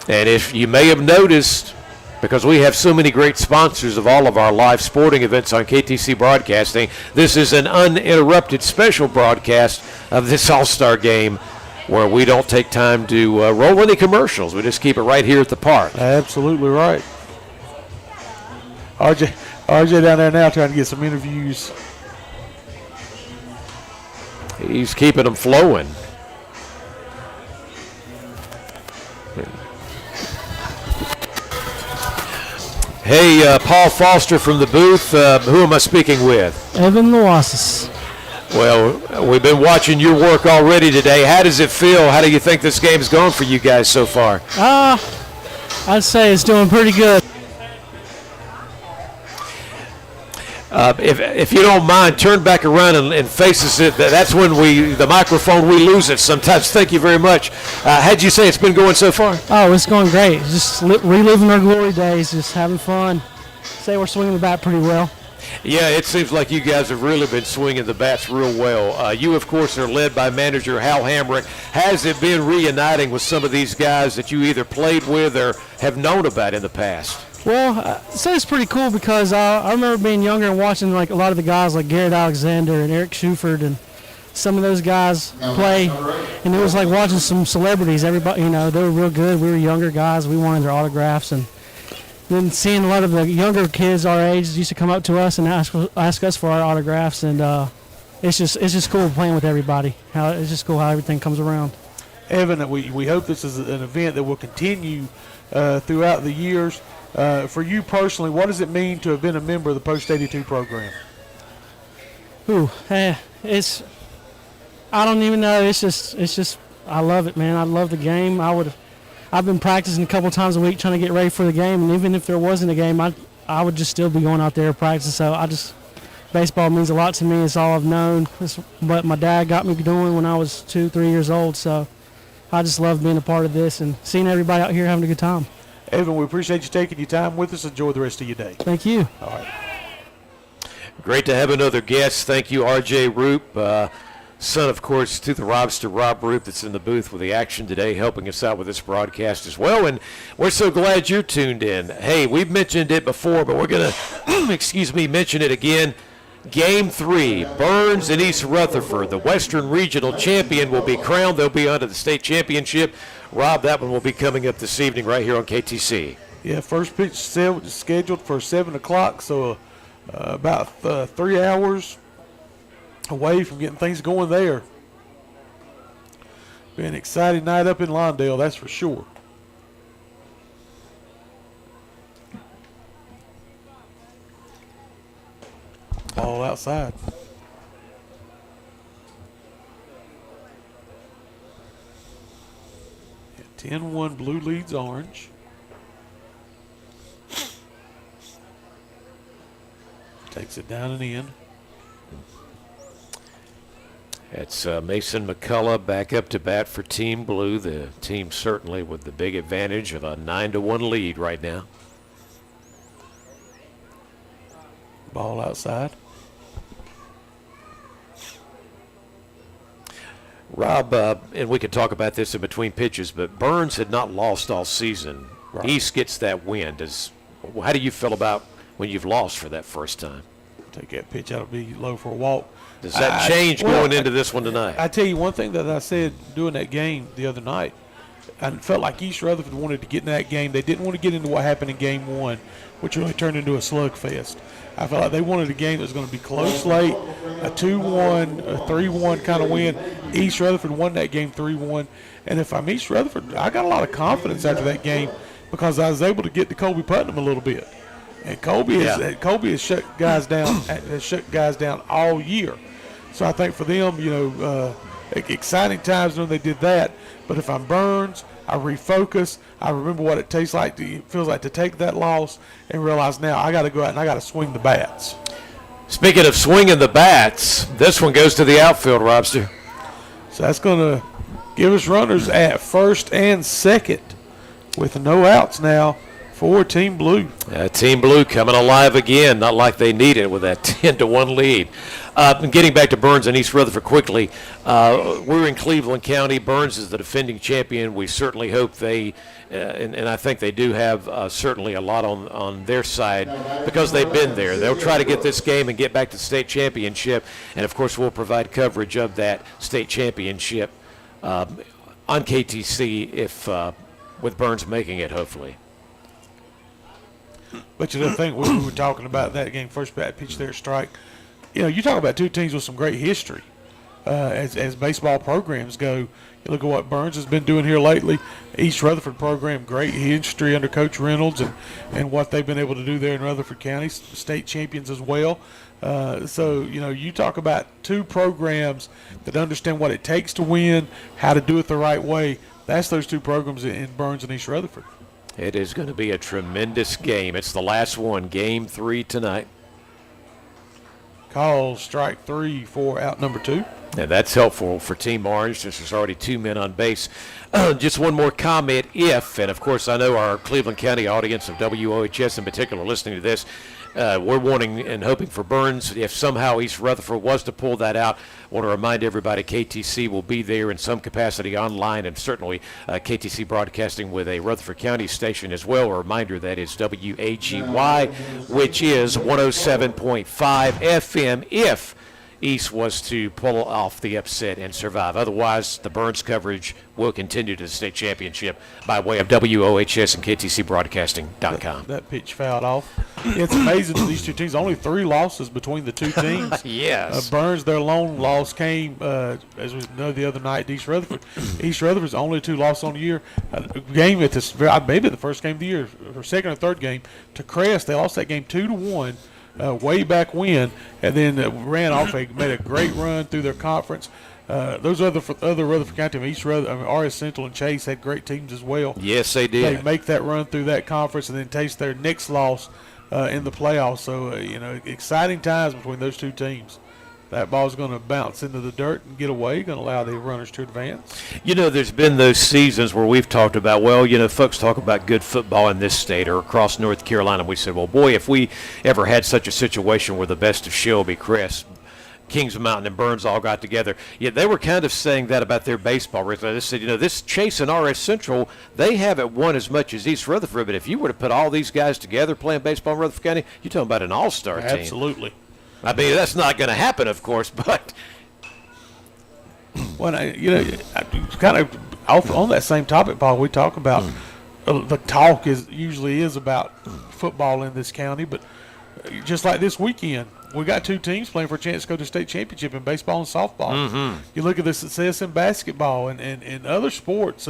B: And if you may have noticed, because we have so many great sponsors of all of our live sporting events on KTC Broadcasting, this is an uninterrupted special broadcast of this All-Star game where we don't take time to roll any commercials. We just keep it right here at the park.
C: Absolutely right. RJ down there now trying to get some interviews.
B: He's keeping them flowing. Hey, Paul Foster from the booth. Who am I speaking with?
F: Evan Loasis.
B: Well, we've been watching your work already today. How does it feel? How do you think this game's going for you guys so far?
F: I'd say it's doing pretty good.
B: If you don't mind, turn back around and face us. That's when the microphone, we lose it sometimes. Thank you very much. How'd you say it's been going so far?
F: Oh, it's going great. Just reliving our glory days, just having fun. Say we're swinging the bat pretty well.
B: Yeah, it seems like you guys have really been swinging the bats real well. You, of course, are led by manager Hal Hamrick. Has it been reuniting with some of these guys that you either played with or have known about in the past?
F: Well, I'd say it's pretty cool because I remember being younger and watching like a lot of the guys like Garrett Alexander and Eric Shuford and some of those guys play, and it was like watching some celebrities. Everybody, they were real good. We were younger guys. We wanted their autographs, and then seeing a lot of the younger kids our age used to come up to us and ask us for our autographs, and it's just cool playing with everybody. It's just cool how everything comes around.
C: Evan, we hope this is an event that will continue throughout the years. For you personally, what does it mean to have been a member of the Post 82 program?
F: I don't even know. It's just I love it, man. I love the game. I've been practicing a couple times a week trying to get ready for the game, and even if there wasn't a game, I would just still be going out there practicing. So baseball means a lot to me. It's all I've known. It's what my dad got me doing when I was 2-3 years old. So I just love being a part of this and seeing everybody out here having a good time.
C: Evan, we appreciate you taking your time with us. Enjoy the rest of your day.
F: Thank you.
C: All right.
B: Great to have another guest. Thank you, R.J. Roop, son, of course, to the Robster, Rob Roop, that's in the booth with the action today, helping us out with this broadcast as well. And we're so glad you're tuned in. Hey, we've mentioned it before, but we're going to, mention it again. Game 3, Burns and East Rutherford. The Western Regional Champion will be crowned. They'll be under the state championship. Rob, that one will be coming up this evening right here on KTC.
C: Yeah, first pitch scheduled for 7 o'clock, so about 3 hours away from getting things going there. Be an exciting night up in Lawndale, that's for sure. All outside. 10-1 blue leads orange. Takes it down and in.
B: It's Mason McCullough back up to bat for Team Blue. The team certainly with the big advantage of a 9-1 lead right now.
C: Ball outside.
B: Rob, and we could talk about this in between pitches, but Burns had not lost all season. Right. East gets that win. How do you feel about when you've lost for that first time?
C: Take that pitch out, it'll be low for a walk.
B: Does that change going into this one tonight?
C: I tell you one thing that I said during that game the other night. I felt like East Rutherford wanted to get in that game. They didn't want to get into what happened in game 1, which really turned into a slugfest. I felt like they wanted a game that was going to be close late, a 2-1, a 3-1 kind of win. East Rutherford won that game 3-1. And if I'm East Rutherford, I got a lot of confidence after that game because I was able to get to Colby Putnam a little bit. And Colby has shut guys down all year. So I think for them, exciting times when they did that. But if I'm Burns, I refocus. I remember what it feels like to take that loss and realize now I got to go out and I got to swing the bats.
B: Speaking of swinging the bats, this one goes to the outfield, Robster.
C: So that's going to give us runners at first and second with no outs now for Team Blue.
B: Team Blue coming alive again, not like they need it with that 10-1 lead. Getting back to Burns and East Rutherford quickly, we're in Cleveland County. Burns is the defending champion. We certainly hope they, and I think they do have certainly a lot on their side because they've been there. They'll try to get this game and get back to the state championship, and of course we'll provide coverage of that state championship on KTC if with Burns making it, hopefully.
C: But you know, the thing we were talking about that game, first bat pitch there, strike. You know, you talk about two teams with some great history as baseball programs go. You look at what Burns has been doing here lately. East Rutherford program, great history under Coach Reynolds and what they've been able to do there in Rutherford County, state champions as well. So, you know, you talk about two programs that understand what it takes to win, how to do it the right way. That's those two programs in Burns and East Rutherford.
B: It is going to be a tremendous game. It's the last one, Game 3 tonight.
C: Call strike 3 for out number 2.
B: And that's helpful for Team Orange since there's already 2 men on base. Just one more comment, and of course I know our Cleveland County audience of WOHS in particular listening to this, we're wanting and hoping for Burns. If somehow East Rutherford was to pull that out, I want to remind everybody KTC will be there in some capacity online, and certainly KTC broadcasting with a Rutherford County station as well. A reminder that is WAGY, which is 107.5 FM if East was to pull off the upset and survive. Otherwise, the Burns coverage will continue to the state championship by way of WOHS and KTCBroadcasting.com.
C: That pitch fouled off. It's amazing that these two teams, only 3 losses between the two teams.
B: Yes.
C: Burns, their lone loss came, as we know, the other night, East Rutherford. East Rutherford's only 2 losses on the year. Game at this, maybe the first game of the year, or second or third game, to Crest. They lost that game 2-1. Way back when, and then ran off. Made a great run through their conference. Those other Rutherford County, East Rutherford, RS Central and Chase had great teams as well.
B: Yes, they did.
C: They make that run through that conference and then taste their next loss in the playoffs. So you know, exciting times between those two teams. That ball's going to bounce into the dirt and get away, going to allow the runners to advance.
B: You know, there's been those seasons where we've talked about, well, you know, folks talk about good football in this state or across North Carolina. We said, well, boy, if we ever had such a situation where the best of Shelby, Crest, Kings Mountain, and Burns all got together. Yeah, they were kind of saying that about their baseball. They said, you know, this Chase and RS Central, they haven't won as much as East Rutherford, but if you were to put all these guys together playing baseball in Rutherford County, you're talking about an all-star team.
C: Absolutely.
B: I mean, that's not going to happen, of course, but.
C: Well, you know, kind of on that same topic, Paul, we talk about the talk usually is about football in this county, but just like this weekend, we got 2 teams playing for a chance to go to state championship in baseball and softball.
B: Mm-hmm.
C: You look at the success in basketball and other sports.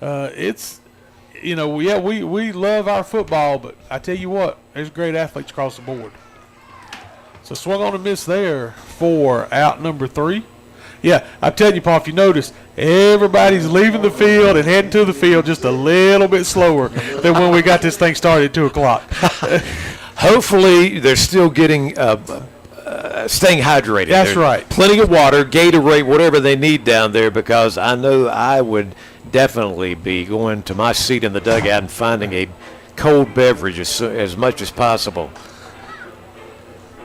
C: It's, you know, we love our football, but I tell you what, there's great athletes across the board. So swung on a miss there for out number 3. Yeah, I'm telling you, Paul, if you notice, everybody's leaving the field and heading to the field just a little bit slower than when we got this thing started at 2 o'clock.
B: Hopefully they're still getting staying hydrated.
C: That's right.
B: Plenty of water, Gatorade, whatever they need down there, because I know I would definitely be going to my seat in the dugout and finding a cold beverage as much as possible.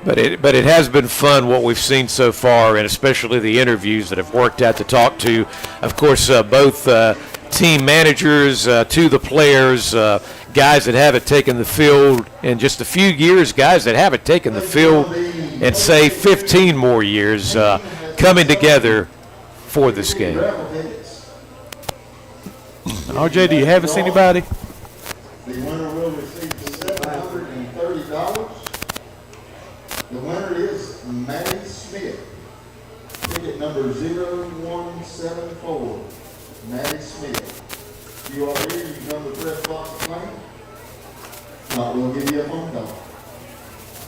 B: But it has been fun what we've seen so far, and especially the interviews that have worked out to talk to, of course, both team managers, to the players, guys that haven't taken the field in just a few years, guys that haven't taken the field in, say, 15 more years, coming together for this game.
C: RJ, do you have us anybody?
E: The winner will receive $730. The winner is Maddie Smith. Ticket number 0174. Maddie Smith. You are here, you come to press box claim. Not, we'll give you a phone call.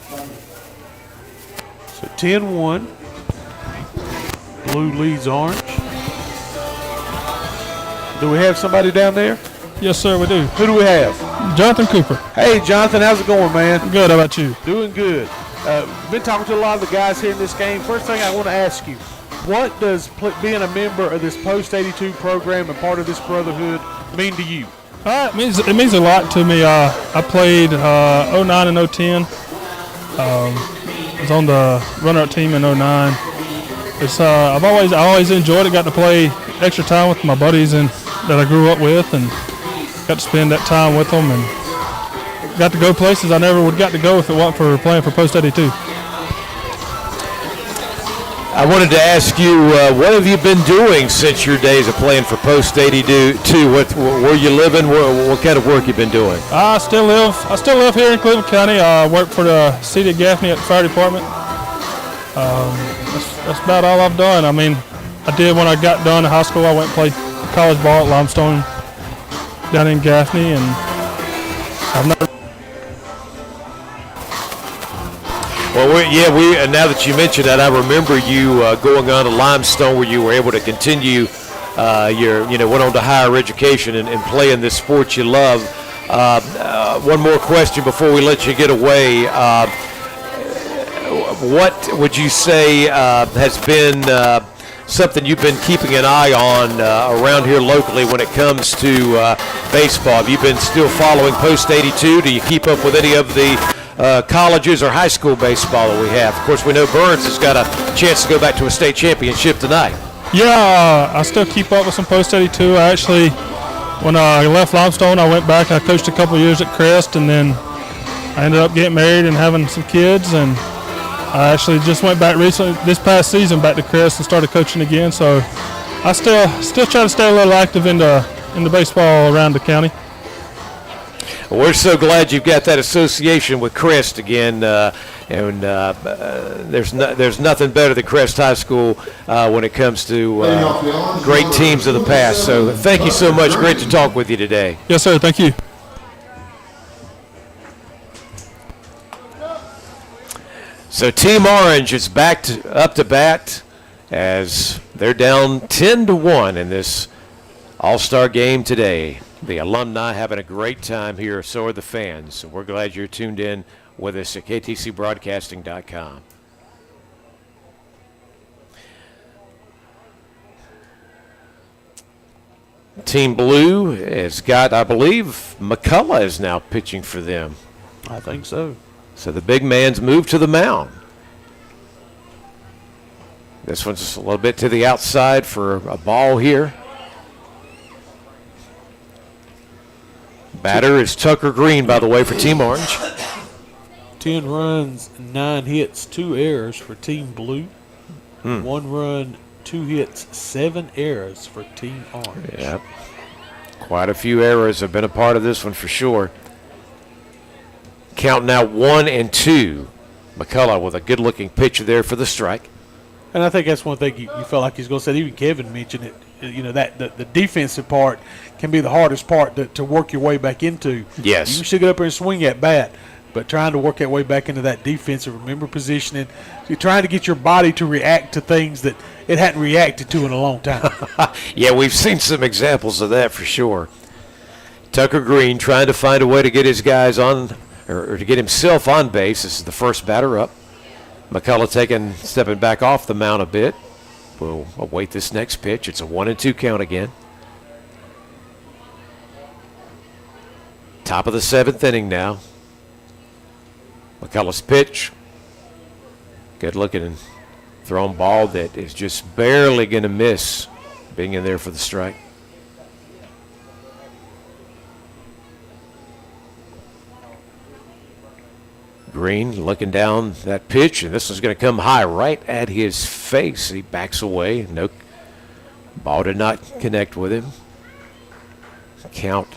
E: Thank you.
C: So 10-1. Blue leads orange. Do we have somebody down there?
D: Yes, sir, we do.
C: Who do we have?
D: Jonathan Cooper.
C: Hey, Jonathan, how's it going, man?
D: Good. How about you?
C: Doing good. been talking to a lot of the guys here in this game. First thing I want to ask you, what does being a member of this Post-82 program and part of this brotherhood mean to you?
D: It means a lot to me. I played 09 and 010. I was on the runner-up team in 09. I always enjoyed it. Got to play extra time with my buddies that I grew up with, and got to spend that time with them, and got to go places I never would got to go if it wasn't for playing for Post-82.
B: I wanted to ask you, what have you been doing since your days of playing for Post-82? Where you living? What kind of work you been doing?
D: I still live here in Cleveland County. I work for the city of Gaffney at the fire department. That's about all I've done. I mean, I did when I got done in high school. I went and played college ball at Limestone down in Gaffney, and I've never.
B: Well, now that you mentioned that, I remember you going on to Limestone, where you were able to continue went on to higher education and play in this sport you love. One more question before we let you get away. What would you say has been something you've been keeping an eye on around here locally when it comes to baseball? Have you been still following Post-82? Do you keep up with any of the colleges or high school baseball that we have? Of course, we know Burns has got a chance to go back to a state championship tonight.
D: Yeah, I still keep up with some Post-82. I actually, when I left Limestone, I went back. I coached a couple of years at Crest, and then I ended up getting married and having some kids, and I actually just went back recently, this past season, back to Crest and started coaching again. So I still try to stay a little active in the baseball around the county.
B: Well, we're so glad you've got that association with Crest again, and there's nothing better than Crest High School when it comes to great teams of the past. So thank you so much. Great to talk with you today.
D: Yes, sir. Thank you.
B: So Team Orange is up to bat as they're down 10-1 in this All-Star game today. The Alumni having a great time here, so are the fans. So we're glad you're tuned in with us at ktcbroadcasting.com. Team Blue has got, I believe, McCullough is now pitching for them.
C: I think so.
B: So the big man's moved to the mound. This one's just a little bit to the outside for a ball here. Batter is Tucker Green, by the way, for Team Orange.
C: 10 runs, 9 hits, 2 errors for Team Blue. 1 run, 2 hits, 7 errors for Team Orange.
B: Yep. Quite a few errors have been a part of this one for sure. Count now 1-2. McCullough with a good-looking pitcher there for the strike.
C: And I think that's one thing you felt like he's going to say. Even Kevin mentioned it. You know, that the defensive part can be the hardest part to work your way back into.
B: Yes.
C: You can still get up there and swing at bat, but trying to work that way back into that defensive, remember positioning. You're trying to get your body to react to things that it hadn't reacted to in a long time.
B: Yeah, we've seen some examples of that for sure. Tucker Green trying to find a way to get his guys on, or to get himself on base. This is the first batter up. McCullough stepping back off the mound a bit. We'll await this next pitch. It's a 1-2 count again. Top of the 7th inning now. McCullough's pitch. Good looking and thrown ball that is just barely going to miss being in there for the strike. Green looking down that pitch, and this one's going to come high right at his face. He backs away. No, ball did not connect with him. Count,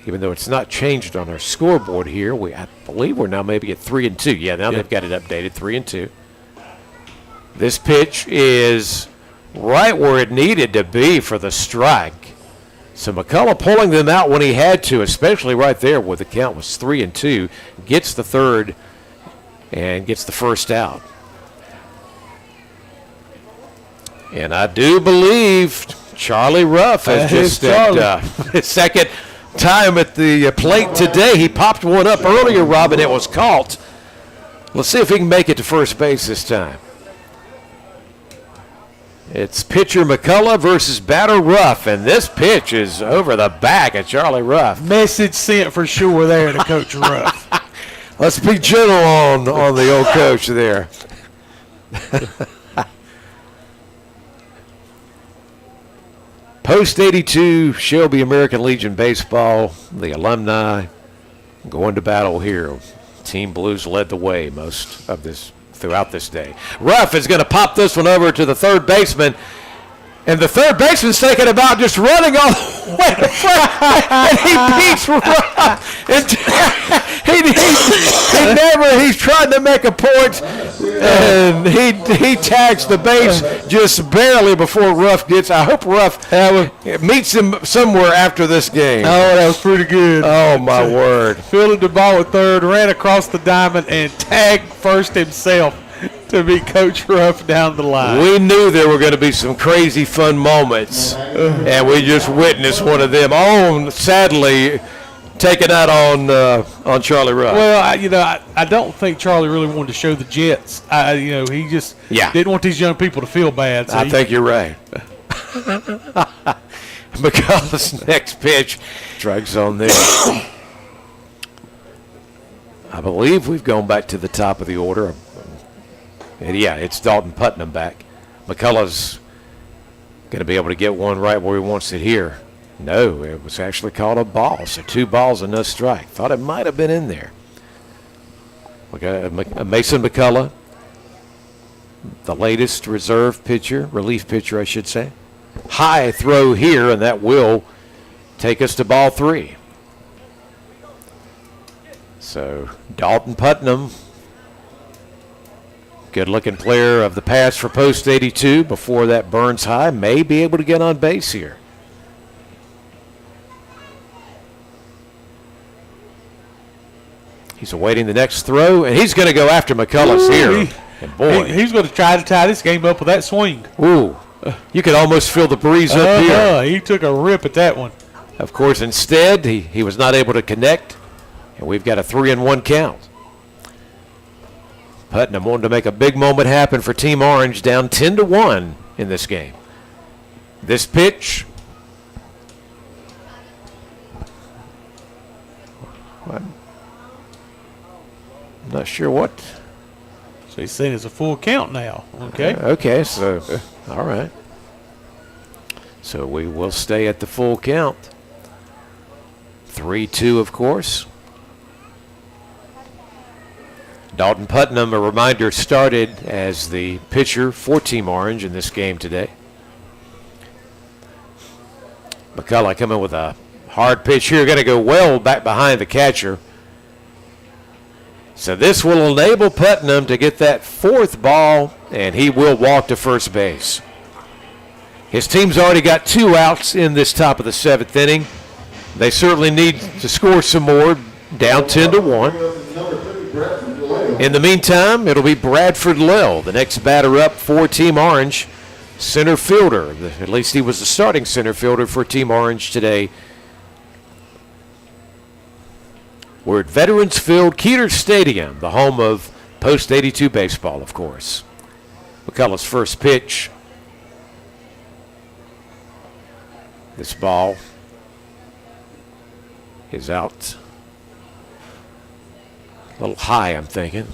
B: even though it's not changed on our scoreboard here, I believe we're now maybe at 3-2. Yeah, now they've got it updated, 3-2. This pitch is right where it needed to be for the strike. So McCullough pulling them out when he had to, especially right there where the count was 3-2, gets the third and gets the first out. And I do believe Charlie Ruff has just his second time at the plate today. He popped one up earlier, Robin. It was caught. Let's see if he can make it to first base this time. It's pitcher McCullough versus batter Ruff, and this pitch is over the back of Charlie Ruff.
C: Message sent for sure there to Coach Ruff.
B: Let's be gentle on the old coach there. Post 82 Shelby American Legion baseball, the Alumni going to battle here. Team Blues led the way most of this throughout this day. Ruff is going to pop this one over to the third baseman. And the third baseman's thinking about just running all the way to front, and he beats Ruff. He's trying to make a point, and he tags the base just barely before Ruff gets. I hope Ruff meets him somewhere after this game.
C: Oh, that was pretty good.
B: Oh, my word.
C: Fielded the ball at third, ran across the diamond, and tagged first himself to beat Coach Ruff down the line.
B: We knew there were going to be some crazy fun moments, and we just witnessed one of them. Oh, sadly, taken out on Charlie Ruff.
C: Well, I don't think Charlie really wanted to show the Jets. He just didn't want these young people to feel bad. So
B: I think you're right. McCullough's next pitch strikes on there. I believe we've gone back to the top of the order. And it's Dalton Putnam back. McCullough's going to be able to get one right where he wants it here. No, it was actually called a ball. So 2 balls and no strike. Thought it might have been in there. Mason McCullough, the latest relief pitcher, I should say. High throw here, and that will take us to ball 3. So Dalton Putnam, good-looking player of the past for Post 82 before that Burns High, may be able to get on base here. He's awaiting the next throw, and he's going to go after McCullough's here. And boy,
C: he's going to try to tie this game up with that swing.
B: Ooh, you could almost feel the breeze up here.
C: He took a rip at that one.
B: Of course, instead, he was not able to connect, and we've got a 3-1 count. Putnam wanted to make a big moment happen for Team Orange, down 10-1 in this game. This pitch. I'm not sure what.
C: So he's saying it's a full count now. Okay.
B: Okay, so, all right. So we will stay at the full count. 3-2, of course. Dalton Putnam, a reminder, started as the pitcher for Team Orange in this game today. McCullough coming with a hard pitch here. Going to go well back behind the catcher. So this will enable Putnam to get that 4th ball, and he will walk to first base. His team's already got 2 outs in this top of the 7th inning. They certainly need to score some more, down 10-1. In the meantime, it'll be Bradford Lill, the next batter up for Team Orange, center fielder. At least he was the starting center fielder for Team Orange today. We're at Veterans Field, Keeter Stadium, the home of Post 82 baseball, of course. McCullough's first pitch. This ball is out. A little high, I'm thinking.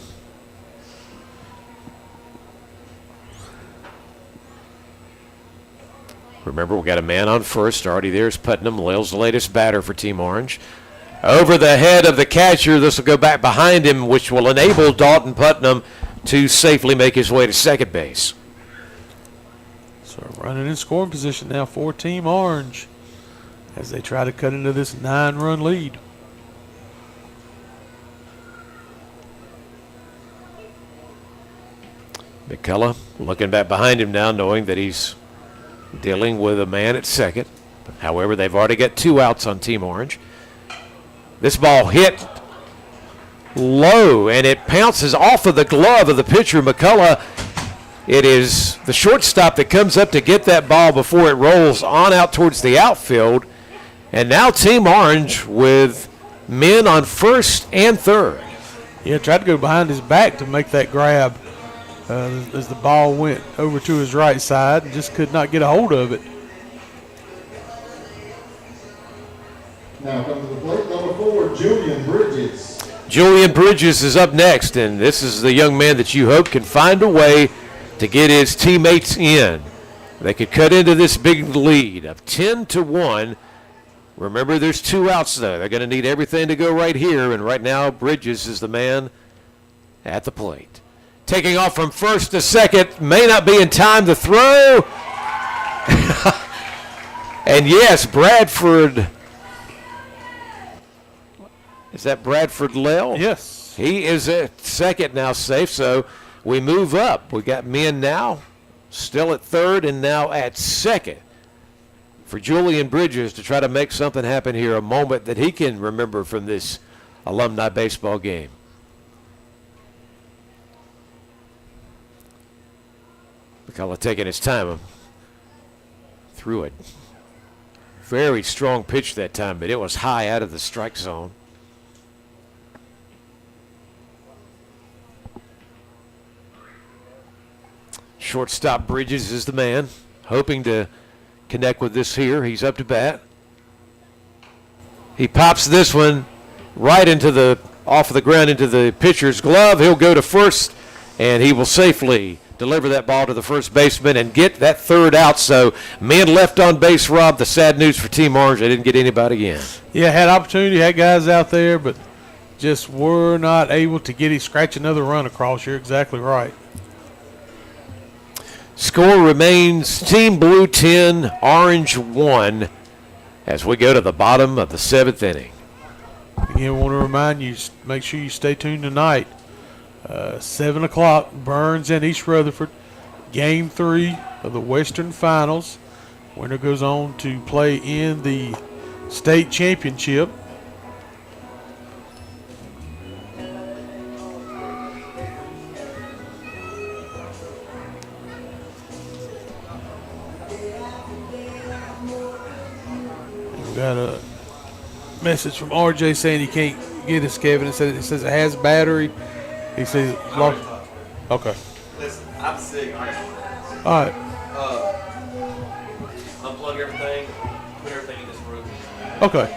B: Remember, we got a man on first. Already there's Putnam. Lill's the latest batter for Team Orange. Over the head of the catcher. This will go back behind him, which will enable Dalton Putnam to safely make his way to second base.
C: So running in scoring position now for Team Orange as they try to cut into this 9-run lead.
B: McCullough looking back behind him now, knowing that he's dealing with a man at second. However, they've already got 2 outs on Team Orange. This ball hit low, and it pounces off of the glove of the pitcher, McCullough. It is the shortstop that comes up to get that ball before it rolls on out towards the outfield. And now Team Orange with men on first and third.
C: Yeah, tried to go behind his back to make that grab as the ball went over to his right side and just could not get a hold of it.
E: Now comes to the plate, number 4, Julian Bridges.
B: Julian Bridges is up next, and this is the young man that you hope can find a way to get his teammates in. They could cut into this big lead of 10-1. Remember, there's 2 outs, though. They're going to need everything to go right here, and right now Bridges is the man at the plate. Taking off from first to second, may not be in time to throw. And yes, Bradford. Is that Bradford Lell?
C: Yes.
B: He is at second now, safe, so we move up. We got men now still at third and now at second for Julian Bridges to try to make something happen here, a moment that he can remember from this alumni baseball game. McCullough taking his time through it. Very strong pitch that time, but it was high out of the strike zone. Shortstop Bridges is the man, hoping to connect with this here. He's up to bat. He pops this one right off of the ground into the pitcher's glove. He'll go to first, and he will safely deliver that ball to the first baseman and get that third out. So men left on base, Rob. The sad news for Team Orange, they didn't get anybody in.
C: Yeah, had opportunity, had guys out there, but just were not able to scratch another run across. You're exactly right.
B: Score remains Team Blue 10, Orange 1 as we go to the bottom of the 7th inning.
C: Again, I want to remind you, make sure you stay tuned tonight. 7 o'clock, Burns and East Rutherford, Game 3 of the Western Finals. Winner goes on to play in the state championship. We got a message from RJ saying he can't get us, Kevin. It says it has battery. He says lost. Okay.
J: Listen, I'm sick.
C: All right.
J: Unplug everything. Put everything in this room.
C: Okay.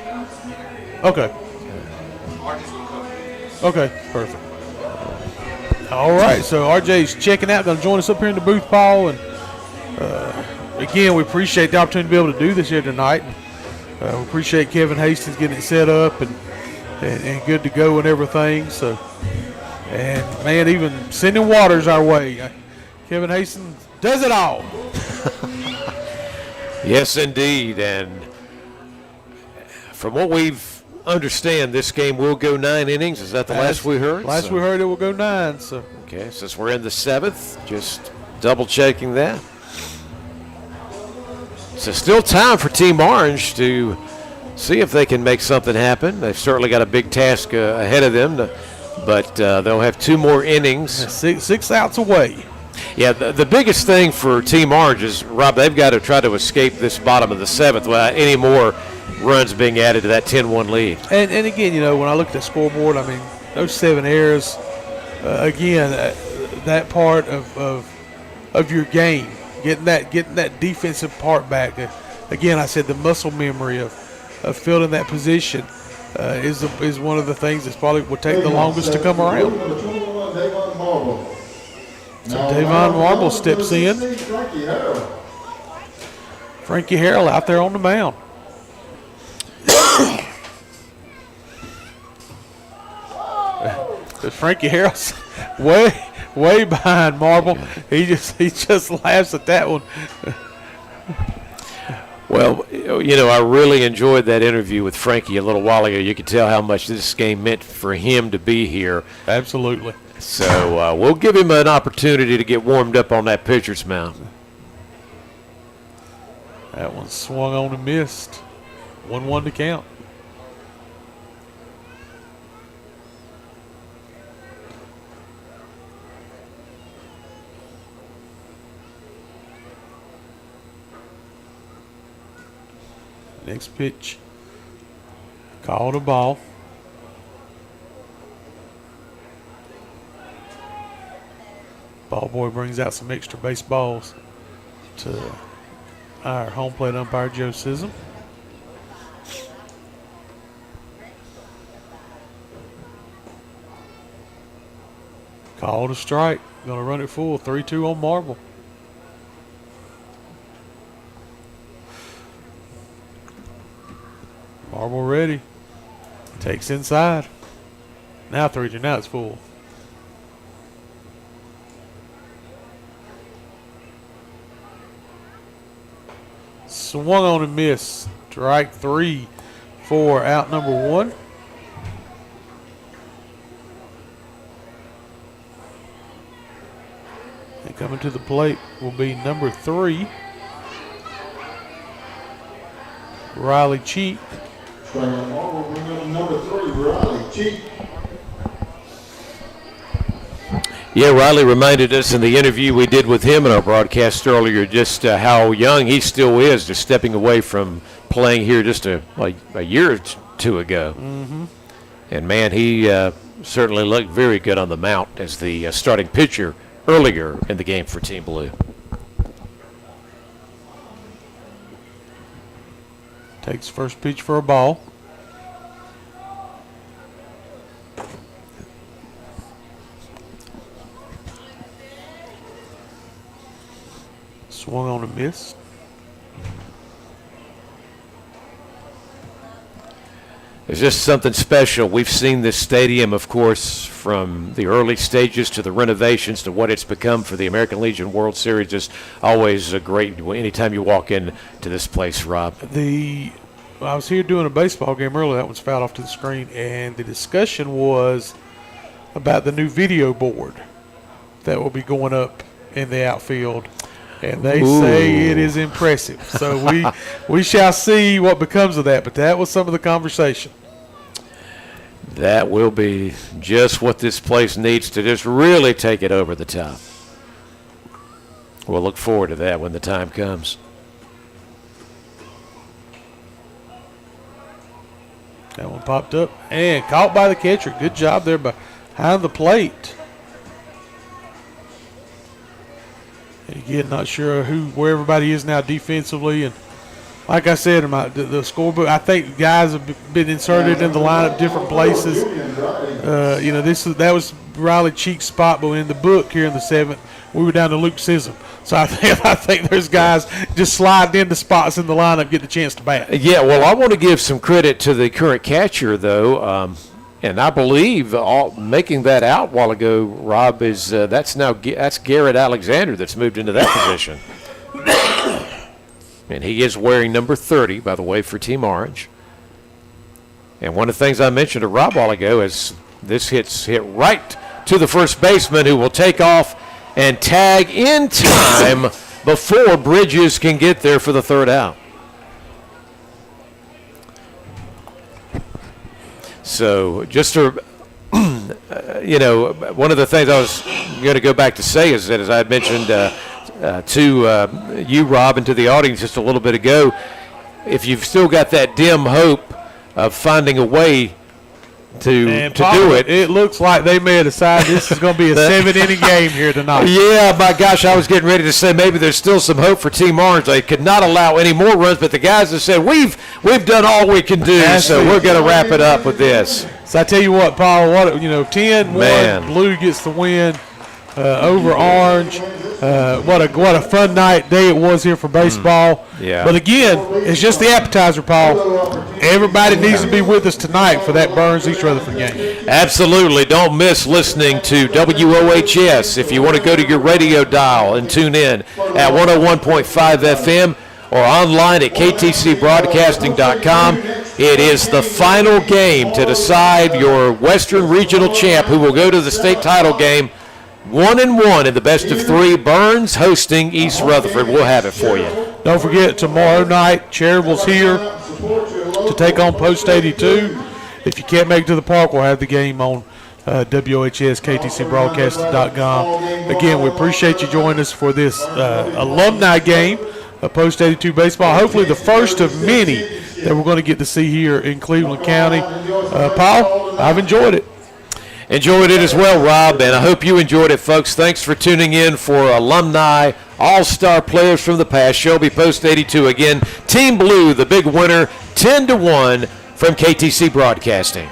C: Okay.
J: Artie's gonna come.
C: Okay. Perfect. All right. So RJ's checking out. Going to join us up here in the booth, Paul. And again, we appreciate the opportunity to be able to do this here tonight. We appreciate Kevin Hastings getting it set up and good to go and everything. So. And, man, even sending waters our way. Kevin Hastings does it all.
B: Yes, indeed. And from what we've understand, this game will go 9 innings. Is that the last we heard?
C: Last we heard, it will go 9. So.
B: Okay, since we're in the 7th, just double-checking that. So still time for Team Orange to see if they can make something happen. They've certainly got a big task ahead of them. But they'll have 2 more innings.
C: 6 outs away.
B: Yeah, the biggest thing for Team Orange is, Rob, they've got to try to escape this bottom of the 7th without any more runs being added to that 10-1 lead.
C: And again, you know, when I look at the scoreboard, I mean, those 7 errors, again, that part of your game, getting that defensive part back. Again, I said the muscle memory of filling that position. Is one of the things that probably will take the longest to come around. So Davon Marble steps in. Frankie Harrell out there on the mound. Frankie Harrell's way behind Marble. He just laughs at that one.
B: Well, you know, I really enjoyed that interview with Frankie a little while ago. You could tell how much this game meant for him to be here.
C: Absolutely.
B: So we'll give him an opportunity to get warmed up on that pitcher's mound.
C: That one swung on and missed. 1-1 to count. Next pitch. Called a ball. Ball boy brings out some extra baseballs to our home plate umpire, Joe Sism. Called a strike. Going to run it full. 3-2 on Marble. Marble ready. Takes inside. Now 3-2. Now it's full. Swung on and missed. Strike 3 for out number 1. And coming to the plate will be number 3, Riley Cheek.
E: Number 3, Riley Cheek.
B: Yeah, Riley reminded us in the interview we did with him in our broadcast earlier just how young he still is, just stepping away from playing here just a year or two ago.
C: Mm-hmm.
B: And, man, he certainly looked very good on the mound as the starting pitcher earlier in the game for Team Blue.
C: Takes first pitch for a ball. Swung on a miss.
B: It's just something special. We've seen this stadium, of course, from the early stages to the renovations to what it's become for the American Legion World Series. Just always a great, anytime you walk into this place, Rob.
C: I was here doing a baseball game earlier. That one's fouled off to the screen. And the discussion was about the new video board that will be going up in the outfield. And they say it is impressive. So we shall see what becomes of that. But that was some of the conversation.
B: That will be just what this place needs to just really take it over the top. We'll look forward to that when the time comes.
C: That one popped up and caught by the catcher. Good job there behind the plate. Again, not sure where everybody is now defensively, and like I said, the scorebook. I think guys have been inserted in the lineup different places. That was Riley Cheek's spot, but in the book here in the 7th, we were down to Luke Sism. So I think there's guys just sliding into spots in the lineup, get the chance to bat.
B: Yeah, well, I want to give some credit to the current catcher, though. And I believe making that out a while ago, Rob, is that's Garrett Alexander that's moved into that position. And he is wearing number 30, by the way, for Team Orange. And one of the things I mentioned to Rob a while ago is this hit right to the first baseman, who will take off and tag in time before Bridges can get there for the third out. So just to, one of the things I was going to go back to say is that, as I had mentioned to you, Rob, and to the audience just a little bit ago, if you've still got that dim hope of finding a way to do it.
C: It looks like they may have decided this is going to be a 7-inning game here tonight.
B: Yeah, my gosh, I was getting ready to say maybe there's still some hope for Team Orange. They could not allow any more runs, but the guys have said we've done all we can do, so we're going to wrap it up with this.
C: So I tell you what, Paul, 10-1, Blue gets the win over Orange. What a fun day it was here for baseball.
B: Yeah.
C: But again, it's just the appetizer, Paul. Everybody needs to be with us tonight for that Burns-East Rutherford game.
B: Absolutely. Don't miss listening to WOHS. If you want to go to your radio dial and tune in at 101.5 FM or online at ktcbroadcasting.com. It is the final game to decide your Western Regional champ, who will go to the state title game 1-1 in the best of 3. Burns hosting East Rutherford. We'll have it for you.
C: Don't forget, tomorrow night, Cherville's here to take on Post 82. If you can't make it to the park, we'll have the game on WHS, KTCBroadcasting.com. Again, we appreciate you joining us for this alumni game of Post 82 baseball. Hopefully the first of many that we're going to get to see here in Cleveland County. Paul, I've enjoyed it.
B: Enjoyed it as well, Rob, and I hope you enjoyed it, folks. Thanks for tuning in for Alumni All-Star players from the past. Shelby Post 82 again. Team Blue, the big winner, 10-1 from KTC Broadcasting.